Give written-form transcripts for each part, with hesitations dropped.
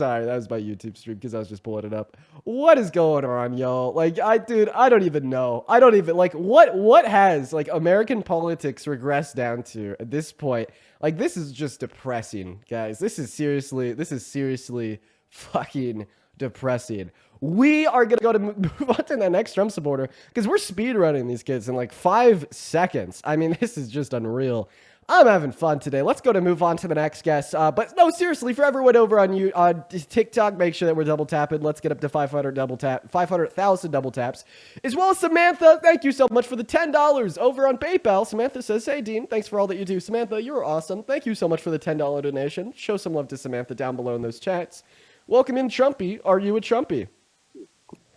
Sorry, that was my YouTube stream because I was just pulling it up. What is going on, y'all? Like, dude, I don't even know. I don't even like what has like American politics regressed down to at this point. Like, this is just depressing, guys. This is seriously fucking depressing. We are gonna move on to the next Trump supporter because we're speed running these kids in like 5 seconds. I mean, this is just unreal. I'm having fun today. Let's go to move on to the next guest. But no, seriously, for everyone over on TikTok, make sure that we're double tapping. Let's get up to 500,000 double taps. As well as Samantha, thank you so much for the $10 over on PayPal. Samantha says, hey, Dean, thanks for all that you do. Samantha, you're awesome. Thank you so much for the $10 donation. Show some love to Samantha down below in those chats. Welcome in, Trumpy. Are you a Trumpy?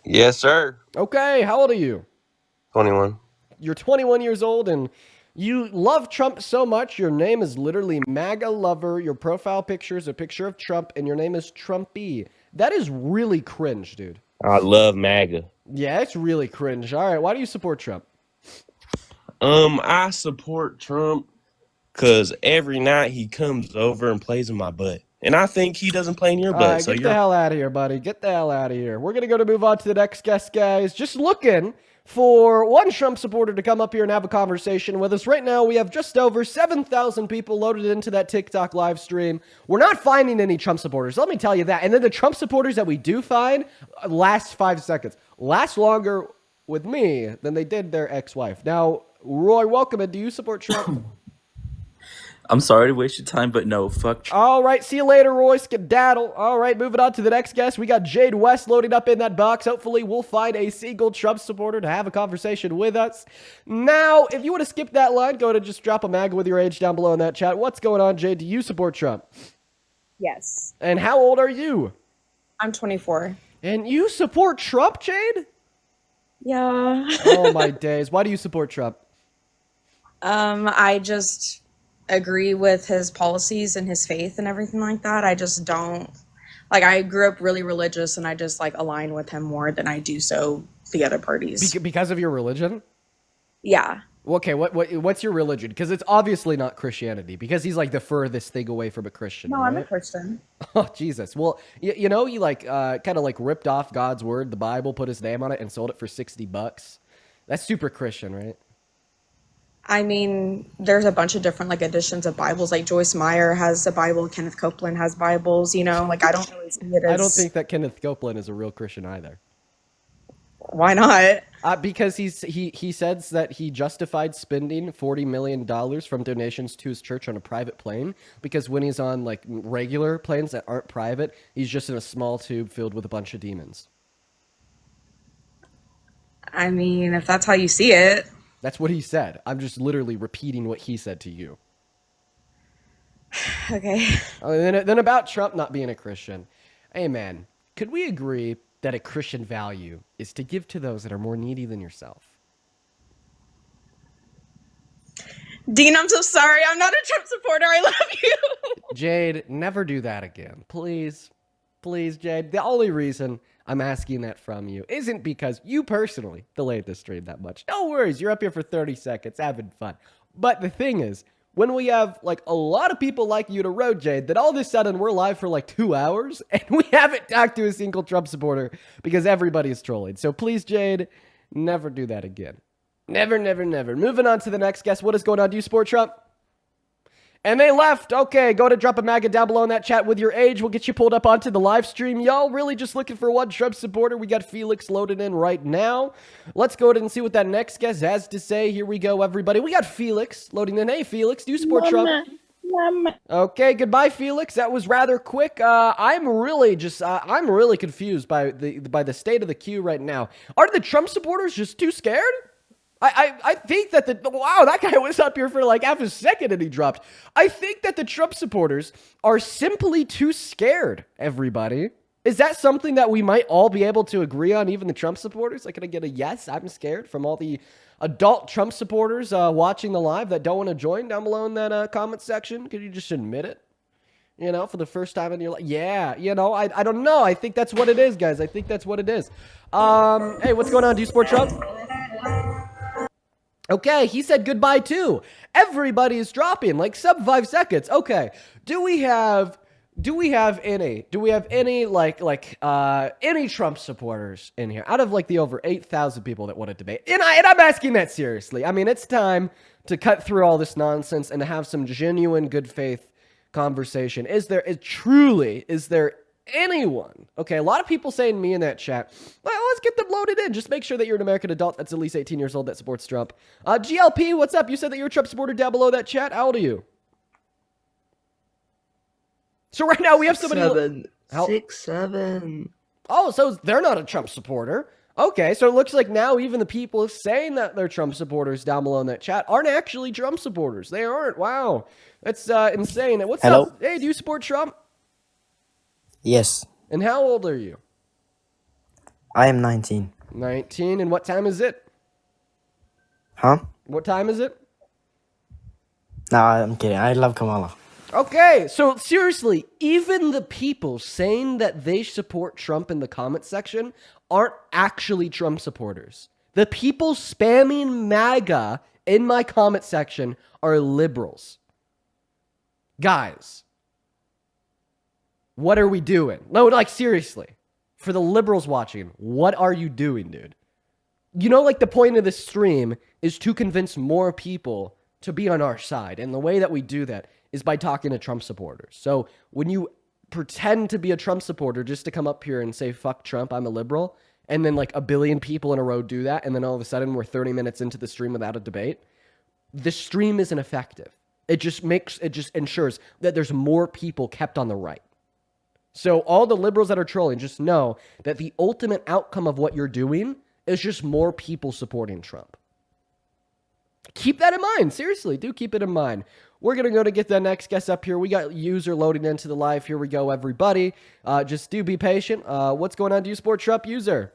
Yes, sir. Okay, how old are you? 21. You're 21 years old, and you love Trump so much, your name is literally MAGA Lover. Your profile picture is a picture of Trump, and your name is Trumpy. That is really cringe, dude. I love MAGA. Yeah, it's really cringe. All right, why do you support Trump? I support Trump because every night he comes over and plays in my butt. And I think he doesn't play in your butt. All right, get the hell out of here, buddy. Get the hell out of here. We're going to move on to the next guest, guys. Just looking for one Trump supporter to come up here and have a conversation with us. Right now, we have just over 7,000 people loaded into that TikTok live stream. We're not finding any Trump supporters. Let me tell you that. And then the Trump supporters that we do find last 5 seconds. Last longer with me than they did their ex-wife. Now, Roy, welcome. And do you support Trump? I'm sorry to waste your time, but no, fuck Trump. All right, see you later, Roy. Skedaddle. All right, moving on to the next guest. We got Jade West loading up in that box. Hopefully, we'll find a single Trump supporter to have a conversation with us. Now, if you want to skip that line, go ahead and just drop a MAGA with your age down below in that chat. What's going on, Jade? Do you support Trump? Yes. And how old are you? I'm 24. And you support Trump, Jade? Yeah. Oh, my days. Why do you support Trump? I just agree with his policies and his faith and everything like that. I just don't like, I grew up really religious and I just like align with him more than I do so the other parties. Because of your religion? Yeah. Okay, what's your religion? Because it's obviously not Christianity, because he's like the furthest thing away from a Christian. No, right? I'm a Christian. Oh, Jesus. Well, you know, he like kind of like ripped off God's word, the Bible, put his name on it and sold it for $60. That's super Christian, right? I mean, there's a bunch of different like editions of Bibles. Like Joyce Meyer has a Bible, Kenneth Copeland has Bibles, you know, like I don't really see it as... I don't think that Kenneth Copeland is a real Christian either. Why not? Because he says that he justified spending $40 million from donations to his church on a private plane, because when he's on like regular planes that aren't private, he's just in a small tube filled with a bunch of demons. I mean, if that's how you see it. That's what he said. I'm just literally repeating what he said to you. Okay. Then about Trump not being a Christian. Hey, man, could we agree that a Christian value is to give to those that are more needy than yourself? Dean, I'm so sorry. I'm not a Trump supporter. I love you. Jade, never do that again. Please. Please, Jade. The only reason I'm asking that from you isn't because you personally delayed the stream that much. No worries. You're up here for 30 seconds having fun. But the thing is, when we have like a lot of people like you to road, Jade, that all of a sudden we're live for like 2 hours and we haven't talked to a single Trump supporter because everybody is trolling. So please, Jade, never do that again. Never, never, never. Moving on to the next guest. What is going on? Do you support Trump? And they left. Okay, go to drop a MAGA down below in that chat with your age. We'll get you pulled up onto the live stream. Y'all really just looking for one Trump supporter. We got Felix loaded in right now. Let's go ahead and see what that next guest has to say. Here we go, everybody. We got Felix loading in. Hey, Felix, do you support Trump? Mama. Okay, goodbye, Felix. That was rather quick. I'm really confused by the state of the queue right now. Are the Trump supporters just too scared? I think that wow, that guy was up here for like half a second and he dropped. I think that the Trump supporters are simply too scared, everybody. Is that something that we might all be able to agree on, even the Trump supporters? Like, can I get a yes, I'm scared, from all the adult Trump supporters watching the live that don't want to join down below in that comment section? Could you just admit it? You know, for the first time in your life? Yeah, you know, I don't know. I think that's what it is, guys. I think that's what it is. Hey, what's going on? Do you support Trump? Okay, he said goodbye too. Everybody is dropping, like sub 5 seconds. Okay, do we have Do we have any? Do we have any any Trump supporters in here out of like the over 8,000 people that want to debate? And I'm asking that seriously. I mean, it's time to cut through all this nonsense and to have some genuine good faith conversation. Is there anyone? Okay, a lot of people saying me in that chat. Well, let's get them loaded in. Just make sure that you're an American adult that's at least 18 years old that supports Trump. GLP, what's up? You said that you're a Trump supporter down below that chat. How old are you? So right now we have somebody. 6'7". Oh, so they're not a Trump supporter. Okay, so it looks like now even the people saying that they're Trump supporters down below in that chat aren't actually Trump supporters. They aren't. Wow, that's insane. And what's Hello? up? Hey, do you support Trump? Yes, And how old are you? I am 19. 19. And what time is it? Huh? What time is it? Nah, I'm kidding. I love Kamala. Okay, so seriously, even the people saying that they support Trump in the comment section aren't actually Trump supporters. The people spamming MAGA in my comment section are liberals. Guys, what are we doing? No, like seriously, for the liberals watching, what are you doing, dude? You know, like the point of this stream is to convince more people to be on our side. And the way that we do that is by talking to Trump supporters. So when you pretend to be a Trump supporter just to come up here and say, fuck Trump, I'm a liberal, and then like a billion people in a row do that, and then all of a sudden we're 30 minutes into the stream without a debate, the stream isn't effective. It just ensures that there's more people kept on the right. So all the liberals that are trolling, just know that the ultimate outcome of what you're doing is just more people supporting Trump. Keep that in mind. Seriously, do keep it in mind. We're going to go to get the next guest up here. We got user loading into the live. Here we go, everybody. Just do be patient. What's going on? Do you support Trump, user?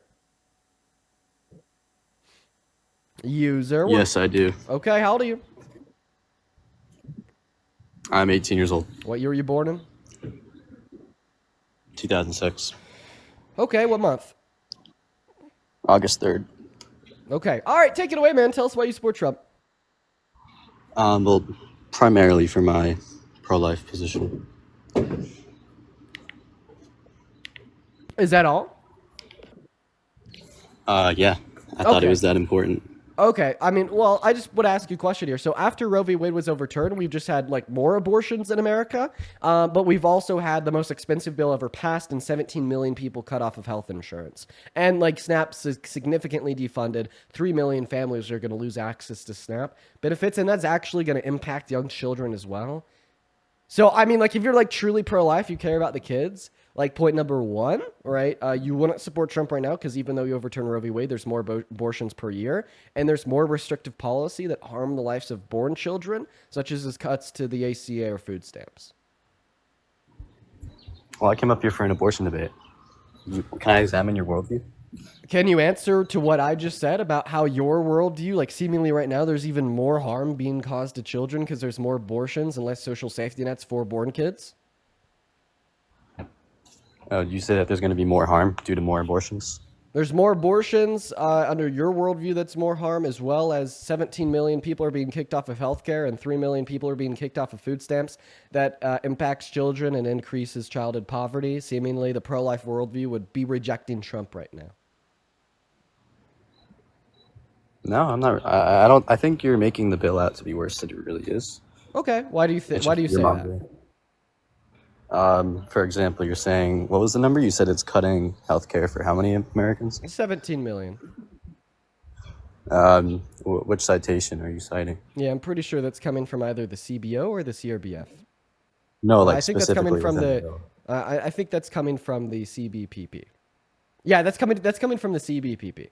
User. Yes, I do. Okay, how old are you? I'm 18 years old. What year were you born in? 2006. Okay, what month? August 3rd. Okay. All right, take it away, man. Tell us why you support Trump. Well, primarily for my pro-life position. Is that all? Yeah. I thought it was that important. Okay, I mean, well, I just would ask you a question here. So after Roe v. Wade was overturned, we've just had like more abortions in America, but we've also had the most expensive bill ever passed and 17 million people cut off of health insurance. And like SNAP's is significantly defunded. 3 million families are going to lose access to SNAP benefits, and that's actually going to impact young children as well. So, I mean, like if you're like truly pro-life, you care about the kids, like point number one, right? You wouldn't support Trump right now because even though you overturn Roe v. Wade, there's more abortions per year, and there's more restrictive policy that harm the lives of born children, such as his cuts to the ACA or food stamps. Well, I came up here for an abortion debate. Can I examine your worldview? Can you answer to what I just said about how your worldview, like seemingly right now, there's even more harm being caused to children because there's more abortions and less social safety nets for born kids? You say that there's going to be more harm due to more abortions? There's more abortions under your worldview that's more harm, as well as 17 million people are being kicked off of healthcare and 3 million people are being kicked off of food stamps. That impacts children and increases childhood poverty. Seemingly, the pro-life worldview would be rejecting Trump right now. No, I'm not. I don't. I think you're making the bill out to be worse than it really is. Okay, why do you say that? For example, you're saying, what was the number? You said it's cutting healthcare for how many Americans? 17 million. Which citation are you citing? Yeah, I'm pretty sure that's coming from either the CBO or the CRBF. No, like I think that's coming specifically from within the. bill. I think that's coming from the CBPP. Yeah, that's coming from the CBPP.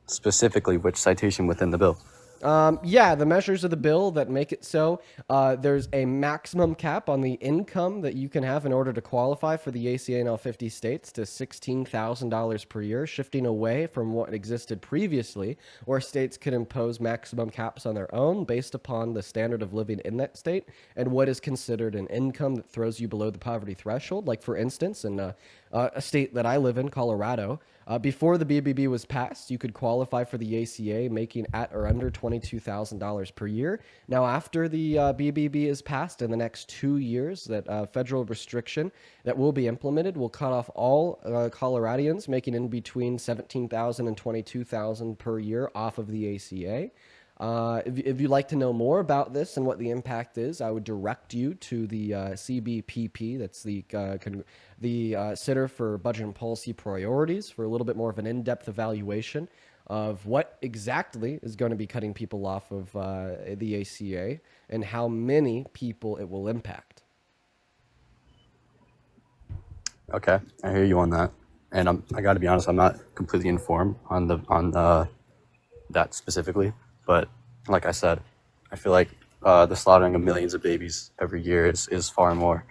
Specifically, which citation within the bill? Yeah, the measures of the bill that make it so there's a maximum cap on the income that you can have in order to qualify for the ACA in all 50 states to $16,000 per year, shifting away from what existed previously, where states could impose maximum caps on their own based upon the standard of living in that state and what is considered an income that throws you below the poverty threshold. Like, for instance, in a state that I live in, Colorado, before the BBB was passed, you could qualify for the ACA making at or under $22,000 per year. Now, after the BBB is passed in the next 2 years, that federal restriction that will be implemented will cut off all Coloradians making in between $17,000 and $22,000 per year off of the ACA. If you'd like to know more about this and what the impact is, I would direct you to the CBPP. That's the Center for Budget and Policy Priorities for a little bit more of an in-depth evaluation of what exactly is going to be cutting people off of the ACA and how many people it will impact. Okay, I hear you on that, and I got to be honest, I'm not completely informed on that specifically, but like I said, I feel like the slaughtering of millions of babies every year is far more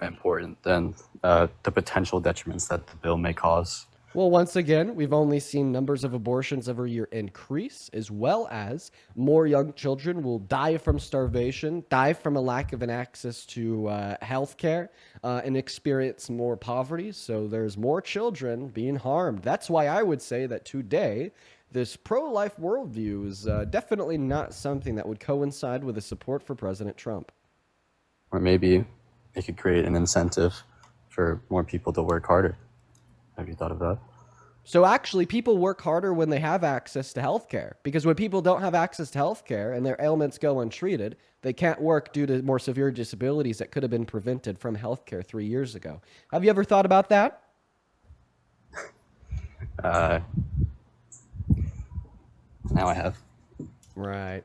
important than the potential detriments that the bill may cause. Well, once again, we've only seen numbers of abortions every year increase, as well as more young children will die from starvation, die from a lack of an access to health care, and experience more poverty. So there's more children being harmed. That's why I would say that today, this pro-life worldview is definitely not something that would coincide with the support for President Trump. Or maybe it could create an incentive for more people to work harder. Have you thought of that? So actually, people work harder when they have access to healthcare, because when people don't have access to healthcare and their ailments go untreated, they can't work due to more severe disabilities that could have been prevented from healthcare 3 years ago. Have you ever thought about that? Now I have. Right.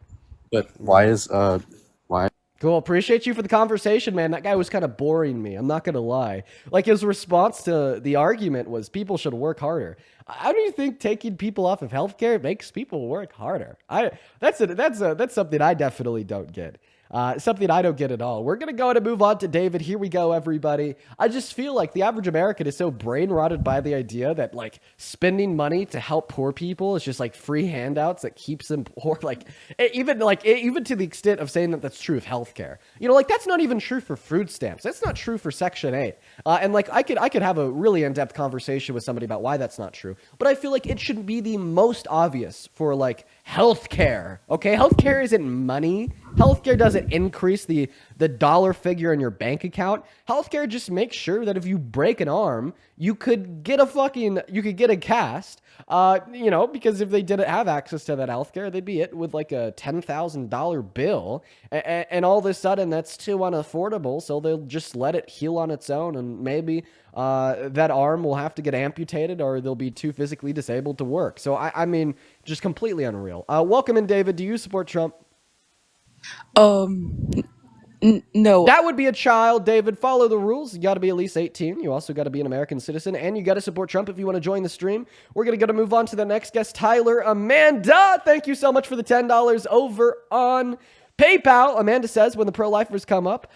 But why is why? Cool. Appreciate you for the conversation, man. That guy was kind of boring me. I'm not going to lie. Like, his response to the argument was people should work harder. How do you think taking people off of healthcare makes people work harder? That's something I definitely don't get. Something I don't get at all. We're going to go ahead and move on to David. Here we go, everybody. I just feel like the average American is so brain rotted by the idea that like spending money to help poor people is just like free handouts that keeps them poor. Even to the extent of saying that that's true of healthcare. You know, like that's not even true for food stamps. That's not true for Section 8. And like I could have a really in-depth conversation with somebody about why that's not true. But I feel like it should be the most obvious for like healthcare. Okay, healthcare isn't money. Healthcare doesn't increase the dollar figure in your bank account. Healthcare just makes sure that if you break an arm, you could get a cast. Because if they didn't have access to that healthcare, they'd be hit with like a $10,000 bill, and all of a sudden that's too unaffordable. So they'll just let it heal on its own, and maybe that arm will have to get amputated, or they'll be too physically disabled to work. So I mean, just completely unreal. Welcome in, David. Do you support Trump? No. That would be a child, David. Follow the rules. You got to be at least 18. You also got to be an American citizen, and you got to support Trump if you want to join the stream. We're going to move on to the next guest, Tyler. Amanda, thank you so much for the $10 over on PayPal. Amanda says, when the pro-lifers come up,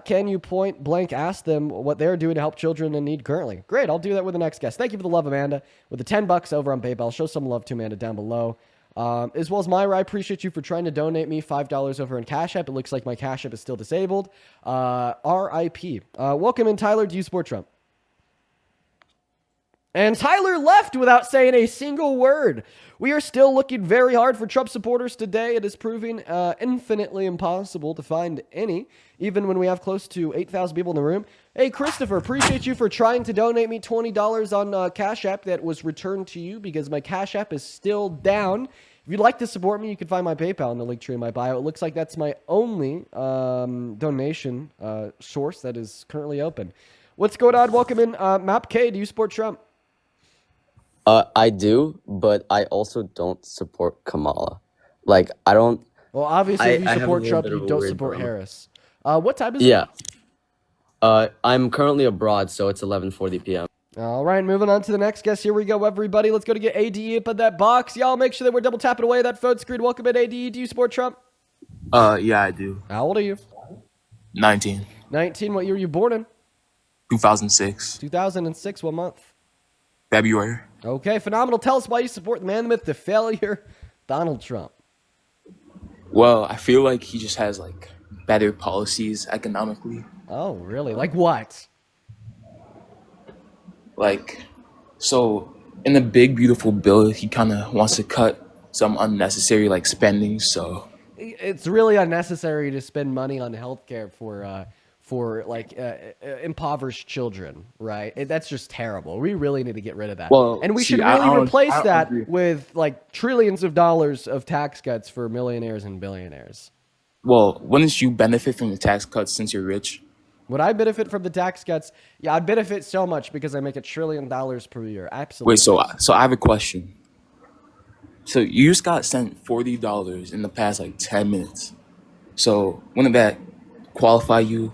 can you point blank ask them what they're doing to help children in need currently? Great, I'll do that with the next guest. Thank you for the love, Amanda. With the $10 over on PayPal, show some love to Amanda down below. As well as Myra, I appreciate you for trying to donate me $5 over in Cash App. It looks like my Cash App is still disabled. RIP. Welcome in, Tyler. Do you support Trump? And Tyler left without saying a single word. We are still looking very hard for Trump supporters today. It is proving infinitely impossible to find any, even when we have close to 8,000 people in the room. Hey, Christopher, appreciate you for trying to donate me $20 on Cash App that was returned to you because my Cash App is still down. If you'd like to support me, you can find my PayPal in the link tree in my bio. It looks like that's my only donation source that is currently open. What's going on? Welcome in. Map K, do you support Trump? I do, but I also don't support Kamala. Like, I don't... Well, obviously, if you I have support a little Trump, bit of you a don't weird support dilemma. Harris. What time is it? Yeah. I'm currently abroad, so it's 11:40 p.m. All right, moving on to the next guest. Here we go, everybody. Let's go to get ADE up in that box. Y'all make sure that we're double tapping away that phone screen. Welcome in, ADE. Do you support Trump? Yeah, I do. How old are you? 19. 19. What year were you born in? 2006. 2006. What month? February. Okay, phenomenal. Tell us why you support the man, the myth, the failure, Donald Trump. Well, I feel like he just has like better policies economically. Oh, really? Like what? Like, so in the big beautiful bill, he kind of wants to cut some unnecessary like spending. So It's really unnecessary to spend money on healthcare for like impoverished children, right? That's just terrible. We really need to get rid of that, well, and we see, should really I replace don't that agree. with like trillions of dollars of tax cuts for millionaires and billionaires. Well, wouldn't you benefit from the tax cuts since you're rich? Would I benefit from the tax cuts? Yeah, I'd benefit so much because I make $1 trillion per year. Absolutely. Wait, so I have a question. So you just got sent $40 in the past like 10 minutes. So wouldn't that qualify you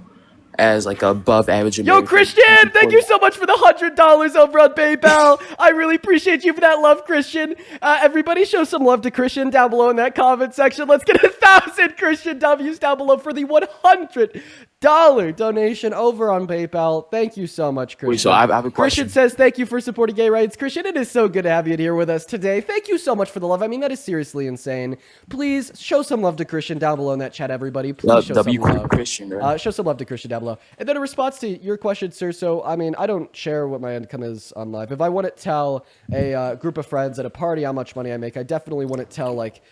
as like above average Yo, American? Christian, thank you so much for the $100 over on PayPal. I really appreciate you for that love, Christian. Everybody show some love to Christian down below in that comment section. Let's get 1,000 Christian W's down below for the $100 donation over on PayPal. Thank you so much, Christian. Wait, so I have a Christian question. says, thank you for supporting gay rights. Christian, it is so good to have you here with us today. Thank you so much for the love. I mean, that is seriously insane. Please show some love to Christian down below in that chat, everybody. Please show some love. Christian, right? Show some love to Christian down below. And then in response to your question, sir, so, I mean, I don't share what my income is on live. If I want to tell a group of friends at a party how much money I make, I definitely want to tell, like,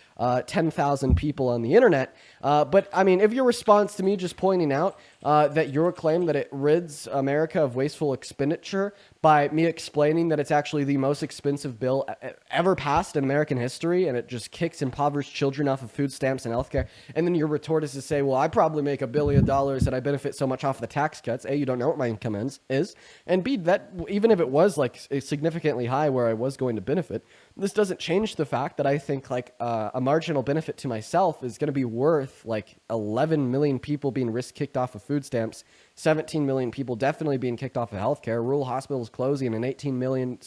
10,000 people on the internet. But, I mean, if your response to me just pointing out that your claim that it rids America of wasteful expenditure by me explaining that it's actually the most expensive bill ever passed in American history, and it just kicks impoverished children off of food stamps and healthcare, and then your retort is to say, well, I probably make $1 billion and I benefit so much off the tax cuts. A, you don't know what my income is, and B, that even if it was like significantly high where I was going to benefit, this doesn't change the fact that I think like a marginal benefit to myself is going to be worth like 11 million people being risk kicked off of food stamps, 17 million people definitely being kicked off of healthcare, rural hospitals closing, and 18 million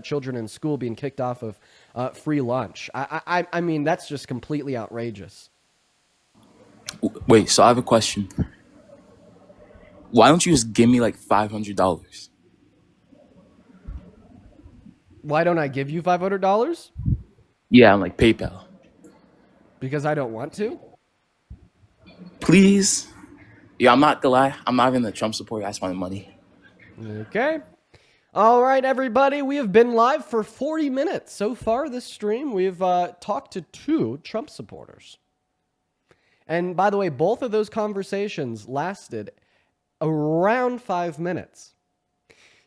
children in school being kicked off of free lunch. I mean, that's just completely outrageous. Wait, so I have a question. Why don't you just give me like $500? Why don't I give you $500? Yeah, on like PayPal. Because I don't want to? Please. Yeah, I'm not gonna lie. I'm not even a Trump supporter. I just want money. Okay. All right, everybody. We have been live for 40 minutes. So far this stream, we've talked to 2 Trump supporters. And by the way, both of those conversations lasted around 5 minutes.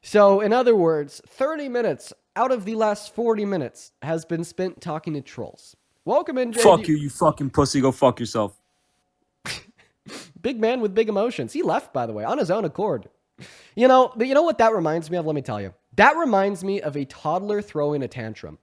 So in other words, 30 minutes out of the last 40 minutes has been spent talking to trolls. Welcome in, JD. Fuck you, you fucking pussy. Go fuck yourself. Big man with big emotions. He left, by the way, on his own accord. You know what that reminds me of? Let me tell you. That reminds me of a toddler throwing a tantrum.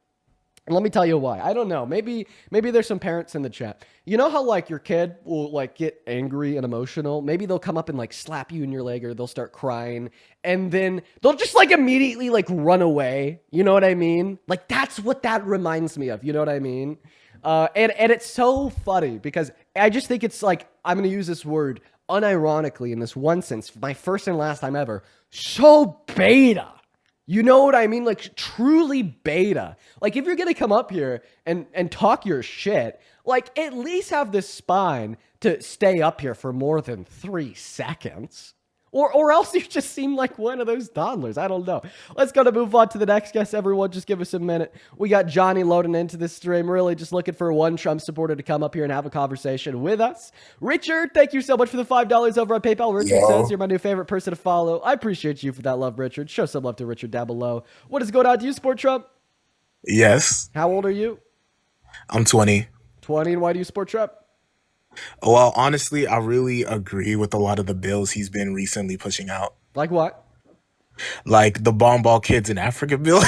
And let me tell you why. I don't know. Maybe there's some parents in the chat. You know how like your kid will like get angry and emotional? Maybe they'll come up and like slap you in your leg, or they'll start crying, and then they'll just like immediately like run away. You know what I mean? Like that's what that reminds me of. You know what I mean? And it's so funny because I just think it's like, I'm going to use this word unironically in this one sense, my first and last time ever, so beta. You know what I mean? Like truly beta. Like if you're going to come up here and talk your shit, like at least have the spine to stay up here for more than 3 seconds. Or else you just seem like one of those toddlers. I don't know. Let's go to move on to the next guest, everyone. Just give us a minute. We got Johnny loading into this stream. Really just looking for one Trump supporter to come up here and have a conversation with us. Richard, thank you so much for the $5 over on PayPal. Richard says you're my new favorite person to follow. I appreciate you for that love, Richard. Show some love to Richard down below. What is going on? Do you support Trump? Yes. How old are you? I'm 20. 20, and why do you support Trump? Well, honestly, I really agree with a lot of the bills he's been recently pushing out. Like what? Like the bomb ball kids in Africa bill.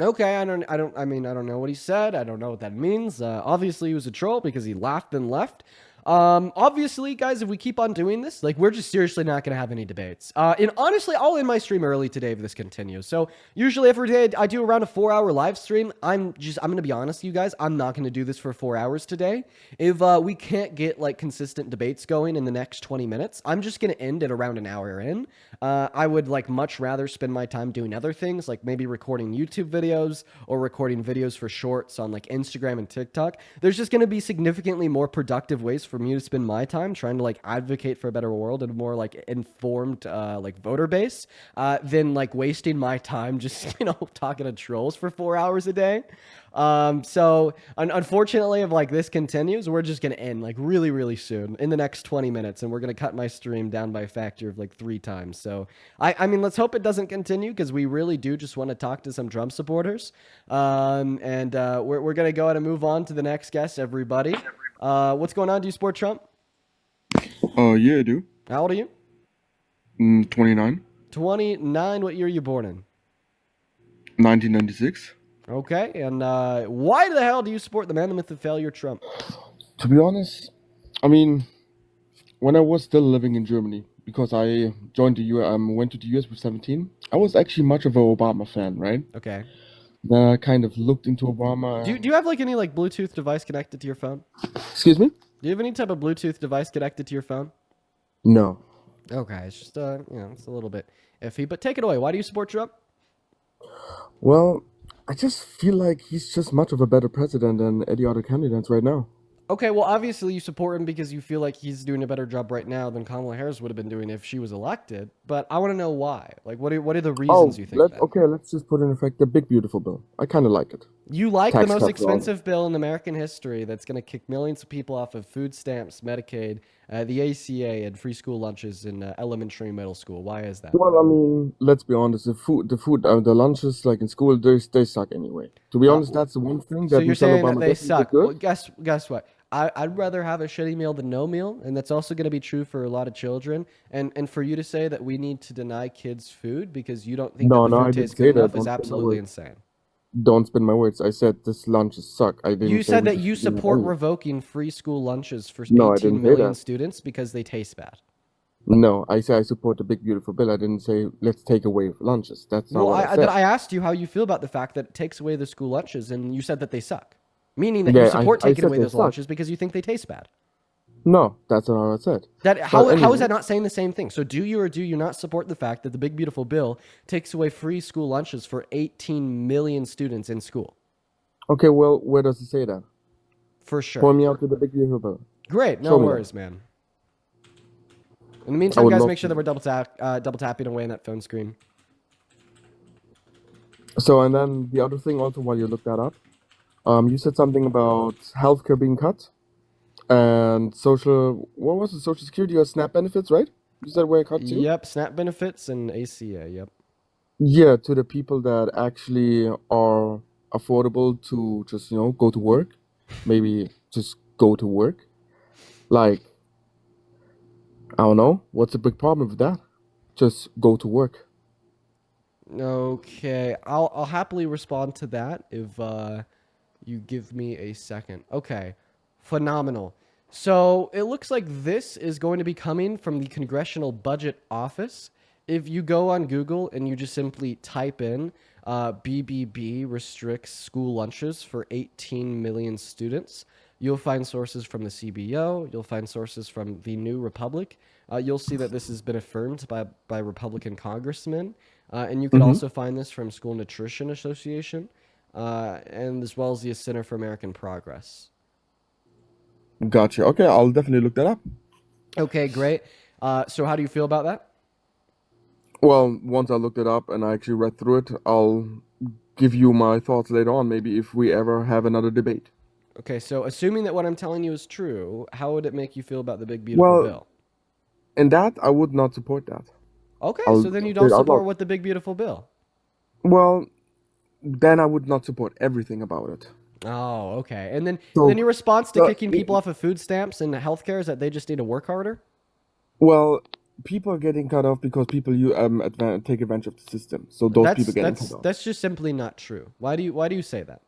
Okay, I don't know what he said. I don't know what that means. Obviously he was a troll because he laughed and left. Obviously, guys, if we keep on doing this, like, we're just seriously not going to have any debates. And honestly, I'll end my stream early today if this continues. So usually every day I do around a 4-hour live stream. I'm going to be honest with you guys. I'm not going to do this for 4 hours today. If we can't get like consistent debates going in the next 20 minutes, I'm just going to end it around an hour in. I would like much rather spend my time doing other things, like maybe recording YouTube videos or recording videos for shorts on like Instagram and TikTok. There's just going to be significantly more productive ways for for me to spend my time trying to like advocate for a better world and a more like informed like voter base than like wasting my time just talking to trolls for 4 hours a day. So unfortunately, if like this continues, we're just gonna end like really, really soon in the next 20 minutes, and we're gonna cut my stream down by a factor of like 3 times. So I mean, let's hope it doesn't continue because we really do just want to talk to some Trump supporters. And we're gonna go ahead and move on to the next guest, everybody. What's going on? Do you support Trump? Yeah, I do. How old are you? 29. 29. What year are you born in? 1996. Okay, and why the hell do you support the man, the myth, the failure, Trump? To be honest, I mean, when I was still living in Germany, because I joined the went to the US with 17, I was actually much of an Obama fan, right? Okay. Then I kind of looked into Obama. Do you have like any like Bluetooth device connected to your phone? Excuse me? Do you have any type of Bluetooth device connected to your phone? No. Okay, it's just it's a little bit iffy, but take it away. Why do you support Trump? Well, I just feel like he's just much of a better president than any other candidates right now. Okay, well, obviously you support him because you feel like he's doing a better job right now than Kamala Harris would have been doing if she was elected. But I want to know why. Like, what are the reasons you think that? Okay, let's just put in effect the big beautiful bill. I kind of like it. You like Tax the most cuts expensive bill in American history that's going to kick millions of people off of food stamps, Medicaid, the ACA, and free school lunches in elementary and middle school. Why is that? Well, I mean, let's be honest. The lunches like in school, they suck anyway. To be honest, that's the one thing that So you're Michelle saying Obama that they definitely did suck. good. Well, guess what? I'd rather have a shitty meal than no meal, and that's also going to be true for a lot of children. And for you to say that we need to deny kids food because you don't think No, that the no, I food didn't tastes say good that. enough Don't is spin my absolutely words. insane. Don't spin my words. I said this lunches suck. I didn't. You say said we that should you spin it support anyway. revoking free school lunches for No, I 18 didn't say million that. students because they taste bad. No, I say I support the big beautiful bill. I didn't say let's take away lunches. That's not Well, what I said. I asked you how you feel about the fact that it takes away the school lunches, and you said that they suck. Meaning that you Yeah, support I taking said away they those suck. lunches because you think they taste bad. No, that's not what I said. That But how is anyway, that not saying the same thing? So do you or do you not support the fact that the big beautiful bill takes away free school lunches for 18 million students in school? okay, well, where does it say that? For sure. Point me out to the big beautiful bill. Great, Show no me that. worries, man. In the I meantime, would guys, love make sure to. that we're double tapping away on that phone screen. So, and then the other thing also, while you look that up, you said something about healthcare being cut and what was it? Social security or SNAP benefits, right? You said were cut too? Yep, SNAP benefits and ACA. Yep. Yeah, to the people that actually are affordable to just, go to work. Maybe just go to work. Like, I don't know. What's the big problem with that? Just go to work. Okay, I'll happily respond to that if you give me a second. Okay, phenomenal. So it looks like this is going to be coming from the Congressional Budget Office. If you go on Google and you just simply type in BBB restricts school lunches for 18 million students, you'll find sources from the CBO. You'll find sources from the New Republic. You'll see that this has been affirmed by Republican congressmen. And you can also find this from School Nutrition Association, and as well as the Center for American Progress. Gotcha. Okay, I'll definitely look that up. Okay, great. So how do you feel about that? Well, once I looked it up and I actually read through it, I'll give you my thoughts later on, maybe if we ever have another debate. Okay, so assuming that what I'm telling you is true, how would it make you feel about the big beautiful Well, bill? in that, I would not support that. Okay, I'll so then you say don't it out support loud. what the big beautiful bill. Well, then I would not support everything about it. Oh, okay. And then So, your response to so kicking people off of food stamps and healthcare is that they just need to work harder? well, people are getting cut off because people take advantage of the system. So those people getting cut off. That's just simply not true. Why do you say that?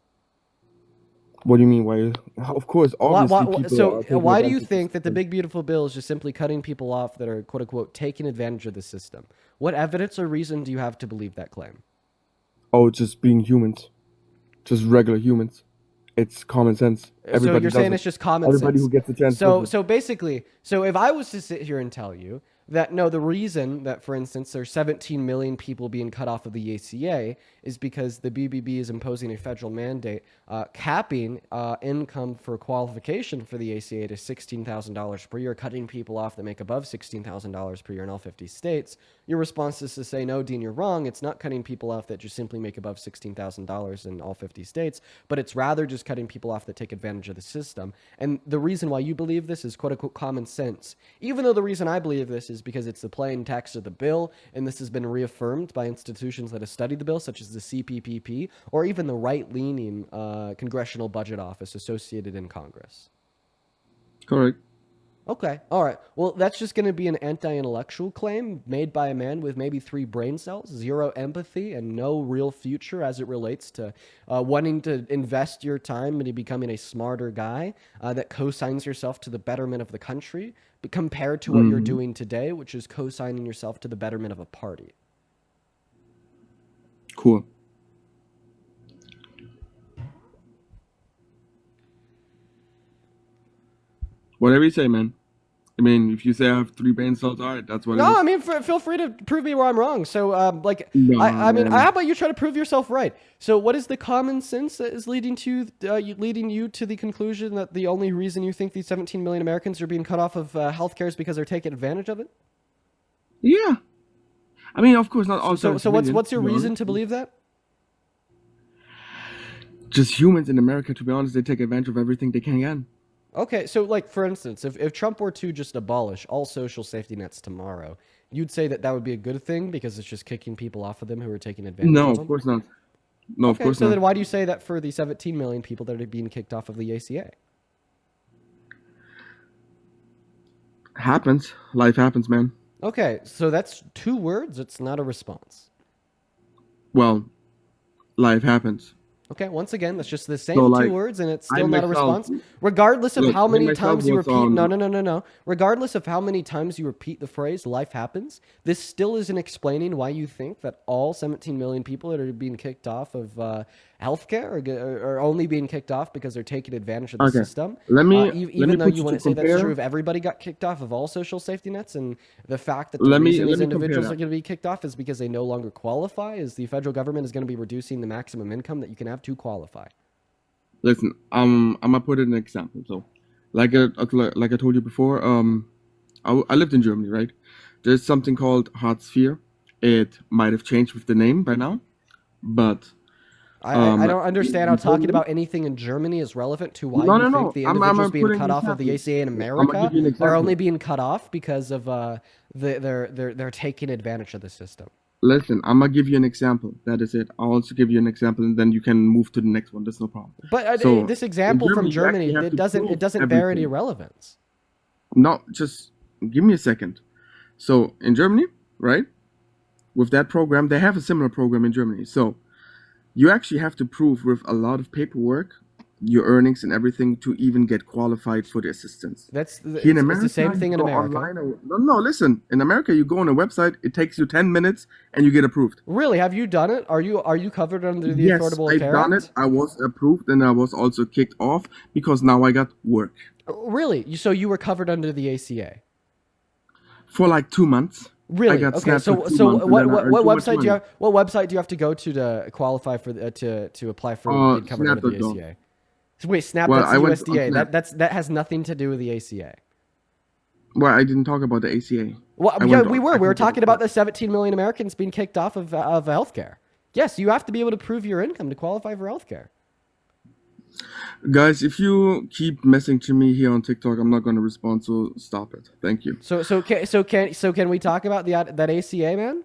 What do you mean? Why? Of course, obviously people are taking Why do you advantage of the think that the system. big beautiful bill is just simply cutting people off that are quote unquote taking advantage of the system? What evidence or reason do you have to believe that claim? Oh, just being humans, just regular humans. It's common sense. Everybody So you're does saying it. it's just common Everybody sense. who gets the chance. So does it. so basically, so if I was to sit here and tell you that no, the reason that, for instance, there's 17 million people being cut off of the ACA is because the BBB is imposing a federal mandate capping income for qualification for the ACA to $16,000 per year, cutting people off that make above $16,000 per year in all 50 states. Your response is to say, no, Dean, you're wrong. It's not cutting people off that just simply make above $16,000 in all 50 states, but it's rather just cutting people off that take advantage of the system. And the reason why you believe this is quote unquote common sense, even though the reason I believe this is because it's the plain text of the bill, and this has been reaffirmed by institutions that have studied the bill, such as the CPPP, or even the right-leaning Congressional Budget Office associated in Congress. Correct. Okay, all right. Well, that's just going to be an anti-intellectual claim made by a man with maybe 3 brain cells, 0 empathy, and no real future as it relates to wanting to invest your time into becoming a smarter guy that co-signs yourself to the betterment of the country, but compared to what you're doing today, which is co-signing yourself to the betterment of a party. Cool. Whatever you say, man. I mean, if you say I have 3 brain cells, all right, that's what it is. No, I mean, feel free to prove me where I'm wrong. So, No, I mean, man. how about you try to prove yourself right? So, what is the common sense that is leading you to the conclusion that the only reason you think these 17 million Americans are being cut off of healthcare is because they're taking advantage of it? Yeah. I mean, of course, not all. So what's your reason to believe that? Just humans in America, to be honest, they take advantage of everything they can get. Okay, so like for instance, if Trump were to just abolish all social safety nets tomorrow, you'd say that that would be a good thing because it's just kicking people off of them who are taking advantage No, of them? of course not. No, Okay, of course so not. then why do you say that for the 17 million people that are being kicked off of the ACA? Happens. Life happens, man. Okay, so that's 2 words. It's not a response. Well, life happens. Okay, once again, that's just the same So, 2 like, words, and it's I still not a myself- response. Regardless of Look, how I many myself times you was repeat, on- no. Regardless of how many times you repeat the phrase "life happens," this still isn't explaining why you think that all 17 million people that are being kicked off of healthcare are only being kicked off because they're taking advantage of the Okay, system. let me Even though put you you wouldn't to say that's compare- true if everybody got kicked off of all social safety nets, and the fact that the Let me- reason let these me compare individuals that. are going to be kicked off is because they no longer qualify, is the federal government is going to be reducing the maximum income that you can have to qualify. Listen, I'm gonna put an example. So, like I told you before, I lived in Germany, right? There's something called Hartz IV. It might have changed with the name by now, but I don't understand how talking about anything in Germany is relevant to why you think the I'm individuals being putting cut an off of the example. ACA in I'm gonna America give you an are example. only being cut off because of they're taking advantage of the system. Listen, I'm gonna give you an example. That is it. I'll also give you an example, and then you can move to the next one. That's no problem. But So, this in example from you Germany, actually have it to doesn't prove bear any everything. relevance. No, just give me a second. So in Germany, right? With that program, they have a similar program in Germany. So you actually have to prove with a lot of paperwork your earnings and everything to even get qualified for the assistance. It's Here in the America, same thing you in go America. online no, listen. In America, you go on a website. It takes you 10 minutes, and you get approved. Really, have you done it? Are you covered under the Yes, Affordable I've Care done Act? it. I was approved, and I was also kicked off because now I got work Really? So you were covered under the ACA? for like 2 months. I Really? got Okay. snapped for So 2 so months, and what then I what earned what too much website do you money. have? What website do you have to go to qualify for to apply for being covered under the Snap.gov. ACA? So wait, Snap, Well, that's I the went on USDA. Snap. That has nothing to do with the ACA. Well, I didn't talk about the ACA. Well, I yeah, went we on- were. I We were talked talking about the 17 million Americans being kicked off of healthcare. Yes, you have to be able to prove your income to qualify for healthcare. Guys, if you keep messing to me here on TikTok, I'm not going to respond. So stop it. Thank you. So can we talk about that ACA, man?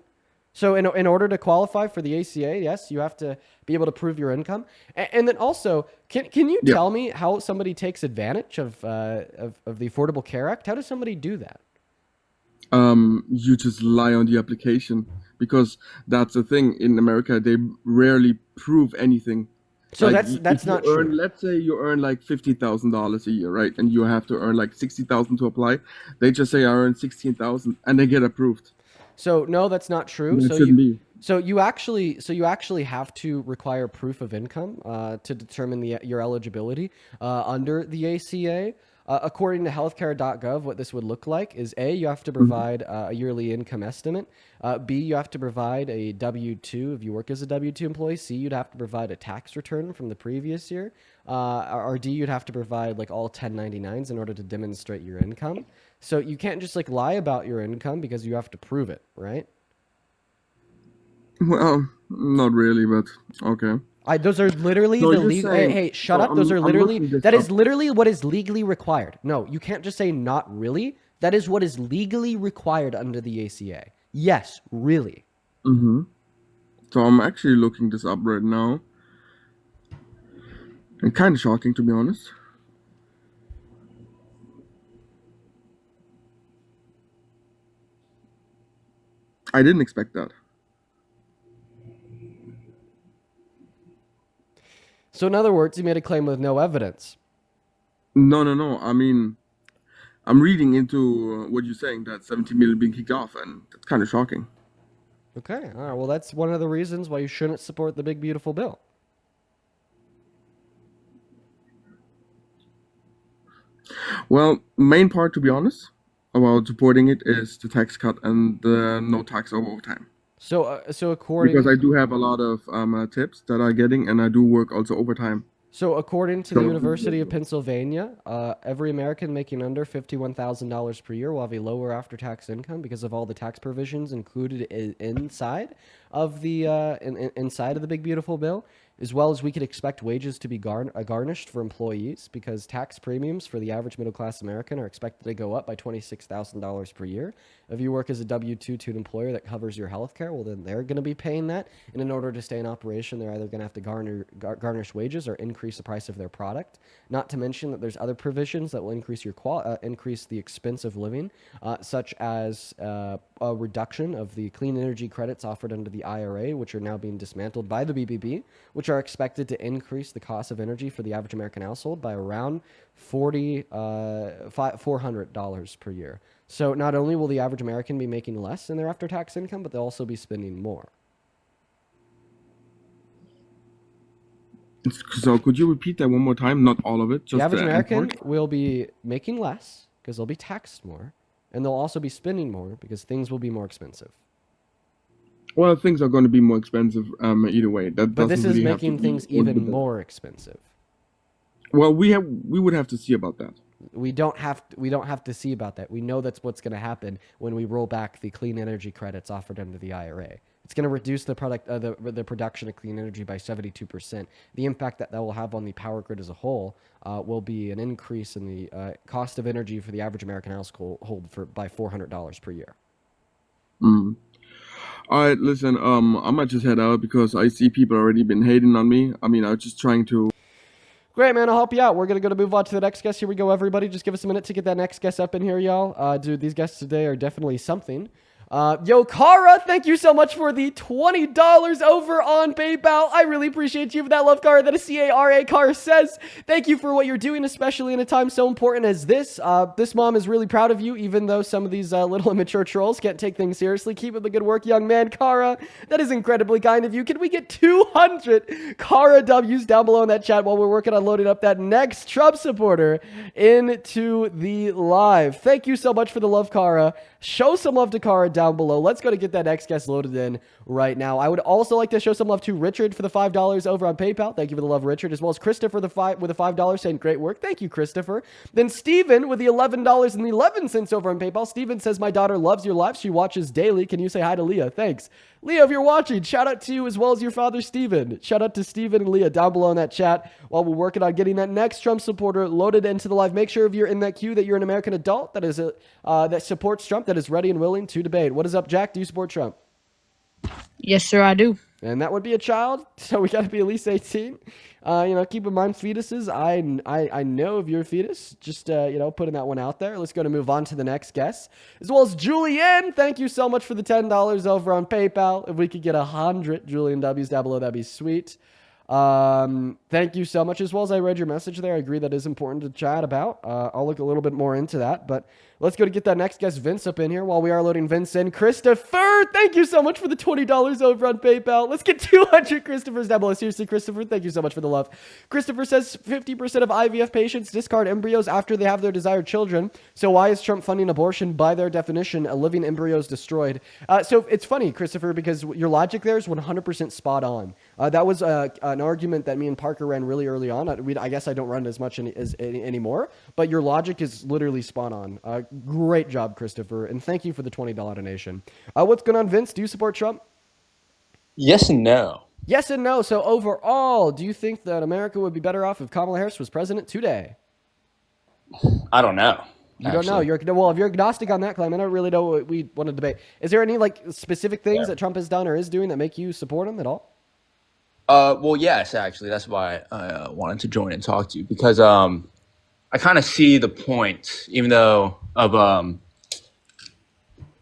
So in order to qualify for the ACA, yes, you have to be able to prove your income, and then also can you Yeah. tell me how somebody takes advantage of the Affordable Care Act? How does somebody do that? You just lie on the application because that's the thing in America. They rarely prove anything. So Like, that's if you not earn, true. let's say you earn like $50,000 a year, right? And you have to earn like 60,000 to apply. They just say I earn 16,000, and they get approved. So no, that's not true. That shouldn't be. So you actually have to require proof of income to determine your eligibility under the ACA. According to healthcare.gov, what this would look like is A, you have to provide a yearly income estimate. B, you have to provide a W-2 if you work as a W-2 employee. C, you'd have to provide a tax return from the previous year. Or D, you'd have to provide like all 1099s in order to demonstrate your income. So you can't just like lie about your income because you have to prove it, right? Well, not really, but okay. Those are literally So the you're legal. saying- Hey, shut so up. Those I'm- are I'm literally. looking this That is up. literally what is legally required. No, you can't just say not really. That is what is legally required under the ACA. Yes, really. Mm-hmm. So I'm actually looking this up right now. And kind of shocking, to be honest. I didn't expect that. So in other words, you made a claim with no evidence. No. I mean, I'm reading into what you're saying, that 17 million being kicked off, and that's kind of shocking. Okay. All right. Well, that's one of the reasons why you shouldn't support the big beautiful bill. Well, main part, to be honest, about supporting it is the tax cut and the no tax over overtime. So according Because I do have a lot of tips that I'm getting, and I do work also overtime. So according to the University of Pennsylvania, every American making under $51,000 per year will have a lower after-tax income because of all the tax provisions included inside of the inside of the big beautiful bill, as well as we could expect wages to be garnished for employees because tax premiums for the average middle-class American are expected to go up by $26,000 per year. If you work as a W-2 to an employer that covers your health care, well, then they're going to be paying that. And in order to stay in operation, they're either going to have to garnish wages or increase the price of their product. Not to mention that there's other provisions that will increase your increase the expense of living, such as a reduction of the clean energy credits offered under the IRA, which are now being dismantled by the BBB, which are expected to increase the cost of energy for the average American household by around $400 per year. So not only will the average American be making less in their after-tax income, but they'll also be spending more. So could you repeat that one more time? Not all of it. Just The average end American part? will be making less because they'll be taxed more, and they'll also be spending more because things will be more expensive. Well, things are going to be more expensive either way. That But this doesn't is really have to making be things one even bit. more expensive. Well, we would have to see about that. We don't have to see about that. We know that's what's going to happen when we roll back the clean energy credits offered under the IRA. It's going to reduce the production of clean energy by 72%. The impact that will have on the power grid as a whole will be an increase in the cost of energy for the average American household by $400 per year. Mm. All right, listen. I might just head out because I see people already been hating on me. I mean, I was just trying to. Great, man. I'll help you out. We're going to move on to the next guest. Here we go, everybody. Just give us a minute to get that next guest up in here, y'all. Dude, these guests today are definitely something. Yo, Kara, thank you so much for the $20 over on PayPal. I really appreciate you for that love, Kara. That is C-A-R-A. Kara says, thank you for what you're doing, especially in a time so important as this. This mom is really proud of you, even though some of these little immature trolls can't take things seriously. Keep up the good work, young man. Kara, that is incredibly kind of you. Can we get 200 Kara W's down below in that chat while we're working on loading up that next Trump supporter into the live? Thank you so much for the love, Kara. Show some love to Kara down below. Let's go to get that next guest loaded in right now. I would also like to show some love to Richard for the $5 over on PayPal. Thank you for the love, Richard, as well as Christopher with the $5 saying great work. Thank you, Christopher. Then Steven with the $11.11 over on PayPal. Steven says, my daughter loves your live. She watches daily. Can you say hi to Leah? Thanks. Leah, if you're watching, shout out to you as well as your father, Steven. Shout out to Steven and Leah down below in that chat while we're working on getting that next Trump supporter loaded into the live. Make sure if you're in that queue that you're an American adult that is that supports Trump, that is ready and willing to debate. What is up, Jack? Do you support Trump? Yes, sir, I do. And that would be a child, so we got to be at least 18. Keep in mind fetuses. I know of your fetus. Just putting that one out there. Let's go to move on to the next guest, as well as Julian. Thank you so much for the $10 over on PayPal. If we could get 100 Julian W's down below, that'd be sweet. Thank you so much. As well as I read your message there, I agree that is important to chat about. I'll look a little bit more into that, but Let's go to get that next guest, Vince, up in here while we are loading Vince in. Christopher, thank you so much for the $20 over on PayPal. Let's get 200 Christophers down below. Seriously, Christopher, thank you so much for the love. Christopher says 50% of IVF patients discard embryos after they have their desired children. So why is Trump funding abortion? By their definition, a living embryo is destroyed. So it's funny, Christopher, because your logic there is 100% spot on. That was an argument that me and Parker ran really early on. I guess I don't run as much anymore, but your logic is literally spot on. Great job, Christopher, and thank you for the $20 donation. What's going on, Vince? Do you support Trump? Yes and no. Yes and no. So overall, do you think that America would be better off if Kamala Harris was president today? I don't know. You don't know. Well, if you're agnostic on that claim, I don't really know what we want to debate. Is there any like specific things that Trump has done or is doing that make you support him at all? Well, yes, actually, that's why I wanted to join and talk to you because I kind of see the point, even though of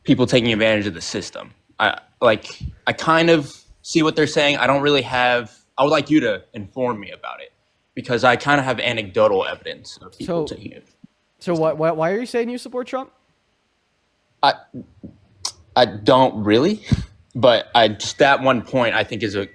people taking advantage of the system. I kind of see what they're saying. I don't really have. I would like you to inform me about it because I kind of have anecdotal evidence of people taking it. So why are you saying you support Trump? I don't really, but just that one point I think is a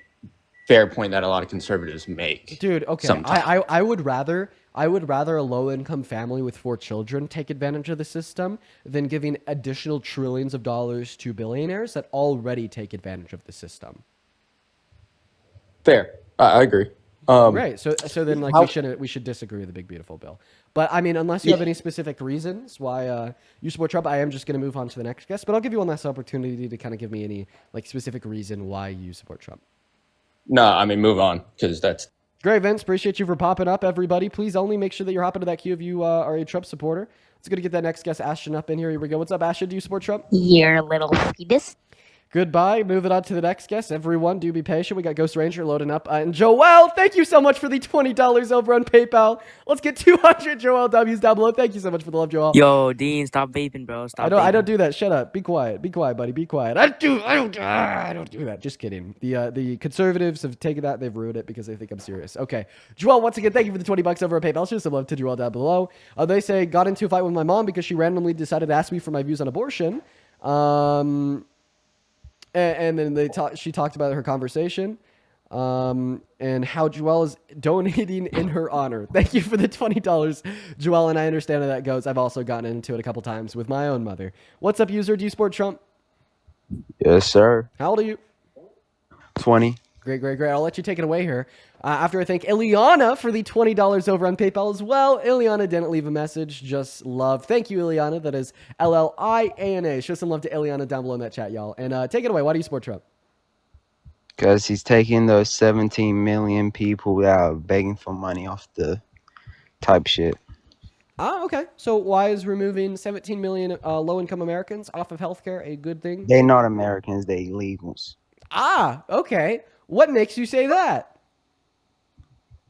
fair point that a lot of conservatives make. Dude, okay. I would rather a low-income family with 4 children take advantage of the system than giving additional trillions of dollars to billionaires that already take advantage of the system. Fair. I agree. Right. So then we should disagree with the big beautiful bill. But I mean, unless you have any specific reasons why you support Trump, I am just going to move on to the next guest. But I'll give you one last opportunity to kind of give me any like specific reason why you support Trump. No, I mean, move on because that's great, Vince. Appreciate you for popping up, everybody. Please only make sure that you're hopping to that queue if you are a Trump supporter. Let's go to get that next guest, Ashton, up in here. Here we go. What's up, Ashton? Do you support Trump? You're a little fetus. Goodbye. Moving on to the next guest. Everyone, do be patient. We got Ghost Ranger loading up. And Joel, thank you so much for the $20 over on PayPal. Let's get 200 Joel W's down below. Thank you so much for the love, Joel. Yo, Dean, stop vaping, bro. Stop. I don't do that. Shut up. Be quiet. Be quiet, buddy. Be quiet. I don't do that. Just kidding. The conservatives have taken that. They've ruined it because they think I'm serious. Okay. Joel, once again, thank you for the $20 over on PayPal. Show some love to Joel down below. They say got into a fight with my mom because she randomly decided to ask me for my views on abortion. And then she talked about her conversation and how Joelle is donating in her honor. Thank you for the $20, Joelle, and I understand how that goes. I've also gotten into it a couple times with my own mother. What's up, user? Do you support Trump? Yes, sir. How old are you? 20. Great. I'll let you take it away here. After I thank Ileana for the $20 over on PayPal as well. Ileana didn't leave a message, just love. Thank you, Ileana. That is Lliana. Show some love to Ileana down below in that chat, y'all. And take it away. Why do you support Trump? Because he's taking those 17 million people without begging for money off the type shit. Okay. So why is removing 17 million low-income Americans off of healthcare a good thing? They're not Americans. They're illegals. Okay. What makes you say that?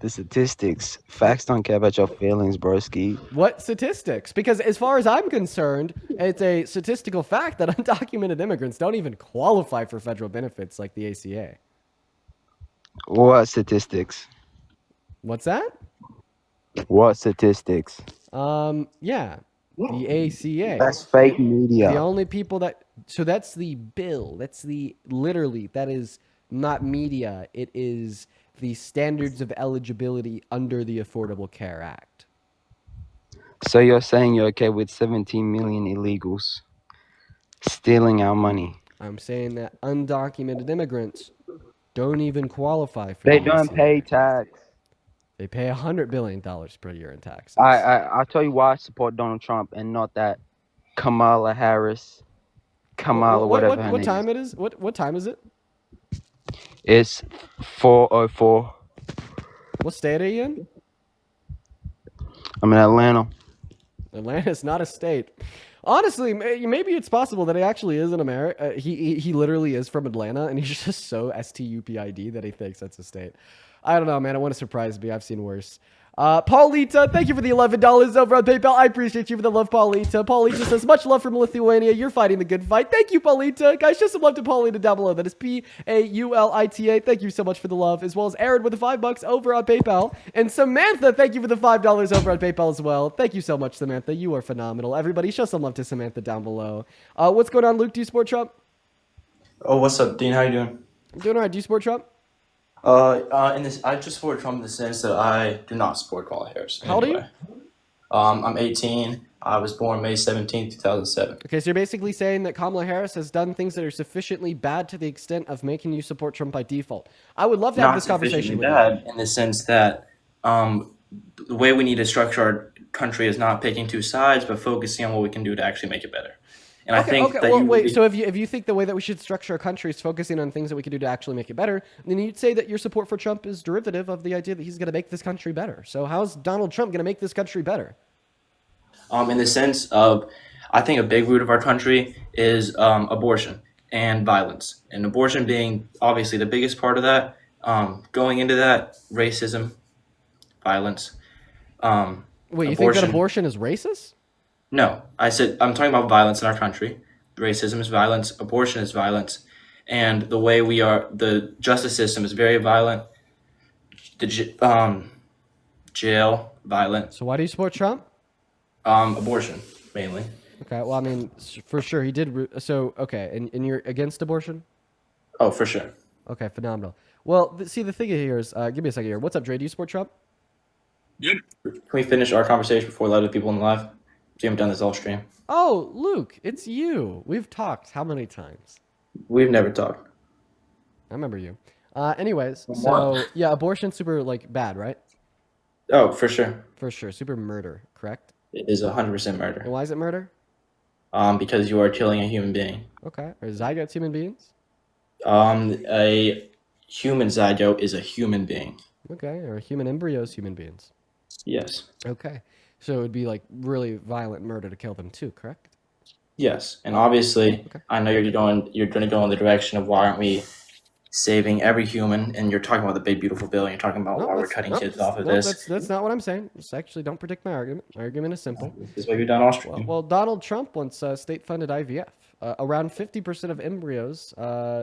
The statistics. Facts don't care about your feelings, broski. What statistics? Because as far as I'm concerned, it's a statistical fact that undocumented immigrants don't even qualify for federal benefits like the ACA. What statistics? What's that? What statistics? Yeah. The ACA. That's fake media. The only people that... So that's the bill. That's literally, that is not media. It is the standards of eligibility under the Affordable Care Act. So you're saying you're okay with 17 million illegals stealing our money? I'm saying that undocumented immigrants don't even qualify for They the don't ACA. pay tax. They pay $100 billion per year in taxes. I'll tell you why I support Donald Trump and not that Kamala Harris. What time it is? What time is it? It's 4:04. What state are you in? I'm in Atlanta. Atlanta's not a state. Honestly, maybe it's possible that he actually is in America. He literally is from Atlanta, and he's just so stupid that he thinks that's a state. I don't know, man. It wouldn't surprise me. I've seen worse. Paulita, thank you for the $11 over on PayPal. I appreciate you for the love, Paulita. Paulita says, much love from Lithuania. You're fighting the good fight. Thank you, Paulita. Guys, just some love to Paulita down below. That is Paulita. Thank you so much for the love, as well as Aaron with the $5 over on PayPal. And Samantha, thank you for the $5 over on PayPal as well. Thank you so much, Samantha. You are phenomenal. Everybody, show some love to Samantha down below. What's going on, Luke? Do you support Trump? Oh, what's up, Dean? How you doing? I'm doing all right. Do you support Trump? In this, I just support Trump in the sense that I do not support Kamala Harris. How old are you? I'm 18. I was born May 17th, 2007. Okay, so you're basically saying that Kamala Harris has done things that are sufficiently bad to the extent of making you support Trump by default. I would love to have this conversation with bad in the sense that the way we need to structure our country is not picking two sides, but focusing on what we can do to actually make it better. And I think that so if you think the way that we should structure a country is focusing on things that we can do to actually make it better, then you'd say that your support for Trump is derivative of the idea that he's going to make this country better. So how's Donald Trump going to make this country better? In the sense of, I think a big root of our country is abortion and violence. And abortion being obviously the biggest part of that. Going into that, racism, violence. Wait, you think that abortion is racist? No, I'm talking about violence in our country. Racism is violence. Abortion is violence. And the way the justice system is very violent. The jail, violent. So why do you support Trump? Abortion, mainly. Okay, well, I mean, for sure, he did. So, okay, and you're against abortion? Oh, for sure. Okay, phenomenal. Well, see, the thing here is, give me a second here. What's up, Dre? Do you support Trump? Can we finish our conversation before we let other people in the live? We haven't done this all stream. Oh, Luke, it's you. We've talked how many times? We've never talked. I remember you. Anyways, so yeah, abortion's super bad, right? Oh, for sure. For sure, super murder, correct? It is 100% murder. And why is it murder? Because you are killing a human being. Okay. Are zygotes human beings? A human zygote is a human being. Okay. Or human embryos human beings? Yes. Okay. So it would be really violent murder to kill them too, correct? Yes. And obviously, I know you're going to go in the direction of why aren't we saving every human, and you're talking about the big beautiful bill, and you're talking about why we're cutting kids off of this. That's not what I'm saying. Just actually don't predict my argument. My argument is simple. This is what we've done all stream. Well, Donald Trump wants state-funded IVF. Around 50% of embryos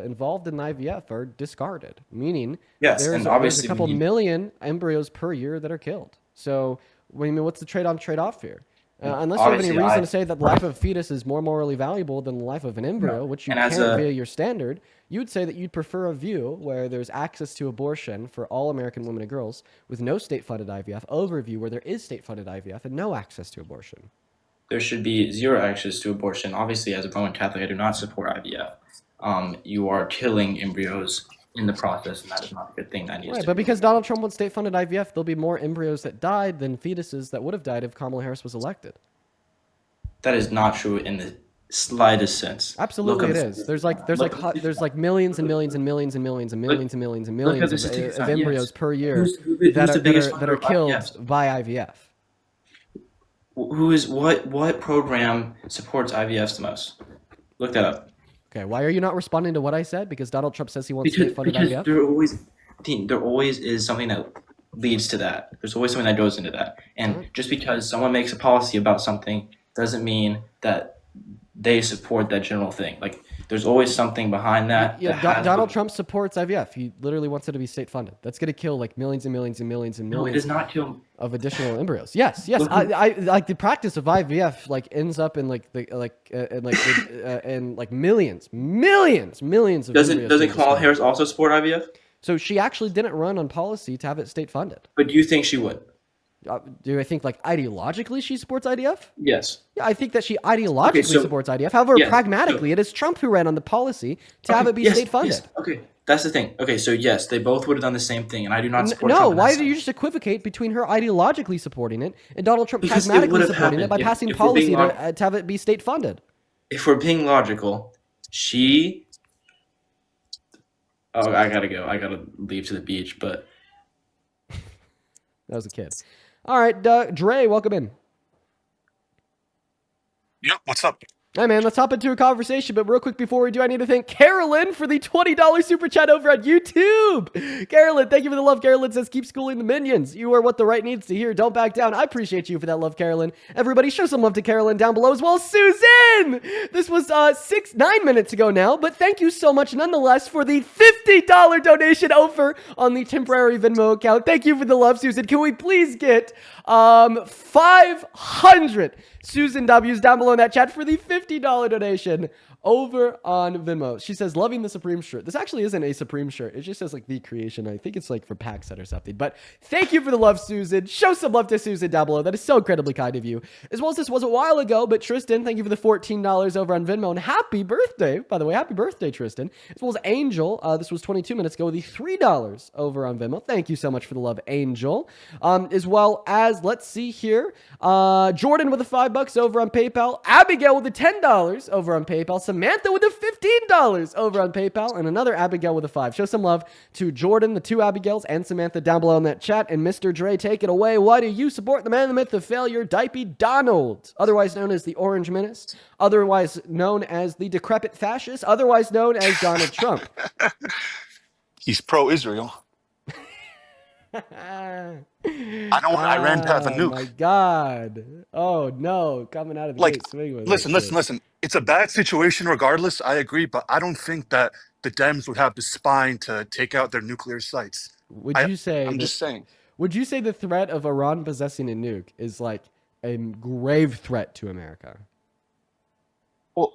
involved in IVF are discarded, meaning there's a couple million embryos per year that are killed. So, what's the trade-off here? Unless you have any reason to say that the life of a fetus is more morally valuable than the life of an embryo, which you can't via your standard, you would say that you'd prefer a view where there's access to abortion for all American women and girls with no state-funded IVF over a view where there is state-funded IVF and no access to abortion. There should be zero access to abortion. Obviously, as a Roman Catholic, I do not support IVF. You are killing embryos in the process, and that is not a good thing. That needs to but because Donald Trump wants state-funded IVF, there'll be more embryos that died than fetuses that would have died if Kamala Harris was elected. That is not true in the slightest sense. Absolutely, it is. There's millions and millions and millions and millions and millions and millions and millions of embryos per year that are killed by IVF. What program supports IVFs the most? Look that up. Okay, why are you not responding to what I said? Because Donald Trump says he wants state-funded IVF? There always is something that leads to that. There's always something that goes into that. And just because someone makes a policy about something doesn't mean that they support that general thing. There's always something behind that. Yeah, Donald Trump supports IVF. He literally wants it to be state-funded. That's going to kill millions and millions and millions and millions. No, it does not kill of additional embryos. Yes. I the practice of IVF ends up in millions of embryos. Doesn't Kamala Harris also support IVF? So she actually didn't run on policy to have it state-funded. But do you think she would? Do I think ideologically she supports IVF? Yes. Yeah, I think that she ideologically supports IVF. However, pragmatically, it is Trump who ran on the policy to have it be state-funded. Yes. Okay, that's the thing. Okay, so yes, they both would have done the same thing, and I do not support Trump. No, why do you just equivocate between her ideologically supporting it and Donald Trump pragmatically supporting it by passing policy to have it be state-funded? If we're being logical, she... Oh, I gotta go. I gotta leave to the beach, but... That was a kid. All right, Dre, welcome in. Yep, what's up? Hey man, let's hop into a conversation, but real quick before we do, I need to thank Carolyn for the $20 super chat over on YouTube. Carolyn, thank you for the love. Carolyn says, keep schooling the minions. You are what the right needs to hear. Don't back down. I appreciate you for that love, Carolyn. Everybody show some love to Carolyn down below as well. Susan! This was 9 minutes ago now, but thank you so much nonetheless for the $50 donation over on the temporary Venmo account. Thank you for the love, Susan. Can we please get 500 Susan W's down below in that chat for the $50 donation over on Venmo. She says, loving the Supreme shirt. This actually isn't a Supreme shirt. It just says like the creation. I think it's like for Paxset or something. But thank you for the love, Susan. Show some love to Susan down below. That is so incredibly kind of you. As well as this was a while ago, but Tristan, thank you for the $14 over on Venmo. And happy birthday, by the way. Happy birthday, Tristan. As well as Angel. This was 22 minutes ago. The $3 over on Venmo. Thank you so much for the love, Angel. As well as, let's see here. Jordan with the $5 over on PayPal. Abigail with the $10 over on PayPal. Samantha with the $15 over on PayPal, and another Abigail with a 5. Show some love to Jordan, the 2 Abigails, and Samantha down below in that chat. And Mr. Dre, take it away. Why do you support the man, the myth, the failure, Dipey Donald, otherwise known as the Orange Menace, otherwise known as the decrepit fascist, otherwise known as Donald Trump? He's pro-Israel. I don't want Iran to have a nuke. Oh my God. Oh no. Coming out of the gate swinging with listen. It's a bad situation regardless, I agree, but I don't think that the Dems would have the spine to take out their nuclear sites. I'm just saying. Would you say the threat of Iran possessing a nuke is like a grave threat to America? Well,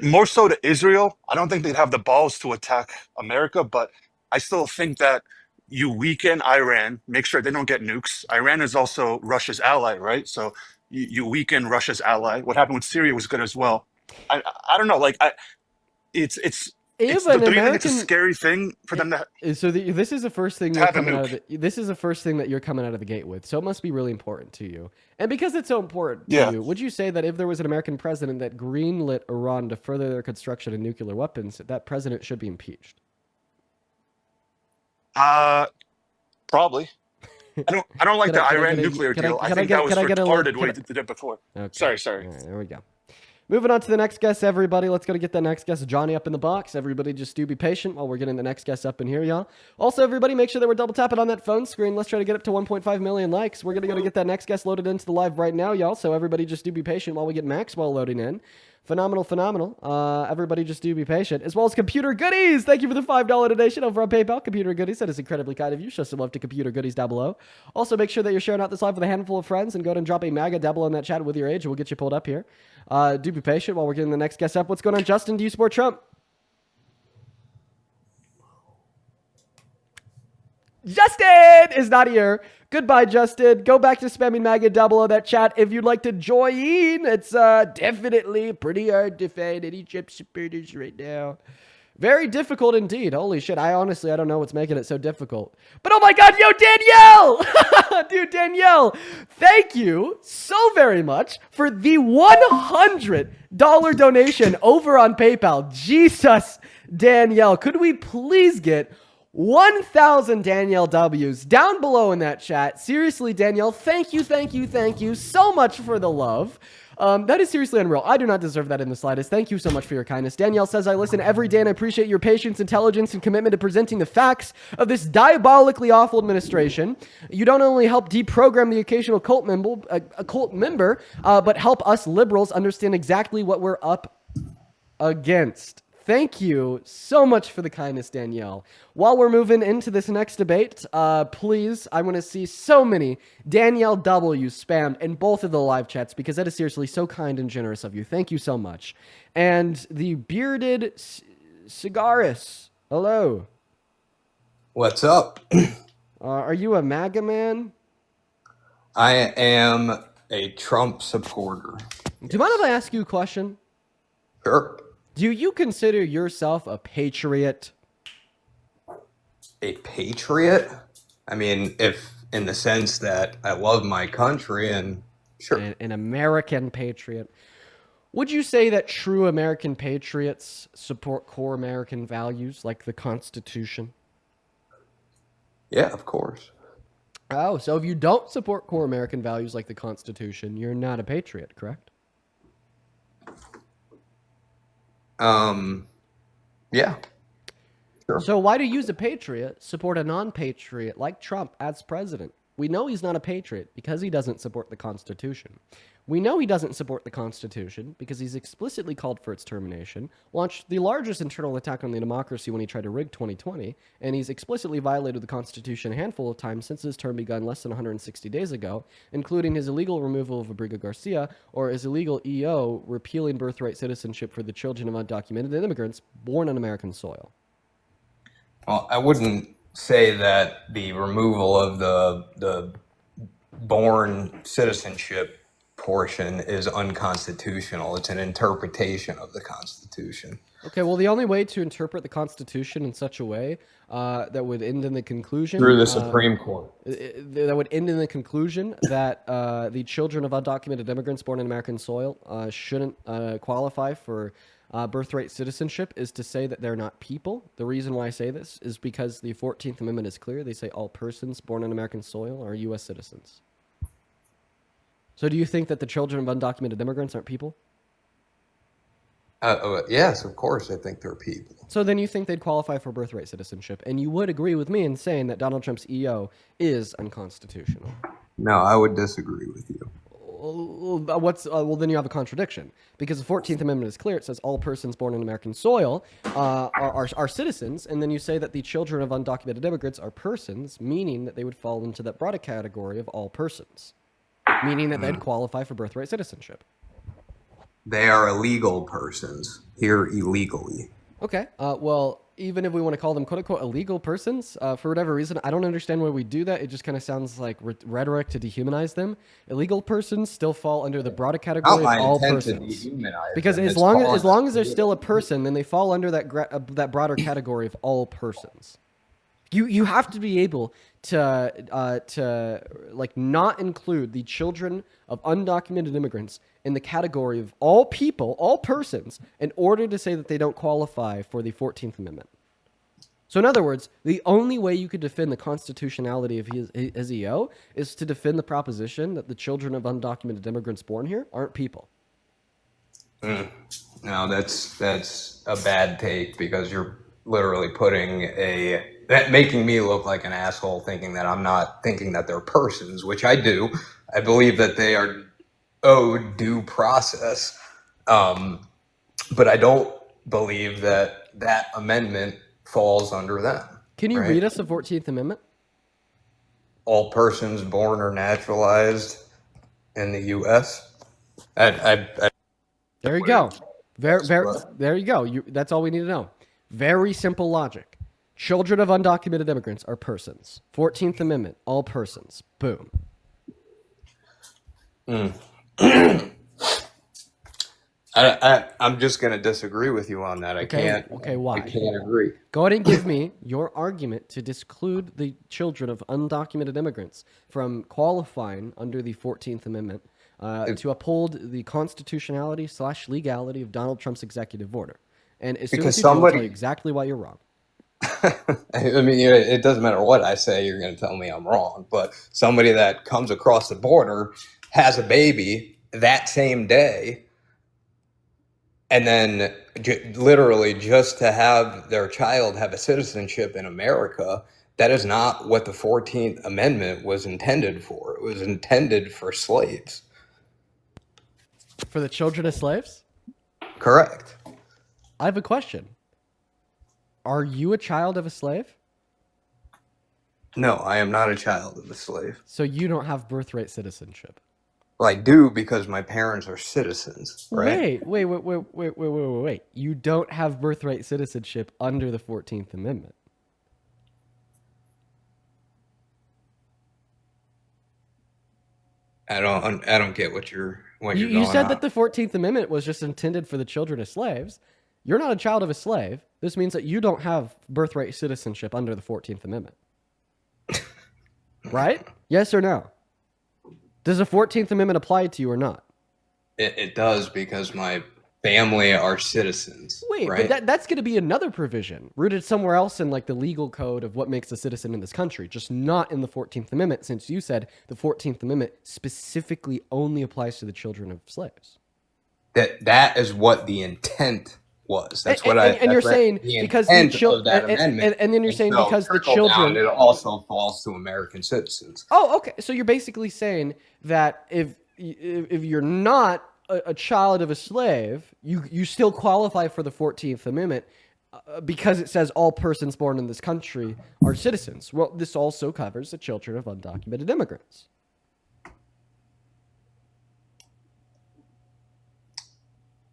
more so to Israel. I don't think they'd have the balls to attack America, but I still think that you weaken Iran, make sure they don't get nukes. Iran is also Russia's ally, right? So you weaken Russia's ally. What happened with Syria was good as well. I don't know. Like do you think it's a scary thing for them to? So this is the first thing you're coming out of this is the first thing that you're coming out of the gate with. So it must be really important to you. And because it's so important to you, would you say that if there was an American president that greenlit Iran to further their construction of nuclear weapons, that president should be impeached? Probably. I don't like the Iran nuclear deal. I think that was retarded way they did it before. Okay. Sorry. All right, there we go. Moving on to the next guest, everybody. Let's go to get that next guest, Johnny, up in the box. Everybody just do be patient while we're getting the next guest up in here, y'all. Also, everybody, make sure that we're double tapping on that phone screen. Let's try to get up to 1.5 million likes. We're going to go to get that next guest loaded into the live right now, y'all. So everybody just do be patient while we get Maxwell loading in. Phenomenal. Everybody just do be patient. As well as Computer Goodies. Thank you for the $5 donation over on PayPal. Computer Goodies, that is incredibly kind of you. Show some love to Computer Goodies down below. Also, make sure that you're sharing out this live with a handful of friends and go ahead and drop a MAGA down below in that chat with your age. We'll get you pulled up here. Do be patient while we're getting the next guest up. What's going on, Justin? Do you support Trump? Justin is not here. Goodbye, Justin. Go back to spamming MAGA down below that chat if you'd like to join. It's definitely pretty hard to find any Trump supporters right now. Very difficult indeed. Holy shit. I don't know what's making it so difficult. But oh my God, yo, Danielle! Dude, Danielle, thank you so very much for the $100 donation over on PayPal. Jesus, Danielle, could we please get 1,000 Danielle W's down below in that chat? Seriously, Danielle, thank you so much for the love. That is seriously unreal. I do not deserve that in the slightest. Thank you so much for your kindness. Danielle says, I listen every day and I appreciate your patience, intelligence, and commitment to presenting the facts of this diabolically awful administration. You don't only help deprogram the occasional cult member, but help us liberals understand exactly what we're up against. Thank you so much for the kindness, Danielle. While we're moving into this next debate, please, I want to see so many Danielle W spammed in both of the live chats because that is seriously so kind and generous of you. Thank you so much. And the bearded Cigaris, hello. What's up? Are you a MAGA man? I am a Trump supporter. Do you mind if I ask you a question? Sure. Do you consider yourself a patriot? A patriot? I mean, if in the sense that I love my country and sure. An American patriot. Would you say that true American patriots support core American values like the Constitution? Yeah, of course. Oh, so if you don't support core American values like the Constitution, you're not a patriot, correct? Yeah. Sure. So why do you, as a patriot, support a non-patriot like Trump as president? We know he's not a patriot because he doesn't support the Constitution. We know he doesn't support the Constitution because he's explicitly called for its termination, launched the largest internal attack on the democracy when he tried to rig 2020, and he's explicitly violated the Constitution a handful of times since his term begun less than 160 days ago, including his illegal removal of Abrigo Garcia or his illegal EO repealing birthright citizenship for the children of undocumented immigrants born on American soil. Well, I wouldn't say that the removal of the born citizenship portion is unconstitutional. It's an interpretation of the Constitution. Okay, well, the only way to interpret the Constitution in such a way that would end in the conclusion... Through the Supreme Court. That would end in the conclusion that the children of undocumented immigrants born in American soil shouldn't qualify for birthright citizenship is to say that they're not people. The reason why I say this is because the 14th Amendment is clear. They say all persons born on American soil are U.S. citizens. So do you think that the children of undocumented immigrants aren't people? Yes, of course, I think they're people. So then you think they'd qualify for birthright citizenship, and you would agree with me in saying that Donald Trump's EO is unconstitutional. No, I would disagree with you. Well, then you have a contradiction, because the 14th Amendment is clear. It says all persons born on American soil are citizens, and then you say that the children of undocumented immigrants are persons, meaning that they would fall into that broader category of all persons, meaning that they'd qualify for birthright citizenship. They are illegal persons here illegally. Okay. Well, even if we want to call them quote-unquote illegal persons, for whatever reason, I don't understand why we do that. It just kind of sounds like rhetoric to dehumanize them. Illegal persons still fall under the broader category of all persons. Because as long as they're still a person, then they fall under that broader category of all persons. You have to be able to like not include the children of undocumented immigrants in the category of all people, all persons, in order to say that they don't qualify for the 14th Amendment. So in other words, the only way you could defend the constitutionality of his EO is to defend the proposition that the children of undocumented immigrants born here aren't people. No, that's a bad take, because you're literally making me look like an asshole, thinking that I'm not thinking that they're persons, which I do. I believe that they are owed due process, but I don't believe that amendment falls under them. Can you read us the 14th Amendment? All persons born or naturalized in the U.S. There you go. There you go. That's all we need to know. Very simple logic. Children of undocumented immigrants are persons. 14th Amendment, all persons. Boom. I'm just going to disagree with you on that. Okay, why? I can't agree. Go ahead and give me your argument to disclude the children of undocumented immigrants from qualifying under the 14th Amendment to uphold the constitutionality / legality of Donald Trump's executive order. And as soon as you do, I'll tell you exactly why you're wrong. I mean, it doesn't matter what I say, you're going to tell me I'm wrong. But somebody that comes across the border, has a baby that same day, and then literally just to have their child have a citizenship in America, that is not what the 14th Amendment was intended for. It was intended for slaves. For the children of slaves? Correct. I have a question. Are you a child of a slave? No, I am not a child of a slave. So you don't have birthright citizenship? Well, I do, because my parents are citizens, right? Wait. You don't have birthright citizenship under the 14th Amendment. I don't get what you're You said that the 14th Amendment was just intended for the children of slaves. You're not a child of a slave. This means that you don't have birthright citizenship under the 14th Amendment. Right? Yes or no? Does the 14th Amendment apply to you or not? It does, because my family are citizens. Wait, right? but that's going to be another provision rooted somewhere else in like the legal code of what makes a citizen in this country, just not in the 14th Amendment, since you said the 14th Amendment specifically only applies to the children of slaves. That is what the intent was. That's what I. And you're That's what saying the because the intent of that amendment. and then you're saying so because the trickle down, children. it also falls to American citizens. Oh, okay. So you're basically saying that if you're not a child of a slave, you still qualify for the 14th Amendment because it says all persons born in this country are citizens. Well, this also covers the children of undocumented immigrants.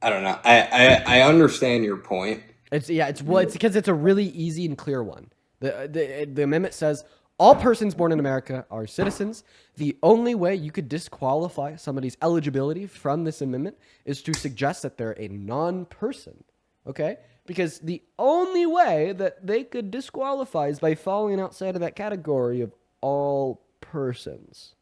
I don't know. I understand your point. It's because it's a really easy and clear one. The amendment says all persons born in America are citizens. The only way you could disqualify somebody's eligibility from this amendment is to suggest that they're a non-person. Okay? Because the only way that they could disqualify is by falling outside of that category of all persons.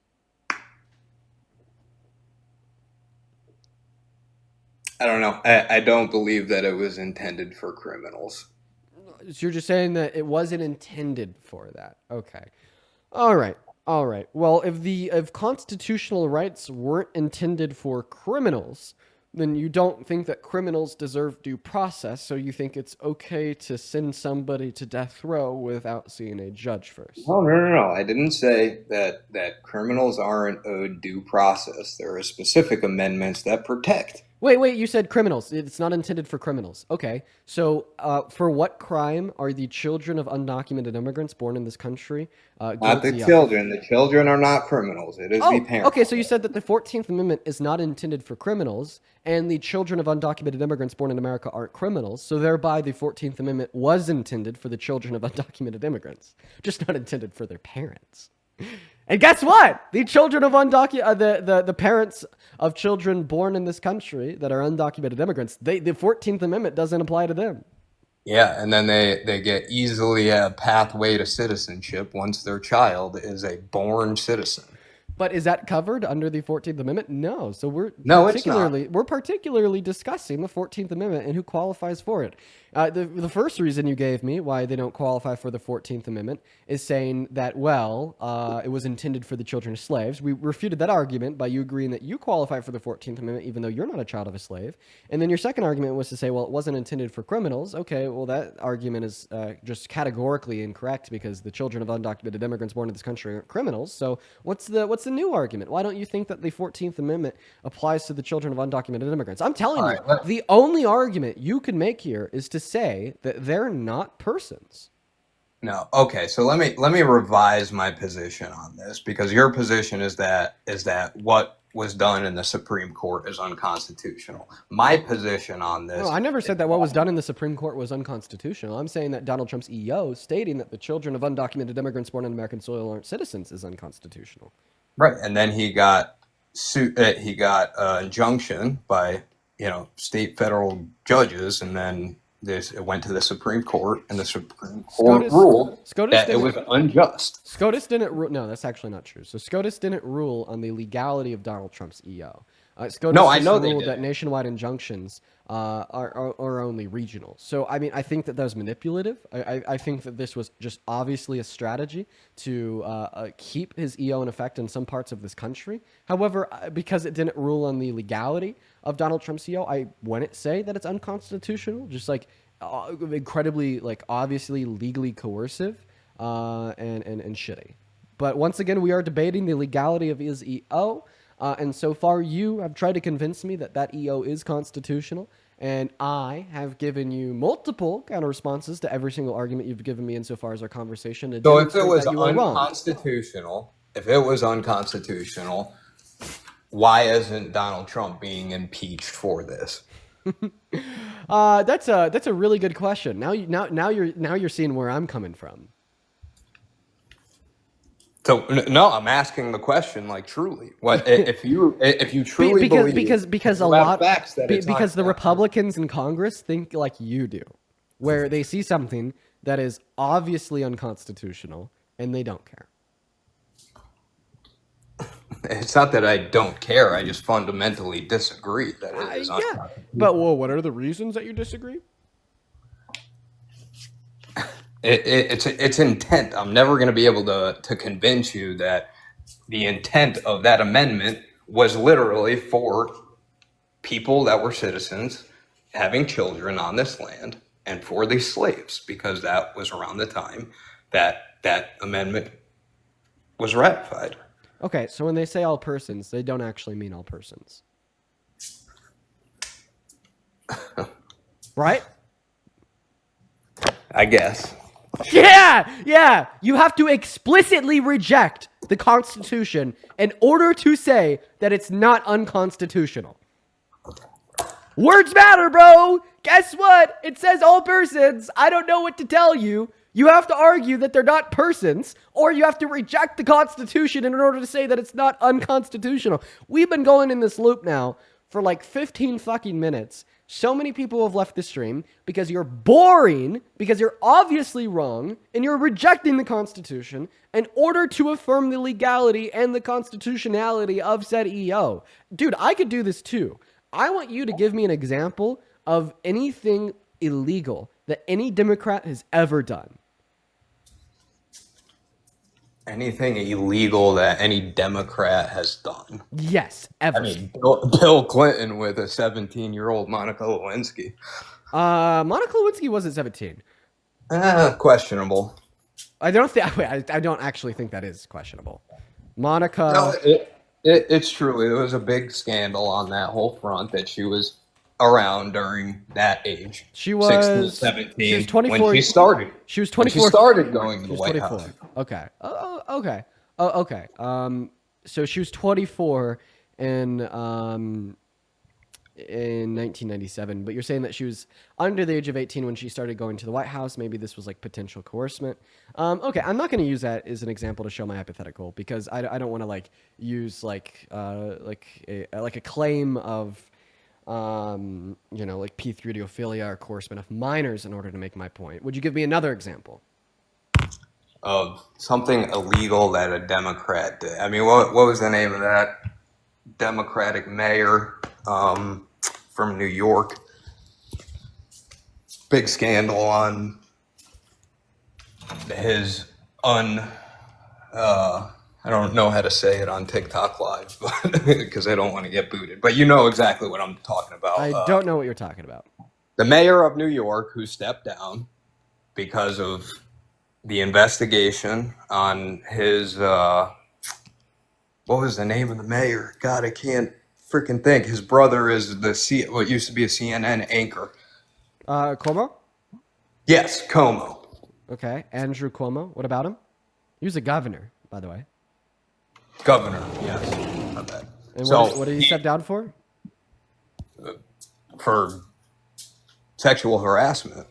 I don't know. I don't believe that it was intended for criminals. So you're just saying that it wasn't intended for that. Okay. All right. Well, if constitutional rights weren't intended for criminals, then you don't think that criminals deserve due process, so you think it's okay to send somebody to death row without seeing a judge first. No. I didn't say that criminals aren't owed due process. There are specific amendments that protect. Wait, you said criminals. It's not intended for criminals. Okay, so for what crime are the children of undocumented immigrants born in this country Not the guilty of? children. The children are not criminals. It is the parents. Okay, so you said that the 14th Amendment is not intended for criminals, and the children of undocumented immigrants born in America aren't criminals, so thereby the 14th Amendment was intended for the children of undocumented immigrants, just not intended for their parents. And guess what? The children of the parents of children born in this country that are undocumented immigrants, the 14th Amendment doesn't apply to them. Yeah, and then they get easily a pathway to citizenship once their child is a born citizen. But is that covered under the 14th Amendment? No. So we're particularly discussing the 14th Amendment and who qualifies for it. The first reason you gave me why they don't qualify for the 14th Amendment is saying that, it was intended for the children of slaves. We refuted that argument by you agreeing that you qualify for the 14th Amendment even though you're not a child of a slave. And then your second argument was to say, well, it wasn't intended for criminals. Okay, well, that argument is just categorically incorrect because the children of undocumented immigrants born in this country aren't criminals. So what's the new argument? Why don't you think that the 14th Amendment applies to the children of undocumented immigrants? I'm telling you, the only argument you can make here is to say that they're not persons. No. Okay, so let me revise my position on this because your position is that what was done in the Supreme Court is unconstitutional. My position on this. No, I never said that what was done in the Supreme Court was unconstitutional. I'm saying that Donald Trump's EO stating that the children of undocumented immigrants born on American soil aren't citizens is unconstitutional. Right, and then he got injunction by state federal judges, and then it went to the Supreme Court, and the Supreme Court ruled that it was unjust. SCOTUS didn't rule. No, that's actually not true. So SCOTUS didn't rule on the legality of Donald Trump's EO. SCOTUS I know they ruled did. that nationwide injunctions are only regional. So, I mean, I think that was manipulative. I think that this was just obviously a strategy to keep his EO in effect in some parts of this country. However, because it didn't rule on the legality of Donald Trump's EO, I wouldn't say that it's unconstitutional. Just like incredibly, obviously legally coercive and shitty. But once again, we are debating the legality of his EO. And so far, you have tried to convince me that EO is constitutional, and I have given you multiple counter responses to every single argument you've given me insofar as our conversation. So if it was unconstitutional, why isn't Donald Trump being impeached for this? That's a really good question. Now you're seeing where I'm coming from. So no, I'm asking the question truly. What if you truly believe because a lot because the Republicans in Congress think like you do, where they see something that is obviously unconstitutional and they don't care. It's not that I don't care. I just fundamentally disagree that it is unconstitutional. But what are the reasons that you disagree? It's intent. I'm never going to be able to convince you that the intent of that amendment was literally for people that were citizens having children on this land and for these slaves, because that was around the time that that amendment was ratified. Okay, so when they say all persons, they don't actually mean all persons. Right? I guess. Yeah. You have to explicitly reject the Constitution in order to say that it's not unconstitutional. Words matter, bro. Guess what? It says all persons. I don't know what to tell you. You have to argue that they're not persons, or you have to reject the Constitution in order to say that it's not unconstitutional. We've been going in this loop now for like 15 fucking minutes. So many people have left the stream because you're boring, because you're obviously wrong, and you're rejecting the Constitution in order to affirm the legality and the constitutionality of said EO. Dude, I could do this too. I want you to give me an example of anything illegal that any Democrat has ever done. Anything illegal that any Democrat has done. Yes, ever. I mean, Bill Clinton with a 17-year-old Monica Lewinsky. Monica Lewinsky wasn't 17. Questionable. I don't actually think that is questionable. Monica. No, it's true. It was a big scandal on that whole front that she was around during that age. She was 16, 17. She was 24 when she started. She was 24. When she started going to the was White 24. House. Okay. Okay. Okay. So she was 24 in 1997, but you're saying that she was under the age of 18 when she started going to the White House. Maybe this was like potential coercement. Okay, I'm not going to use that as an example to show my hypothetical because I don't want to like use like a claim of like P3 or coercement of minors in order to make my point. Would you give me another example? Of something illegal that a Democrat did. I mean, what was the name of that Democratic mayor from New York? Big scandal on his I don't know how to say it on TikTok Live because I don't want to get booted. But you know exactly what I'm talking about. I don't know what you're talking about. The mayor of New York who stepped down because of the investigation on his, what was the name of the mayor? God, I can't freaking think. His brother is what used to be a CNN anchor. Cuomo? Yes, Cuomo. Okay, Andrew Cuomo. What about him? He was a governor, by the way. Governor, yes. Not bad. And So what did he step down for? For sexual harassment.